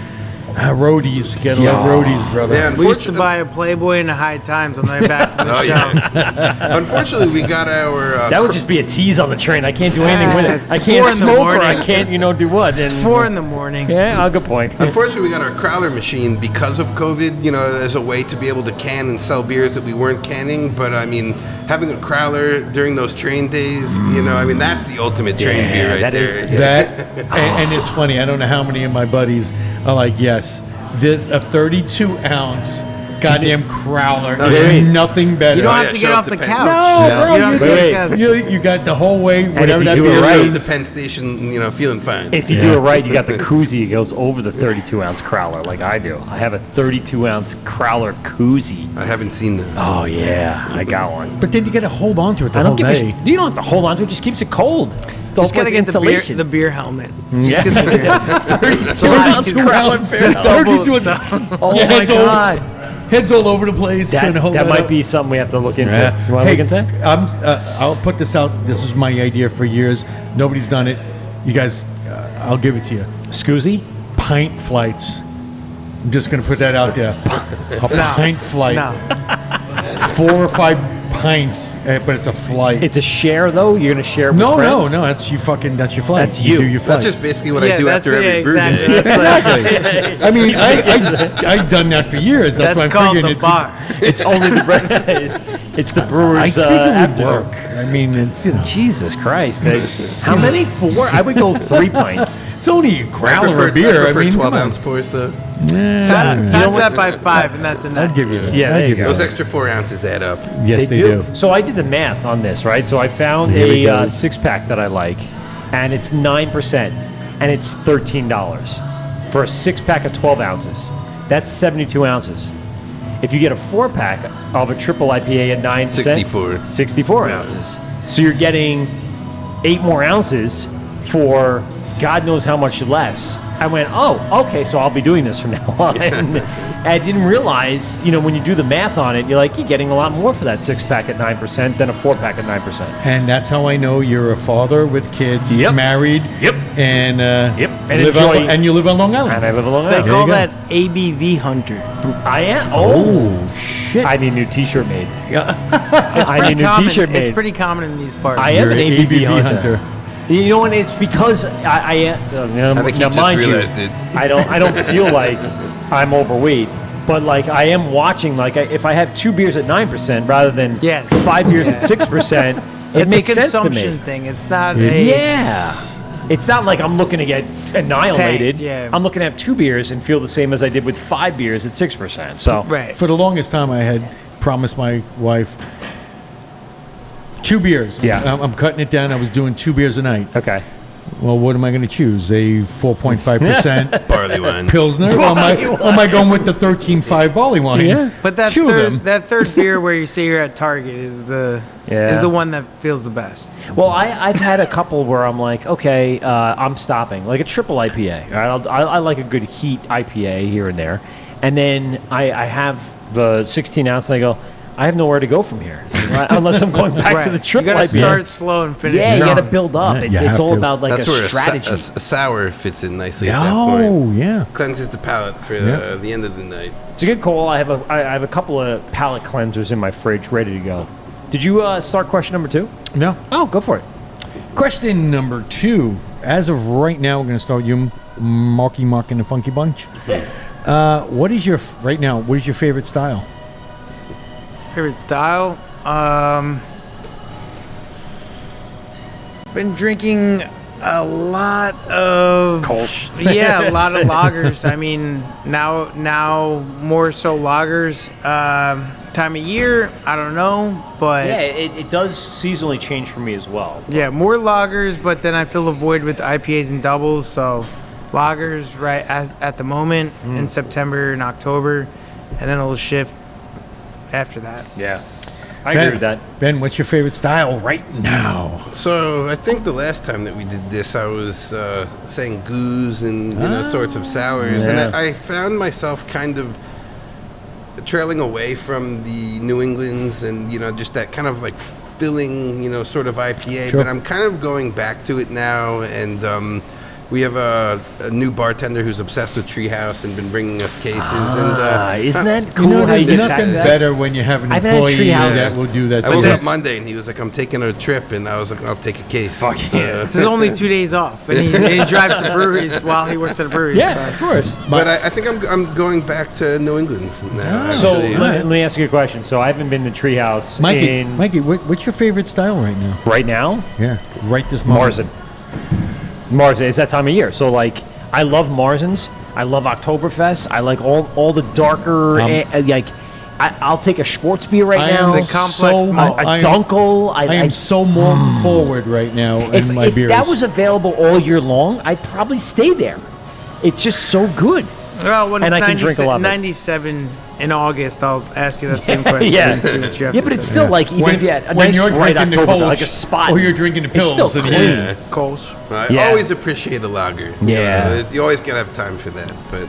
C: Roadies. Get a little roadies, brother.
E: Yeah,
D: We used to buy a Playboy in the High Times on the way back from the show.
E: Unfortunately, we got our.
B: That would just be a tease on the train. I can't do anything with it.
D: It's
B: I can't
D: 4 in the
B: smoke or I
D: morning.
B: can't, do what.
D: It's 4 in the morning.
B: Yeah, good point.
E: Unfortunately, we got our crowler machine because of COVID. As a way to be able to can and sell beers that we weren't canning. But I mean, having a crowler during those train days, that's the ultimate train beer right
B: that is
E: there.
B: the-
C: That and it's funny. I don't know how many of my buddies are like, yes, this a 32-ounce goddamn crowler. There's nothing better.
D: You don't
E: Oh,
D: have
E: yeah,
D: to
E: show
D: get
E: up
D: off
E: to
D: the
E: Penn.
D: couch.
C: No, bro.
D: You don't have to
B: Wait,
D: get off the couch.
C: You got the whole way, whatever
B: if
C: that
B: you do it
C: beer
B: right-
E: The
C: is.
E: Penn Station, feeling fine.
B: If you do it right, you got the koozie. It goes over the 32-ounce crowler like I do. I have a 32-ounce crowler koozie.
E: I haven't seen those.
B: Oh, yeah. I got one.
C: But then you got to hold on to it the
B: I
C: whole
B: don't give a
C: day.
B: shit. You don't have to hold on to it. It just keeps it cold. The
D: Just
B: whole
D: gotta
B: point
D: get
B: of insulation.
D: the beer helmet.
B: Yeah.
D: Just get the beer helmet.
B: 32-ounce crowler beer.
D: Double-
C: 32 ounce.
B: Oh,
C: Yeah,
B: my
C: heads all-
B: God.
C: Heads all over the place.
B: That
C: trying to hold
B: might
C: up.
B: be something we have to look into.
C: Yeah.
B: You want to
C: Hey,
B: look into that?
C: I'll put this out. This is my idea for years. Nobody's done it. You guys, I'll give it to you.
B: Scoozy?
C: Pint flights. I'm just going to put that out there. A pint flight.
D: No.
C: 4 or 5 pints, but it's a flight.
B: It's a share, though? You're going to share it with
C: no,
B: friends?
C: no. That's your flight.
B: That's you.
C: do your flight.
E: That's just basically what I
D: Yeah,
E: do
D: that's
E: after every brew
D: exactly.
E: day.
C: Exactly. I mean, I've done that for years. That's,
D: That's
C: why I'm
D: called
C: figuring
D: the bar.
B: It's only the it's the
C: I
B: brewers
C: think it would
B: after.
C: work. I mean, it's
B: Jesus Christ! How many? 4? I would go 3 pints.
C: it's only a
E: I
C: growler of beer.
E: prefer
C: I mean,
E: 12
C: come on.
E: ounce pours though.
D: Times that by 5, and that's enough.
C: I'd give you that.
B: Yeah,
C: I'd
B: there you
C: give
B: go.
E: Those extra 4 ounces add up.
C: Yes, they do.
B: So I did the math on this, right? So I found
C: Here we
B: a
C: go.
B: 6-pack that I like, and it's 9%, and it's $13 for a 6-pack of 12 ounces. That's 72 ounces. If you get a 4-pack of a triple IPA at 9%, 64 ounces. So you're getting 8 more ounces for God knows how much less. I went, oh, okay, so I'll be doing this from now on. And I didn't realize, when you do the math on it, you're getting a lot more for that 6-pack at 9% than a 4-pack at 9%.
C: And that's how I know you're a father with kids,
B: Yep.
C: married,
B: Yep.
C: and
B: Yep. And
C: live
B: enjoy-
C: on, and you live on Long Island.
B: And I live along
D: They
B: that.
D: call
C: you go.
D: that ABV hunter.
B: I am.
C: Oh shit!
B: I need a new T-shirt made.
D: It's
B: I
D: pretty
B: need a new
D: common.
B: T-shirt made.
D: It's pretty common in these parts.
B: I am
C: You're
B: an
C: an
B: ABV
C: ABV
B: hunter. You know what? It's because I am.
E: I think he
B: now,
E: just
B: mind you,
E: realized it.
B: I don't feel like I'm overweight, but I am watching. If I have 2 beers at 9% rather than
D: Yes.
B: 5 beers at 6%, it
D: It's
B: makes
D: a
B: sense to
D: consumption
B: me.
D: thing. It's not a...
B: Yeah. It's not like I'm looking to get annihilated.
D: Tanked, yeah.
B: I'm looking to have 2 beers and feel the same as I did with 5 beers at 6%. So
D: Right.
C: For the longest time, I had promised my wife 2 beers.
B: Yeah.
C: I'm cutting it down. I was doing 2 beers a night.
B: Okay.
C: Well, what am I going to choose? A 4.5%
E: Barley wine.
C: Pilsner? Or am I going with the 13.5 barley wine?
B: Yeah.
D: But that
C: Two of them.
D: third beer where you say you're at Target is the one that feels the best.
B: Well, I've had a couple where I'm like, okay, I'm stopping. Like a triple IPA. Right? I like a good heat IPA here and there. And then I have the 16 ounce and I go, I have nowhere to go from here. Right? Unless I'm going back to the triple
D: You gotta
B: IPA.
D: start slow and finish
B: Yeah, you
D: strong.
B: got to build up.
C: Yeah,
B: It's,
C: you
B: it's
C: have
B: all
C: to.
B: about like
E: That's
B: a
E: where
B: strategy.
E: a sour fits in nicely at that
C: Oh,
E: point.
C: yeah.
E: Cleanses the palate for
C: Yeah.
E: the end of the night.
B: It's a good call. I have a couple of palate cleansers in my fridge ready to go. Did you start question number 2?
C: No.
B: Oh, go for it.
C: Question number 2. As of right now, we're going to start you, Marky Mark and the Funky Bunch. What is your favorite style?
D: Favorite style? Been drinking a lot of
B: Kolsch.
D: Yeah, a lot of lagers. I mean, now more so lagers. Time of year, I don't know, but
B: Yeah, it does seasonally change for me as well.
D: yeah, more lagers. But then I fill a void with IPAs and doubles. So lagers right at the moment in September and October, and then it'll shift after that.
B: Yeah. I agree with that.
C: Ben, what's your favorite style right now?
E: So I think the last time that we did this, I was saying goose and sorts of sours, and
C: Yeah.
E: I found myself kind of trailing away from the New Englands and just that kind of like filling sort of IPA.
C: Sure.
E: But I'm kind of going back to it now, and we have a new bartender who's obsessed with Treehouse and been bringing us cases.
B: Isn't that cool?
C: You know,
B: how
C: there's
B: did
C: nothing
B: that?
C: better when you have an
B: I've had a
C: employee
B: Treehouse.
C: that will do that.
E: I woke
C: to
E: up
C: you.
E: Monday and he was like, "I'm taking a trip," and I was like, "I'll take a case."
B: Fuck yeah.
D: This is only 2 days off, and he drives to breweries while he works at a brewery.
B: Yeah, of course.
E: But I think I'm going back to New England now.
B: So
E: actually.
B: let me ask you a question. So I haven't been to Treehouse
C: Mikey, what's your favorite style right now?
B: right now.
C: Yeah, right this moment.
B: Marzen. It's that time of year. So like, I love Marzens. I love Oktoberfest. I like all the darker. I'll take a Schwartz beer right now.
D: the complex malt.
B: A Dunkel.
C: I am so malt forward right now in my
B: if
C: beers.
B: that was available all year long, I'd probably stay there. It's just so good.
D: Well, when
B: And
D: it's
B: I can drink a lot of it.
D: 97 in August, I'll ask you that same question.
B: Yeah.
D: And see what you have
B: Yeah,
D: to
B: but it's
D: say.
B: still like even if you had a
C: when
B: nice
C: you're
B: bright
C: drinking the
B: Oktoberfest,
C: Kolsch,
B: like a spot,
C: or you're drinking the
B: it's still
C: pills, and
B: clean.
E: Yeah.
D: Coles.
E: I
B: Yeah.
E: always appreciate a lager.
B: Yeah.
E: You always gotta have time for that. But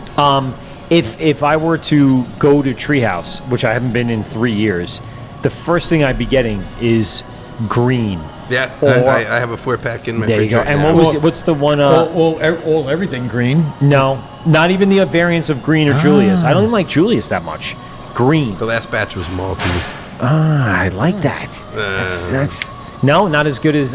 B: If I were to go to Treehouse, which I haven't been in 3 years, the first thing I'd be getting is green.
E: yeah,
B: Or-
E: I have a 4-pack in my
B: There you
E: fridge
B: go.
E: right
B: And
E: now.
B: what's the one?
C: all everything green.
B: No, not even the variants of green or Julius. I don't even like Julius that much. Green.
E: The last batch was malty.
B: I like that. That's no, not as good as.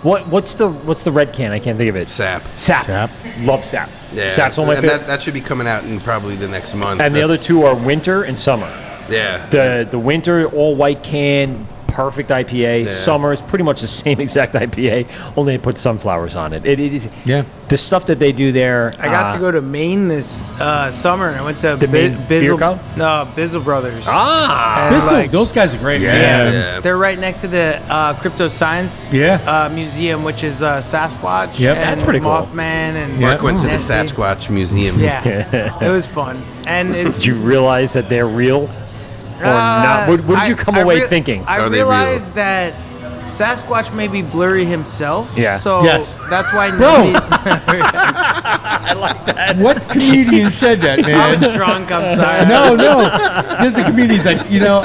B: What's the red can? I can't think of it.
E: Sap.
B: Sap. Love Sap.
E: Yeah,
B: Sap's one of my
E: and
B: favorite.
E: that should be coming out in probably the next month.
B: And the other
E: That's-
B: two are winter and summer.
E: Yeah.
B: The winter all white can, perfect IPA.
E: Yeah.
B: Summer is pretty much the same exact IPA, only they put sunflowers on it. It is
C: Yeah.
B: the stuff that they do there.
D: I got to go to Maine this summer, and I went to
B: The Maine Beer Co?
D: No, Bizzle Brothers.
B: Ah,
D: And,
C: Bissell,
D: like,
C: those guys are great,
B: Yeah.
C: man.
E: Yeah.
D: They're right next to the Crypto Science
C: Yeah.
D: Museum, which is Sasquatch.
C: Yep.
D: and
B: That's pretty cool.
D: Mothman and
C: Yeah.
E: Mark went to the
D: Nessie.
E: Sasquatch Museum.
D: Yeah, it was fun. And it's
B: did you realize that they're real or not? What did you come away thinking?
D: I
E: Are they real?
D: realized that Sasquatch may be blurry himself.
B: Yeah.
D: So
C: Yes.
D: that's why
C: Bro.
D: nobody.
C: What comedian said that,
D: I was
C: man?
D: drunk. I'm sorry.
C: No. There's a comedian who's like,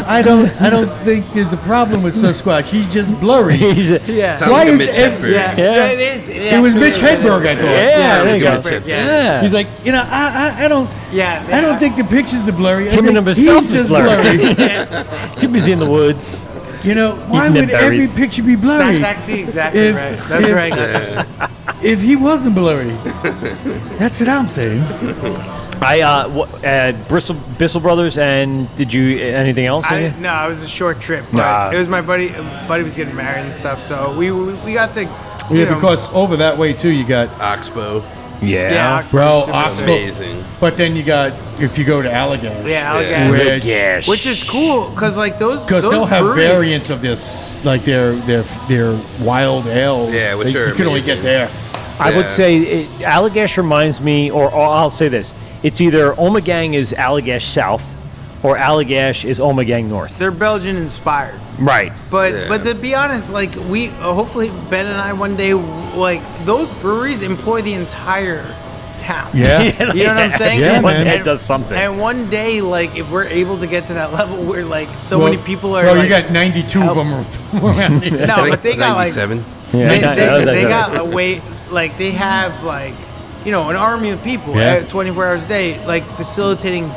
C: I don't think there's a problem with Sasquatch. He's just blurry.
D: Yeah.
E: Sounds
C: Why
E: like a
C: is
E: Mitch
C: ev-
E: Hedberg.
D: Yeah.
B: Yeah.
D: It is.
C: It was Mitch Hedberg, I thought.
B: Yeah,
E: Sounds
B: there you
E: like
B: go.
E: a Mitch Hedberg.
B: Yeah.
C: He's like, I don't
D: Yeah.
C: I don't think the pictures are blurry. I
B: Him
C: think
B: and himself
C: he's
B: is
C: just
B: blurry.
C: blurry.
B: Too busy in the woods.
C: Why
B: Eating the
C: would every
B: berries.
C: picture be blurry?
D: That's actually exactly
C: If-
D: right. That's
C: if-
D: right.
C: If he wasn't blurry, that's what I'm saying.
B: Bissell Brothers, and did you anything else?
D: No, it was a short trip. But
B: Nah.
D: it was my buddy. Buddy was getting married and stuff, so we got to.
C: Yeah, because over that way too, you got
E: Oxbow.
B: Yeah.
C: Bro,
D: Super
C: Oxbow.
E: Amazing.
C: But then you got, if you go to Allagash.
D: Yeah, Allagash.
C: Which,
D: Which is cool because like those
C: they'll have
D: breweries,
C: variants of this, like their wild ales.
E: Yeah, which
C: that
E: are
C: you can only get
E: amazing.
C: there.
B: I would
E: Yeah.
B: say Allagash reminds me, or I'll say this: it's either Omegang is Allagash South, or Allagash is Omegang North.
D: They're Belgian inspired.
B: Right.
D: But
E: Yeah.
D: but to be honest, like we hopefully Ben and I one day like those breweries employ the entire town.
C: Yeah.
D: You know what I'm saying?
C: Yeah,
D: and,
C: man.
B: It does something.
D: And one day, like if we're able to get to that level where like so
C: Well,
D: many people are
C: Well,
D: like,
C: you got 92 of them around here.
D: no, but they got like
E: 97.
B: Yeah.
D: they got a way, like they have like, you know, an army of people
C: Yeah.
D: 24 hours a day, like facilitating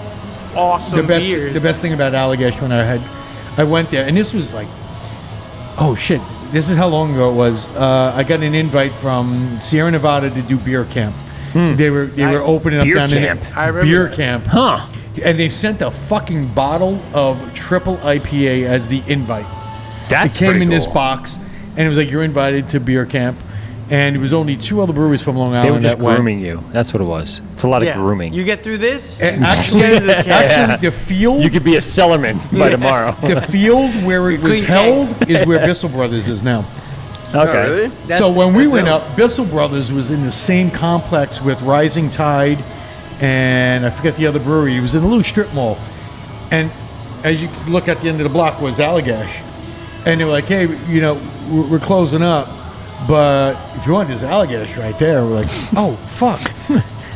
D: awesome beers.
C: The best thing about Allagash when I went there, and this was like, oh shit, this is how long ago it was. I got an invite from Sierra Nevada to do beer camp. They were
D: Nice.
C: opening up
B: Beer
C: down
B: camp.
D: I
C: in
D: remember
C: beer
D: that.
C: camp,
B: Huh.
C: and they sent a fucking bottle of triple IPA as the invite.
B: That's
C: It came
B: pretty
C: in this
B: cool.
C: box, and it was like, you're invited to beer camp. And it was only 2 other breweries from Long
B: They were
C: Island
B: just
C: that went.
B: grooming you. That's what it was. It's a lot of grooming.
D: You get through this.
C: And actually,
D: Get into the camp.
C: actually, the field,
B: You could be a cellarman by tomorrow.
C: the field where it was
D: Clean
C: held is where Bissell Brothers is now.
B: Okay.
E: Oh, really?
C: So when we
D: that's
C: went
D: it.
C: up, Bissell Brothers was in the same complex with Rising Tide, and I forget the other brewery. It was in a little strip mall. And as you look at the end of the block was Allagash. And they were like, hey, you know, we're closing up, but if you want, there's Allagash right there. We're like, oh, fuck.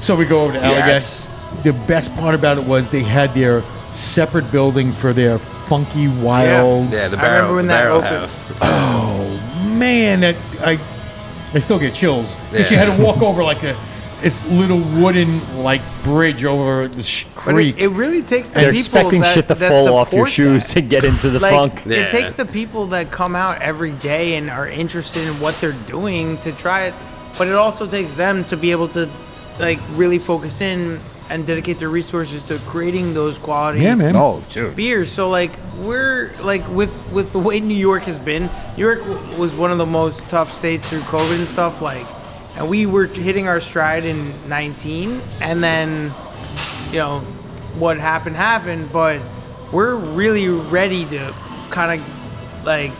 C: So we go over to Allagash.
B: Yes.
C: The best part about it was they had their separate building for their funky, wild...
E: Yeah, the
D: I remember when that
E: barrel
D: opened.
E: house.
C: Man, that I still get chills. Because you
E: Yeah.
C: had to walk over like this little wooden like bridge over the
D: But
C: creek.
D: it really takes the
B: They're
D: people
B: expecting
D: that,
B: shit to
D: that
B: fall off your
D: support
B: shoes
D: that.
B: to get into the
D: Like,
B: funk.
E: Yeah.
D: It takes the people that come out every day and are interested in what they're doing to try it, but it also takes them to be able to like really focus in and dedicate their resources to creating those quality
C: yeah, man.
B: Oh, dude.
D: beers. So like we're like with the way New York has been, New York was one of the most tough states through COVID and stuff, like, and we were hitting our stride in 19, and then, you know, what happened, but we're really ready to kind of like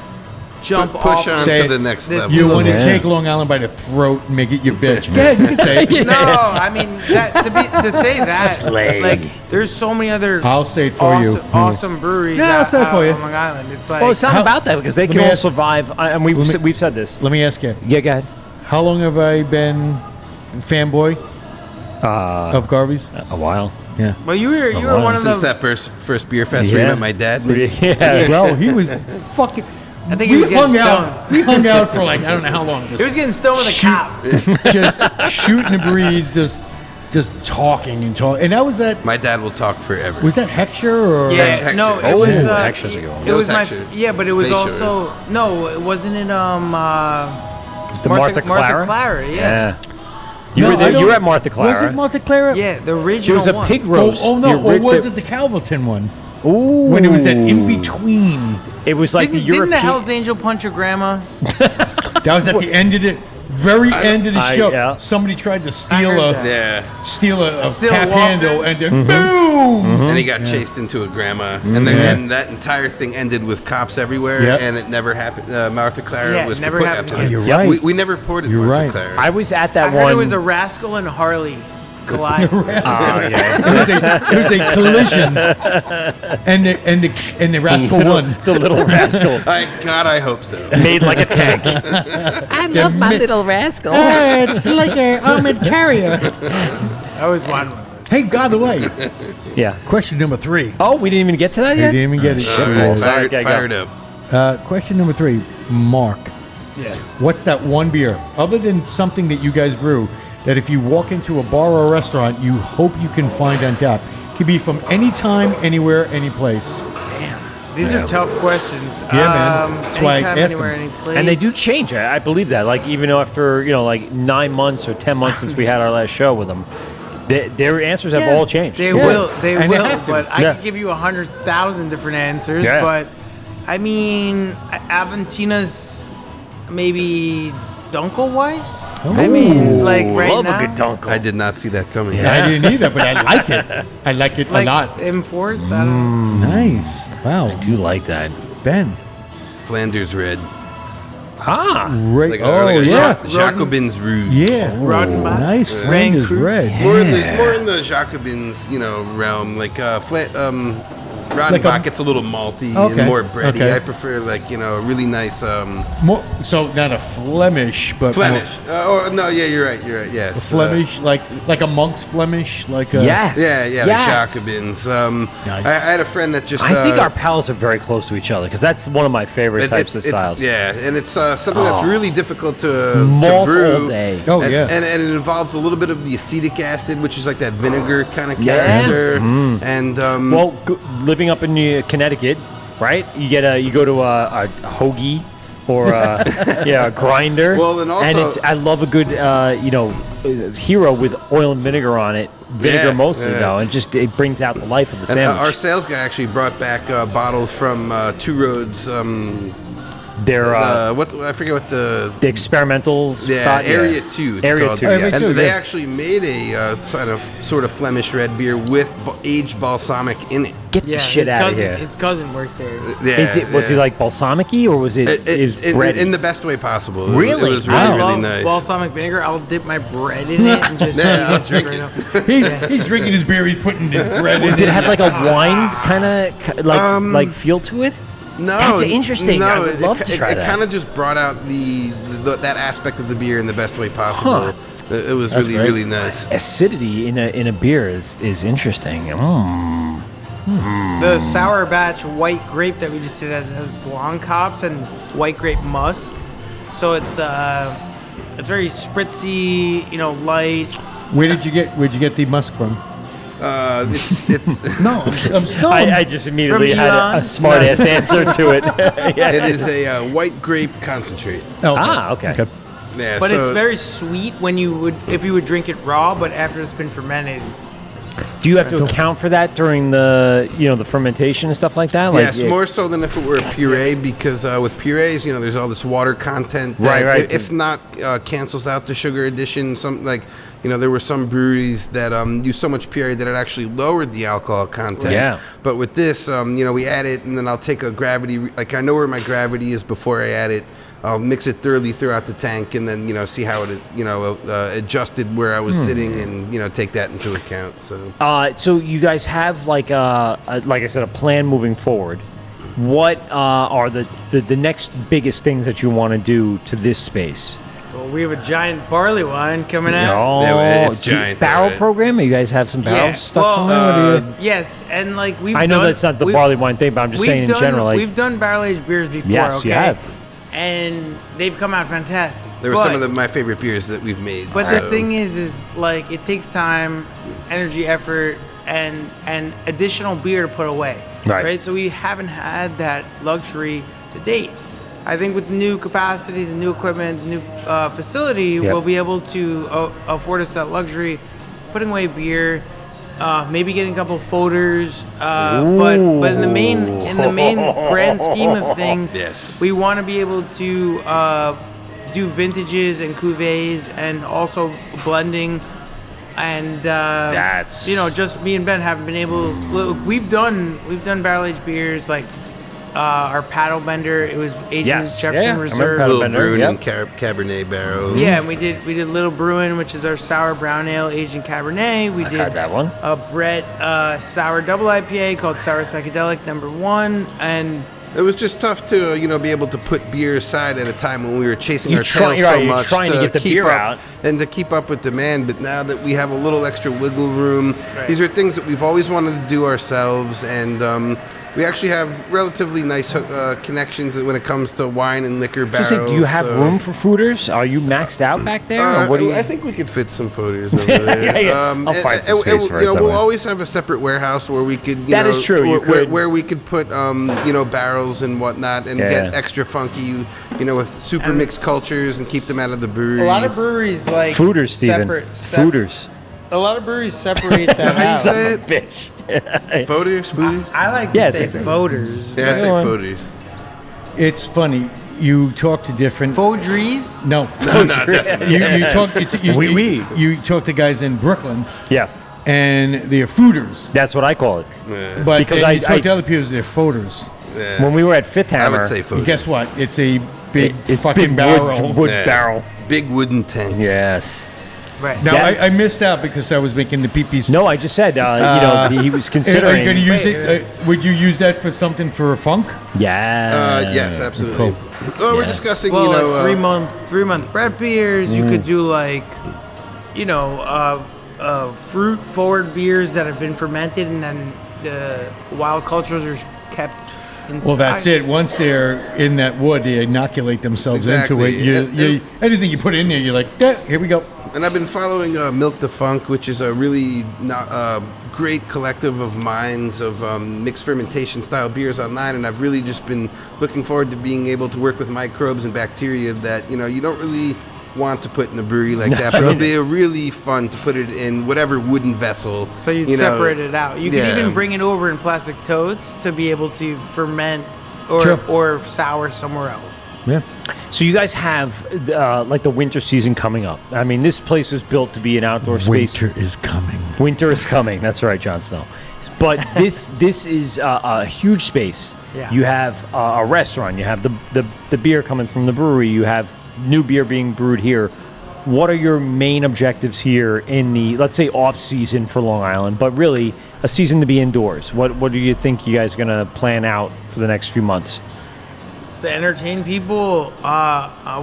D: jump
E: Push
D: off.
E: on
C: Say
E: to
C: it.
E: the next
D: This
E: level.
C: You want to
B: Yeah.
C: take Long Island by the throat and make it your bitch. Yeah, you can say it.
D: No, I mean to say that,
B: Slay.
D: like, there's so many other
C: I'll say it for you.
D: awesome breweries
C: Yeah, I'll
D: out,
C: say it for
D: out
C: you.
D: on Long Island. It's like
B: Well, it's not
C: How-
B: about that because they
C: let
B: can
C: me
B: all
C: ask-
B: survive. And we've said this.
C: Let me ask you,
B: Yeah, go ahead.
C: how long have I been fanboy of Garvey's?
B: A while.
C: Yeah.
D: well, you were
B: wow.
D: one of
E: Since
D: the.
E: that first beer fest where you
B: Yeah.
E: met my dad.
B: Yeah.
C: Bro, he was fucking...
D: I think he was getting stoned.
C: We hung out for like, I don't know how long.
D: He was getting stoned with a cop.
C: Just shooting the breeze, just talking and talking. And that was that.
E: My dad will talk forever.
C: Was that Hector or?
D: Yeah,
E: Hector.
D: no, it
E: Oh,
D: was.
B: Hector's a good one.
D: It
E: That
D: was
E: was
D: my.
E: Hector.
D: Yeah, but it was
E: They
D: also no. It wasn't it.
B: The Martha Clara.
D: Martha Clara. Yeah.
B: You
C: No,
B: were
C: I
B: there.
C: don't-
B: You were at Martha Clara.
C: Was it Monte Clara?
D: Yeah, the
B: There
D: original.
B: was a
D: one.
B: pig
C: Oh,
B: roast.
C: oh no!
B: The
C: Or
B: ri-
C: was
B: the-
C: it the Calverton one?
B: Ooh.
C: When it was that in between.
B: It was like
D: Didn't,
B: the
D: didn't the
B: European.
D: Hell's Angel punch your grandma?
C: That was at the end of the very end of the show.
B: yeah.
C: Somebody tried to
D: I
C: steal
D: heard
C: a
E: Yeah.
C: steal a
D: Steal a
C: tap
D: Walkman?
C: handle, and then boom!
B: Mm-hmm.
E: And he got chased into a grandma, and and that entire thing ended with cops everywhere,
C: Yep.
E: and it never happened. Martha Clara
D: Yeah,
E: was
D: never
E: kaput
D: happened
E: after that.
C: again. You're right.
E: We never ported
C: You're
E: Martha
C: right.
E: Clara.
B: I was at that
D: I heard
B: one.
D: it was a Rascal and Harley collide.
B: Oh, yeah.
C: It was a collision, and the rascal won.
B: The little rascal
E: God, I hope so.
B: made like a tank.
G: I love my little rascal.
C: It's like an armored carrier.
D: I was one.
C: Hey, by the way,
B: Yeah.
C: question number 3.
B: Oh, we didn't even get to that
C: We
B: yet.
C: didn't even get it.
E: All right,
B: Sorry,
E: fired
B: go.
E: up.
C: Question number 3, Mark.
D: Yes.
C: What's that one beer, other than something that you guys brew, that if you walk into a bar or a restaurant, you hope you can find on tap? Could be from any time, anywhere, any place.
D: Damn. These are tough questions.
C: Yeah, man. That's why I
D: anytime,
C: asked
D: anywhere,
C: them.
D: any place.
B: And they do change. I believe that. Like even after like 9 months or 10 months since we had our last show with them, their answers have all changed.
D: They
C: Yeah.
D: will. They
C: And they
D: will.
C: have to.
D: But I
B: Yeah.
D: could give you 100,000 different answers.
B: Yeah.
D: But I mean, Aventina's maybe Dunkelweiss. I mean, like right
B: love
D: now.
B: a good dunkel.
E: I did not see that coming.
B: Yeah.
C: I didn't either, but I like it. I like it a
D: Like
C: lot.
D: imports. I don't know.
C: Nice. Wow.
B: I do like that.
C: Ben.
E: Flanders red.
B: Ah,
C: Right.
E: Like
C: oh,
E: like
C: yeah.
E: Jacobins Rouge.
C: Yeah.
D: Rodenbach.
C: Nice.
E: Yeah.
C: Flanders
D: Vancouver.
C: red.
E: More in the Jacobins, realm. Like Rodenbach gets a little malty
C: Okay.
E: and more bready.
C: Okay.
E: I prefer a really nice
C: More, so not a Flemish, but
E: Flemish. No, yeah, you're right. Yes.
C: More Flemish, like a monk's Flemish, like a
B: yes.
E: Yeah,
B: yes.
E: like Jacobins.
C: Nice.
E: I had a friend that just.
B: I think our palates are very close to each other because that's one of my favorite types of styles.
E: Yeah, and it's something that's really difficult to
B: Malt
E: brew.
B: all day.
C: Oh,
E: and,
C: yeah.
E: and it involves a little bit of the acetic acid, which is like that vinegar kind of
B: Yeah.
E: character. And
B: Well, living up in Connecticut, right? You go to a hoagie or a grinder.
E: Well, and also-
B: I love a good hero with oil and vinegar on it. Vinegar
E: Yeah,
B: mostly
E: yeah.
B: though, and just it brings out the life of the
E: and,
B: sandwich.
E: our sales guy actually brought back a bottle from Two Roads.
B: They're
E: I forget what the
B: experimental spot.
E: Area 2. It's
B: Area
E: called.
B: 2, yes.
E: And
C: Area 2,
E: they
C: yeah.
E: actually made a sort of Flemish red beer with aged balsamic in it.
B: Get the shit
D: his
B: out of
D: cousin,
B: here.
D: His cousin works there.
E: Yeah,
B: Was he like balsamic-y or was it bready?
E: in the best way possible?
B: Really?
E: It was really,
D: I
E: really
D: love
E: nice.
D: balsamic vinegar. I'll dip my bread in it and just
E: Yeah, I'll
D: eat
E: drink
D: straight
E: it.
D: up.
C: he's drinking his beer. He's putting his bread in.
B: Did it have like a wine kind of like feel to it?
E: No,
B: That's interesting.
E: No,
B: I would love to try
E: it
B: that.
E: kind of just brought out that aspect of the beer in the best way possible.
B: Huh.
E: It was
C: That's
E: really,
C: great.
E: really nice.
B: Acidity in a beer is interesting.
D: The sour batch white grape that we just did has blonde hops and white grape musk. So it's very spritzy, light.
C: Where'd you get the musk from?
E: It's
C: No,
B: I just immediately
D: From
B: had
D: Elon?
B: a smart ass answer to it. Yeah.
E: it is a white grape concentrate.
B: Okay.
E: Yeah,
D: But
E: so
D: it's very sweet if you would drink it raw, but after it's been fermented.
B: Do you have to account for that during the the fermentation and stuff like that?
E: yes, more so than if it were a puree, because with purees, there's all this water content that,
B: Right.
E: if not cancels out the sugar addition. There were some breweries that use so much puree that it actually lowered the alcohol content.
B: Yeah.
E: But with this, we add it, and then I'll take a gravity. Like I know where my gravity is before I add it. I'll mix it thoroughly throughout the tank, and then see how it adjusted where I was sitting, and take that into account.
B: So you guys have like I said, a plan moving forward. What are the next biggest things that you want to do to this space?
D: Well, we have a giant barley wine coming out.
E: Yeah, it's
B: do you-
E: giant,
B: barrel
E: right?
B: program? You guys have some barrels stuck somewhere? What do you-
D: Yes, and like we've
B: I know
D: done,
B: that's not the
D: we've-
B: barley wine thing, but I'm just
D: we've
B: saying in
D: done-
B: general. Like,
D: we've done barrel aged beers before.
B: Yes,
D: okay?
B: you have.
D: And they've come out fantastic.
E: There were some of my favorite beers that we've made.
D: But
E: so.
D: the thing is like it takes time, energy, effort, and additional beer to put away.
B: Right.
D: So we haven't had that luxury to date. I think with the new capacity, the new equipment, the new facility, we'll be able to afford us that luxury, putting away beer, maybe getting a couple folders. But in the main grand scheme of things,
E: Yes.
D: we want to be able to do vintages and cuvées and also blending. And
B: That's-
D: just me and Ben haven't been able. Look, we've done barrel aged beers like our paddle bender. It was aged
B: Yes.
D: in Jefferson
B: Yeah, I remember
D: Reserve.
B: Paddle
E: Little
B: Bender,
E: Bruin
B: yep.
E: and Cabernet barrels.
D: Yeah, and we did Little Bruin, which is our sour brown ale aged in Cabernet. We did
B: had that one.
D: a Brett sour double IPA called Sour Psychedelic #1, and
E: It was just tough to, be able to put beer aside at a time when we were chasing
B: You're
E: our tails so
B: you're
E: much
B: trying to get the
E: keep
B: beer
E: up
B: out.
E: and to keep up with demand. But now that we have a little extra wiggle room, these are things that we've always wanted to do ourselves, and we actually have relatively nice connections when it comes to wine and liquor
B: So
E: barrels.
B: say, do you have
E: so-
B: room for fooders? Are you maxed out back there? Or what do you?
E: I think we could fit some photos over there.
B: Yeah. I'll find some space for it
E: We'll
B: somewhere.
E: always have a separate warehouse where we could.
B: That is true, you could.
E: Where we could put, barrels and whatnot, and
B: Yeah.
E: get extra funky, with super mixed cultures and keep them out of the brewery.
D: a lot of breweries like
B: Fooders, Steven. Fooders.
D: A lot of breweries separate that
E: How you
D: out.
E: say it?
B: Bitch.
E: Folders, fooders.
D: I like to
B: Yeah,
D: say
B: say
D: voters.
E: Yeah, I say
B: Go on.
E: folders.
C: It's funny. you talk to different.
D: Faux-dries?
C: No,
E: definitely.
C: you talk to guys in Brooklyn,
B: Yeah,
C: and they're fooders.
B: that's what I call it.
C: But
B: Because
C: then you
B: I-
C: talk to other people, they're fooders.
B: When we were at Fifth
E: I
B: Hammer,
E: would say food.
C: Guess what? It's a big
B: it's
C: fucking
B: big
C: barrel.
B: wood
E: Yeah.
B: barrel.
E: Big wooden tank.
B: Yes.
D: Right.
C: Now
B: Yeah.
C: I missed out because I was making the pee-pees.
B: No, I just said he was
C: Are
B: considering.
C: you going to use it? Would you use that for something for a funk?
B: Yeah.
E: Yes, absolutely. Well, we're
B: Yes.
E: discussing,
D: Well,
E: you know,
D: like 3-month bread beers. You could do like, fruit forward beers that have been fermented and then the wild cultures are kept inside.
C: Well, that's it. Once they're in that wood, they inoculate themselves into it.
E: Exactly.
C: Anything you put in there, you're like, yeah, here we go.
E: And I've been following Milk the Funk, which is a really great collective of minds of mixed fermentation style beers online, and I've really just been looking forward to being able to work with microbes and bacteria that you don't really want to put in a brewery like that, but it'll be a really fun to put it in whatever wooden vessel.
D: So you separate it out. You
E: Yeah.
D: could even bring it over in plastic totes to be able to ferment
C: Sure.
D: or sour somewhere else.
C: Yeah.
B: So you guys have like the winter season coming up. I mean, this place was built to be an outdoor space.
C: Winter is coming.
B: Winter is coming. That's right, Jon Snow. But this is a huge space.
D: Yeah.
B: You have a restaurant. You have the beer coming from the brewery. You have new beer being brewed here. What are your main objectives here in the, let's say, off season for Long Island, but really a season to be indoors? What do you think you guys are going to plan out for the next few months?
D: It's to entertain people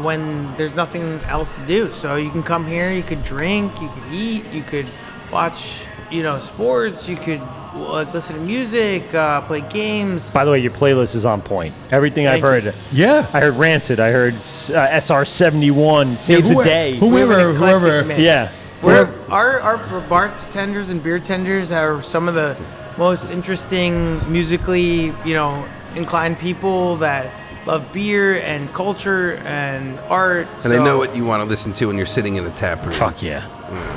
D: when there's nothing else to do. So you can come here, you could drink, you could eat, you could watch, sports, you could listen to music, play games.
B: By the way, your playlist is on point. Everything I've
D: Thank
B: heard.
C: Yeah.
B: I heard Rancid. I heard SR71, Saves a Day.
D: We have an
C: Whoever.
D: eclectic mix.
B: Yeah.
D: Our bartenders and beer tenders are some of the most interesting, musically, inclined people that love beer and culture and art.
E: And they know what you want to listen to when you're sitting in a tap room.
B: Fuck yeah.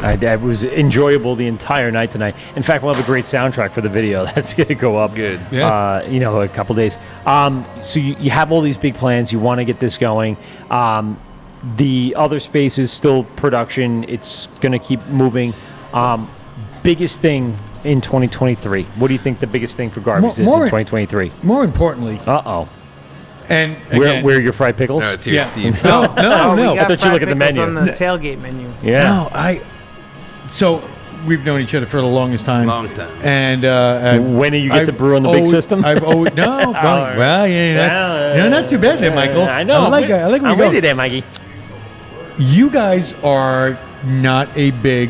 B: It was enjoyable the entire night tonight. In fact, we'll have a great soundtrack for the video that's going to go up.
E: Good.
C: Yeah.
B: A couple days. So you have all these big plans. You want to get this going. The other space is still production. It's going to keep moving. Biggest thing in 2023. What do you think the biggest thing for Garvey's is in 2023?
C: More importantly,
B: Uh-oh.
C: and
B: Where
C: again,
B: are your fried pickles?
E: No, it's here,
C: Yeah.
E: Steve.
C: no,
D: We
C: no.
D: got
B: I thought you
D: fried
B: look at the
D: pickles
B: menu.
D: on the tailgate menu.
B: Yeah.
C: No, So we've known each other for the longest time.
E: Long time.
C: And
B: When do you get to brew on the big system?
C: I've always that's not too bad there, Michael.
B: I know.
C: I like where
B: I'm
C: you're
B: with
C: going.
B: you there, Mikey.
C: You guys are not a big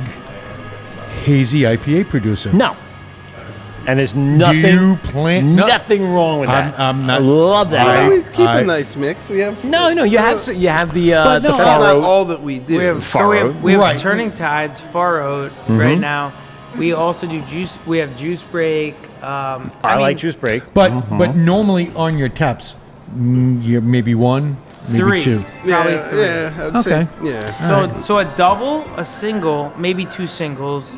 C: hazy IPA producer.
B: No. And there's nothing,
C: Do you plan? No.
B: nothing wrong with that.
C: I'm not-
B: I love that.
C: I-
E: We keep
C: I-
E: a nice mix. We have
B: No, you have the
C: But
B: the
C: no,
E: That's
B: far
E: not
B: oat.
E: all that we do.
D: We have
C: Right.
D: Turning Tides, Far Oat right now. We also do juice. We have Juice Break.
B: I
D: mean,
B: like Juice Break.
C: But normally on your taps, you're maybe one, maybe
D: Three.
C: two.
D: Probably
E: yeah,
D: three.
E: yeah, I would
C: Okay.
E: say, yeah.
D: So a double, a single, maybe two singles,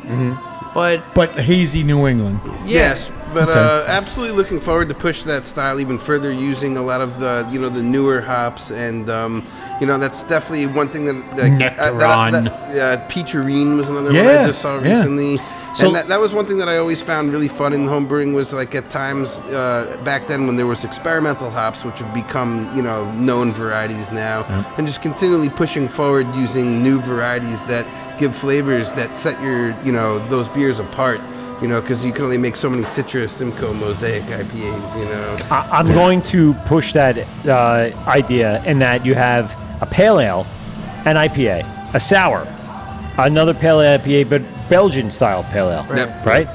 D: but
C: But hazy New England.
E: Yes, but
C: Okay.
E: absolutely looking forward to push that style even further, using a lot of the the newer hops, and that's definitely one thing that
C: Nectaron.
E: Peacherine was another one
C: Yeah,
E: I just saw
C: yeah.
E: recently.
B: So-
E: And that was one thing that I always found really fun in homebrewing, was like at times back then when there was experimental hops, which have become known varieties now, and just continually pushing forward using new varieties that give flavors that set your those beers apart. Because you can only make so many Citra, Simcoe, Mosaic IPAs.
B: I'm going to push that idea in that you have a pale ale, an IPA, a sour, another pale ale IPA, but Belgian style pale ale,
E: Yep.
B: right?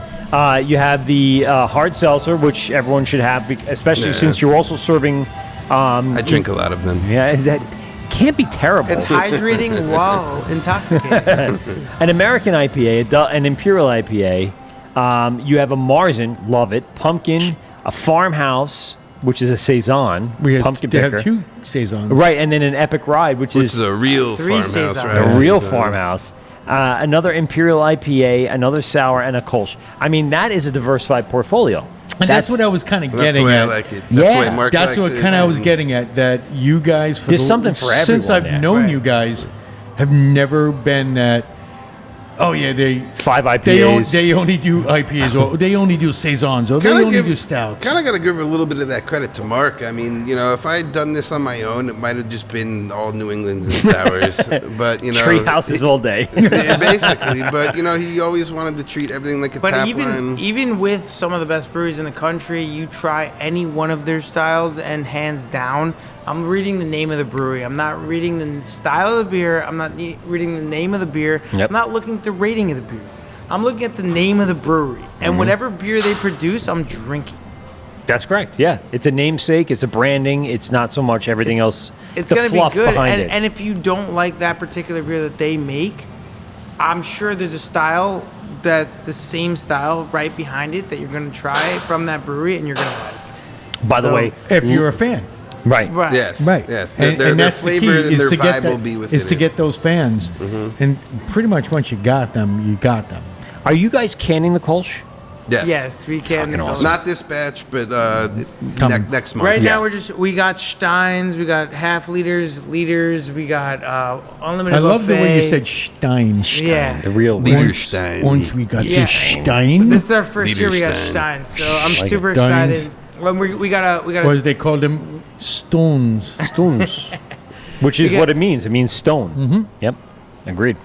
B: You have the hard seltzer, which everyone should have, especially
E: Yeah.
B: since you're also serving.
E: I drink a lot of them.
B: Yeah, that can't be terrible.
D: it's hydrating while intoxicating.
B: An American IPA, an Imperial IPA. You have a Marzen, love it. Pumpkin, a Farmhouse, which is a saison, pumpkin
C: they
B: picker.
C: have two saisons.
B: Right, and then an Epic Ride, which
E: Which
B: is
E: is a real
D: Three
E: farmhouse,
D: saisons.
E: right?
B: a real
E: Saison.
B: farmhouse. Another Imperial IPA, another sour, and a Kolsch. I mean, that is a diversified portfolio.
C: And that's what I was kind of
E: That's the
C: getting
E: way I
C: at.
E: like it. That's the way
B: Yeah.
E: Mark
C: That's
E: likes
C: what
E: it.
C: kind of I was getting at. That you guys,
B: There's something for
C: since
B: everyone
C: I've
B: there.
C: known
D: Right.
C: you guys, have never been that. Oh yeah, they
B: 5
C: they,
B: IPAs.
C: they only do IPAs, or they only do saisons, or they only do stouts.
E: Kind of got to give a little bit of that credit to Mark. I mean, if I had done this on my own, it might have just been all New Englands and sours. But
B: Tree houses all day.
E: yeah, basically. But he always wanted to treat everything like a
D: But
E: tap
D: even
E: line.
D: even with some of the best breweries in the country, you try any one of their styles, and hands down, I'm reading the name of the brewery. I'm not reading the style of the beer. I'm not reading the name of the beer.
B: Yep.
D: I'm not looking at the rating of the beer. I'm looking at the name of the brewery. And whatever beer they produce, I'm drinking.
B: That's correct. Yeah, it's a namesake. It's a branding. It's not so much everything else.
D: It's
B: the
D: going to be
B: fluff
D: good.
B: behind it.
D: And if you don't like that particular beer that they make, I'm sure there's a style that's the same style right behind it that you're going to try from that brewery, and you're going to like.
B: By the
D: So-
B: way,
C: If you're a fan,
B: right.
D: Right.
E: Yes.
C: right?
E: Yes.
C: And
E: Their
C: that's the
E: flavor
C: key,
E: and their
C: to get
E: vibe
C: that,
E: will be within
C: is to
E: it.
C: get those fans, and pretty much once you got them, you got them.
B: Are you guys canning the Kolsch?
E: Yes.
D: Yes, we can.
B: Fucking awesome.
E: Not this batch, but next month.
D: Right
B: Yeah.
D: now we got steins, we got half liters, we got unlimited
C: I love the way you
D: buffet.
C: said Stein.
D: Yeah.
B: The real
E: Liederstein.
C: Once we got
D: Yeah.
C: the Stein,
D: This is our first year we got
E: Liederstein.
D: steins, so I'm
B: Like
D: super
C: it. Steins.
D: excited. When we got
C: or as they called them, Stones.
B: stones, which is
D: You
B: what
D: get-
B: it means. It means stone. Mm-hmm. Yep, agreed.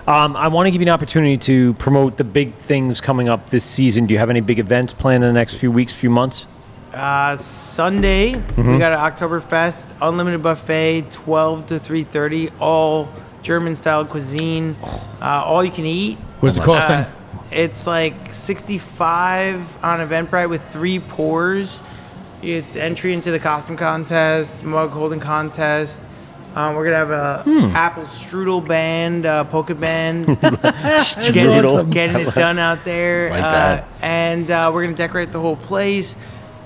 B: I want to give you an opportunity to promote the big things coming up this season. Do you have any big events planned in the next few weeks, few months?
D: Sunday we got an Oktoberfest, unlimited buffet, 12 to 3:30, all German style cuisine, all you can eat.
C: What's the cost then?
D: It's like 65 on Eventbrite with 3 pours. It's entry into the costume contest, mug holding contest. We're gonna have a apple strudel band, polka band, getting,
B: awesome.
D: getting it done out there.
B: Like that.
D: And we're gonna decorate the whole place.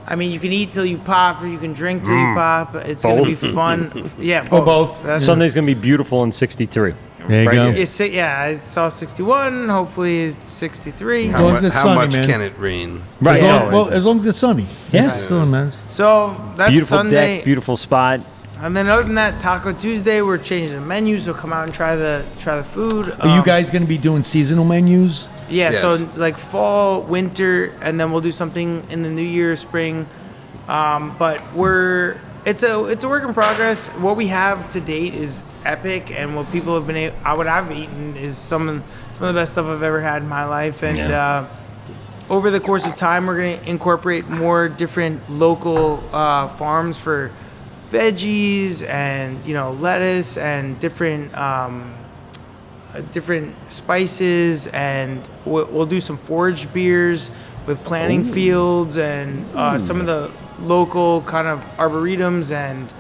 D: I mean, you can eat till you pop, or you can drink till you pop. It's gonna be fun. Yeah, both.
C: both.
D: That's-
B: Sunday's gonna be beautiful in 63.
C: There you
B: Right
C: go.
B: here.
D: Yeah, I saw 61. Hopefully, it's 63.
C: As long as it's
E: How
C: sunny,
E: much
C: man.
E: can it rain?
B: Right.
C: As long,
B: no,
C: well,
B: it's
C: as long as it's sunny.
B: Yeah.
C: That's all that matters.
D: So that's
B: beautiful
D: Sunday.
B: deck, beautiful spot.
D: And then other than that, Taco Tuesday, we're changing the menu, so come out and try the food.
C: Are you guys going to be doing seasonal menus?
D: Yeah,
E: Yes.
D: so like fall, winter, and then we'll do something in the new year, spring. But it's a work in progress. What we have to date is epic, and what people have been what I've eaten is some of the best stuff I've ever had in my life. And
B: Yeah.
D: over the course of time, we're going to incorporate more different local farms for veggies and lettuce and different spices, and we'll do some foraged beers with planting fields and some of the local kind of arboretums and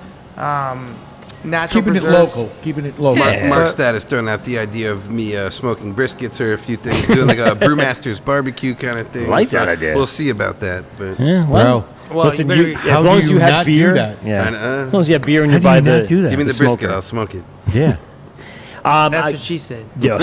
D: natural
C: Keeping it
D: preserves.
C: local. Keeping it local.
B: Yeah.
E: Mark's dad has thrown out the idea of me smoking briskets or a few things, doing like a brewmaster's barbecue kind of thing.
B: Like that idea.
E: We'll see about that. But
B: Yeah,
C: Bro,
D: Well,
B: listen,
D: you better-
B: as
C: How
B: long
C: do
B: as
C: you
B: you have
C: not do
B: beer,
C: that?
B: yeah.
E: I know.
B: As long as you have beer and
C: how
B: you
C: do
B: buy
C: you
B: the
C: not do that?
E: give me the
B: smoker.
E: brisket, I'll smoke it.
C: Yeah.
D: that's
B: I-
D: what she said.
B: Yeah.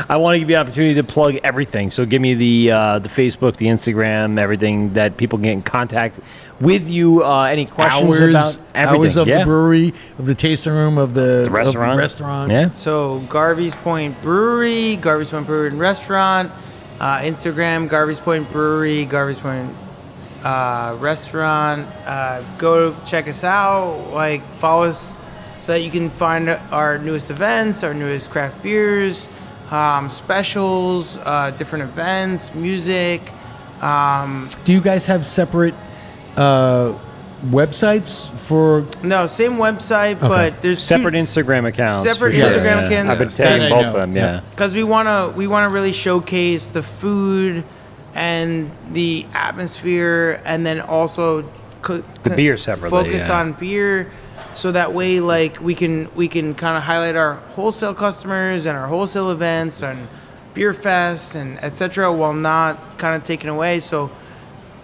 B: I want to give you an opportunity to plug everything. So give me the Facebook, the Instagram, everything that people can get in contact with you. Any questions about everything?
C: Hours of
B: yeah.
C: the brewery, of the tasting room, of the
B: restaurant.
C: Of the restaurant.
B: Yeah.
D: So Garvey's Point Brewery, Garvey's Point Brewery and Restaurant, Instagram, Garvey's Point Brewery, Garvey's Point Restaurant. Go check us out, follow us so that you can find our newest events, our newest craft beers, specials, different events, music.
C: Do you guys have separate websites for?
D: No, same website, but there's
B: Separate Instagram accounts.
D: Separate
B: for sure.
D: Instagram accounts.
B: I've been
C: That
B: tagging
C: I
B: both
C: know.
B: of them,
C: Yeah.
B: yeah.
D: because we wanna really showcase the food and the atmosphere, and then also
B: The beer separately,
D: focus
B: yeah.
D: on beer, so that way we can kind of highlight our wholesale customers and our wholesale events and beer fest and etc. while not kind of taking away. So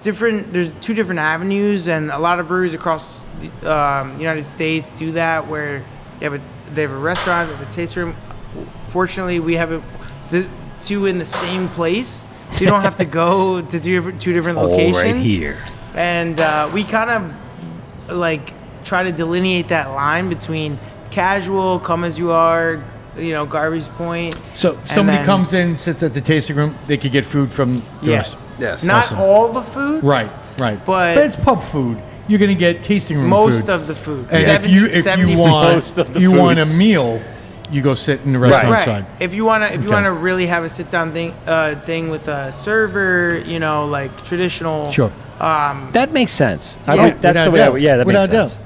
D: there's 2 different avenues, and a lot of breweries across the United States do that, where they have a restaurant, they have a taste room. Fortunately, we have the 2 in the same place, so you don't have to go to two different
B: All
D: locations.
B: right here.
D: And we kind of like try to delineate that line between casual, come as you are, Garvey's Point.
C: So
D: and
C: somebody
D: then-
C: comes in, sits at the tasting room, they could get food from
D: Yes.
E: Yes.
D: Not
C: Awesome.
D: all the food.
C: Right.
D: But
C: it's pub food. You're gonna get tasting room
D: Most
C: food.
D: of the food.
C: And
D: 70,
C: if
D: 70%.
C: you want
B: Most of the
C: you want a
B: foods.
C: meal, you go sit in the restaurant
D: Right.
C: side.
D: If you wanna really have a sit down thing with a server, like traditional.
C: Sure.
B: That makes sense. I
D: Yeah.
B: think that's the way. That
C: Without
B: makes sense.
C: doubt.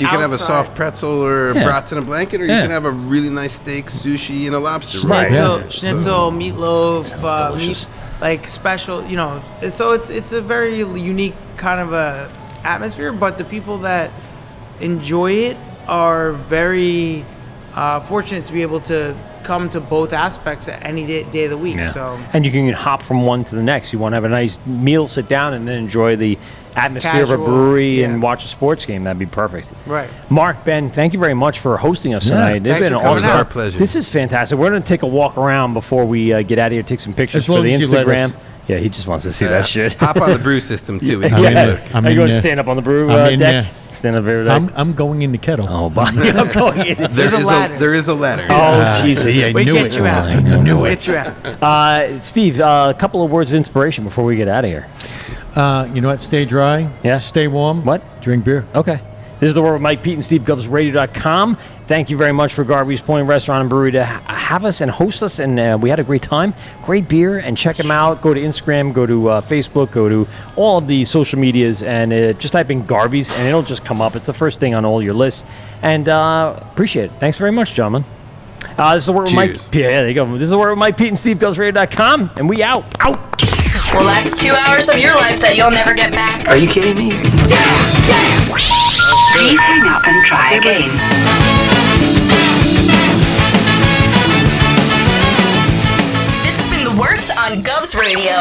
E: You can have a
D: outside-
E: soft pretzel or
B: Yeah.
E: brats in a blanket, or
B: Yeah.
E: you can have a really nice steak, sushi, and a lobster.
B: Right.
D: Schnitzel, meatloaf,
B: delicious.
D: like special, So it's a very unique kind of a atmosphere. But the people that enjoy it are very fortunate to be able to come to both aspects at any day of the week.
B: Yeah.
D: So
B: And you can hop from one to the next. You want to have a nice meal, sit down, and then enjoy the atmosphere of a
D: Casual,
B: brewery
D: yeah.
B: and watch a sports game. That'd be perfect.
D: right.
B: Mark, Ben, thank you very much for hosting us
C: Yeah.
B: tonight. It's
D: Thanks
B: been
D: for coming
B: awesome.
D: out.
E: Our pleasure.
B: This is fantastic. We're going to take a walk around before we get out of here, take some pictures
C: As long
B: for the
C: as you let
B: Instagram.
C: us.
B: Yeah, he just wants to see that shit.
E: Hop on the brew system too. We
C: I'm
E: can
C: in
E: get
C: there.
E: it.
C: I'm
B: Are you
C: in
B: going to
C: there.
B: stand up on the brew
C: I'm in
B: deck?
C: there.
B: Stand up over there.
C: I'm going in the kettle.
B: Oh, Bonnie, I'm going in.
D: There's a ladder.
E: There is a ladder.
B: Oh, Jesus.
C: see, I
D: We
C: knew
D: get
C: it.
D: you out.
B: I knew
D: We'll
B: it.
D: get you out.
B: Steve, a couple of words of inspiration before we get out of here.
C: You know what? Stay dry.
B: Yeah.
C: Stay warm.
B: What?
C: Drink beer.
B: Okay. This is The Word with Mike Pete and Steve, GovsRadio.com. Thank you very much for Garvey's Point Restaurant and Brewery to have us and host us, and we had a great time. Great beer, and check them out. Go to Instagram, go to Facebook, go to all of the social medias, and just type in Garvey's, and it'll just come up. It's the first thing on all your lists, and appreciate it. Thanks very much, gentlemen. This is The Word with Mike.
E: Cheers.
B: Yeah, there you go. This is The Word with Mike Pete and Steve, GovsRadio.com, and we out. Out.
H: Well, that's 2 hours of your life that you'll never get back.
F: Are you kidding me?
I: Please hang up and try again.
H: This has been The Wort on Govs Radio.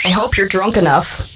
H: I hope you're drunk enough.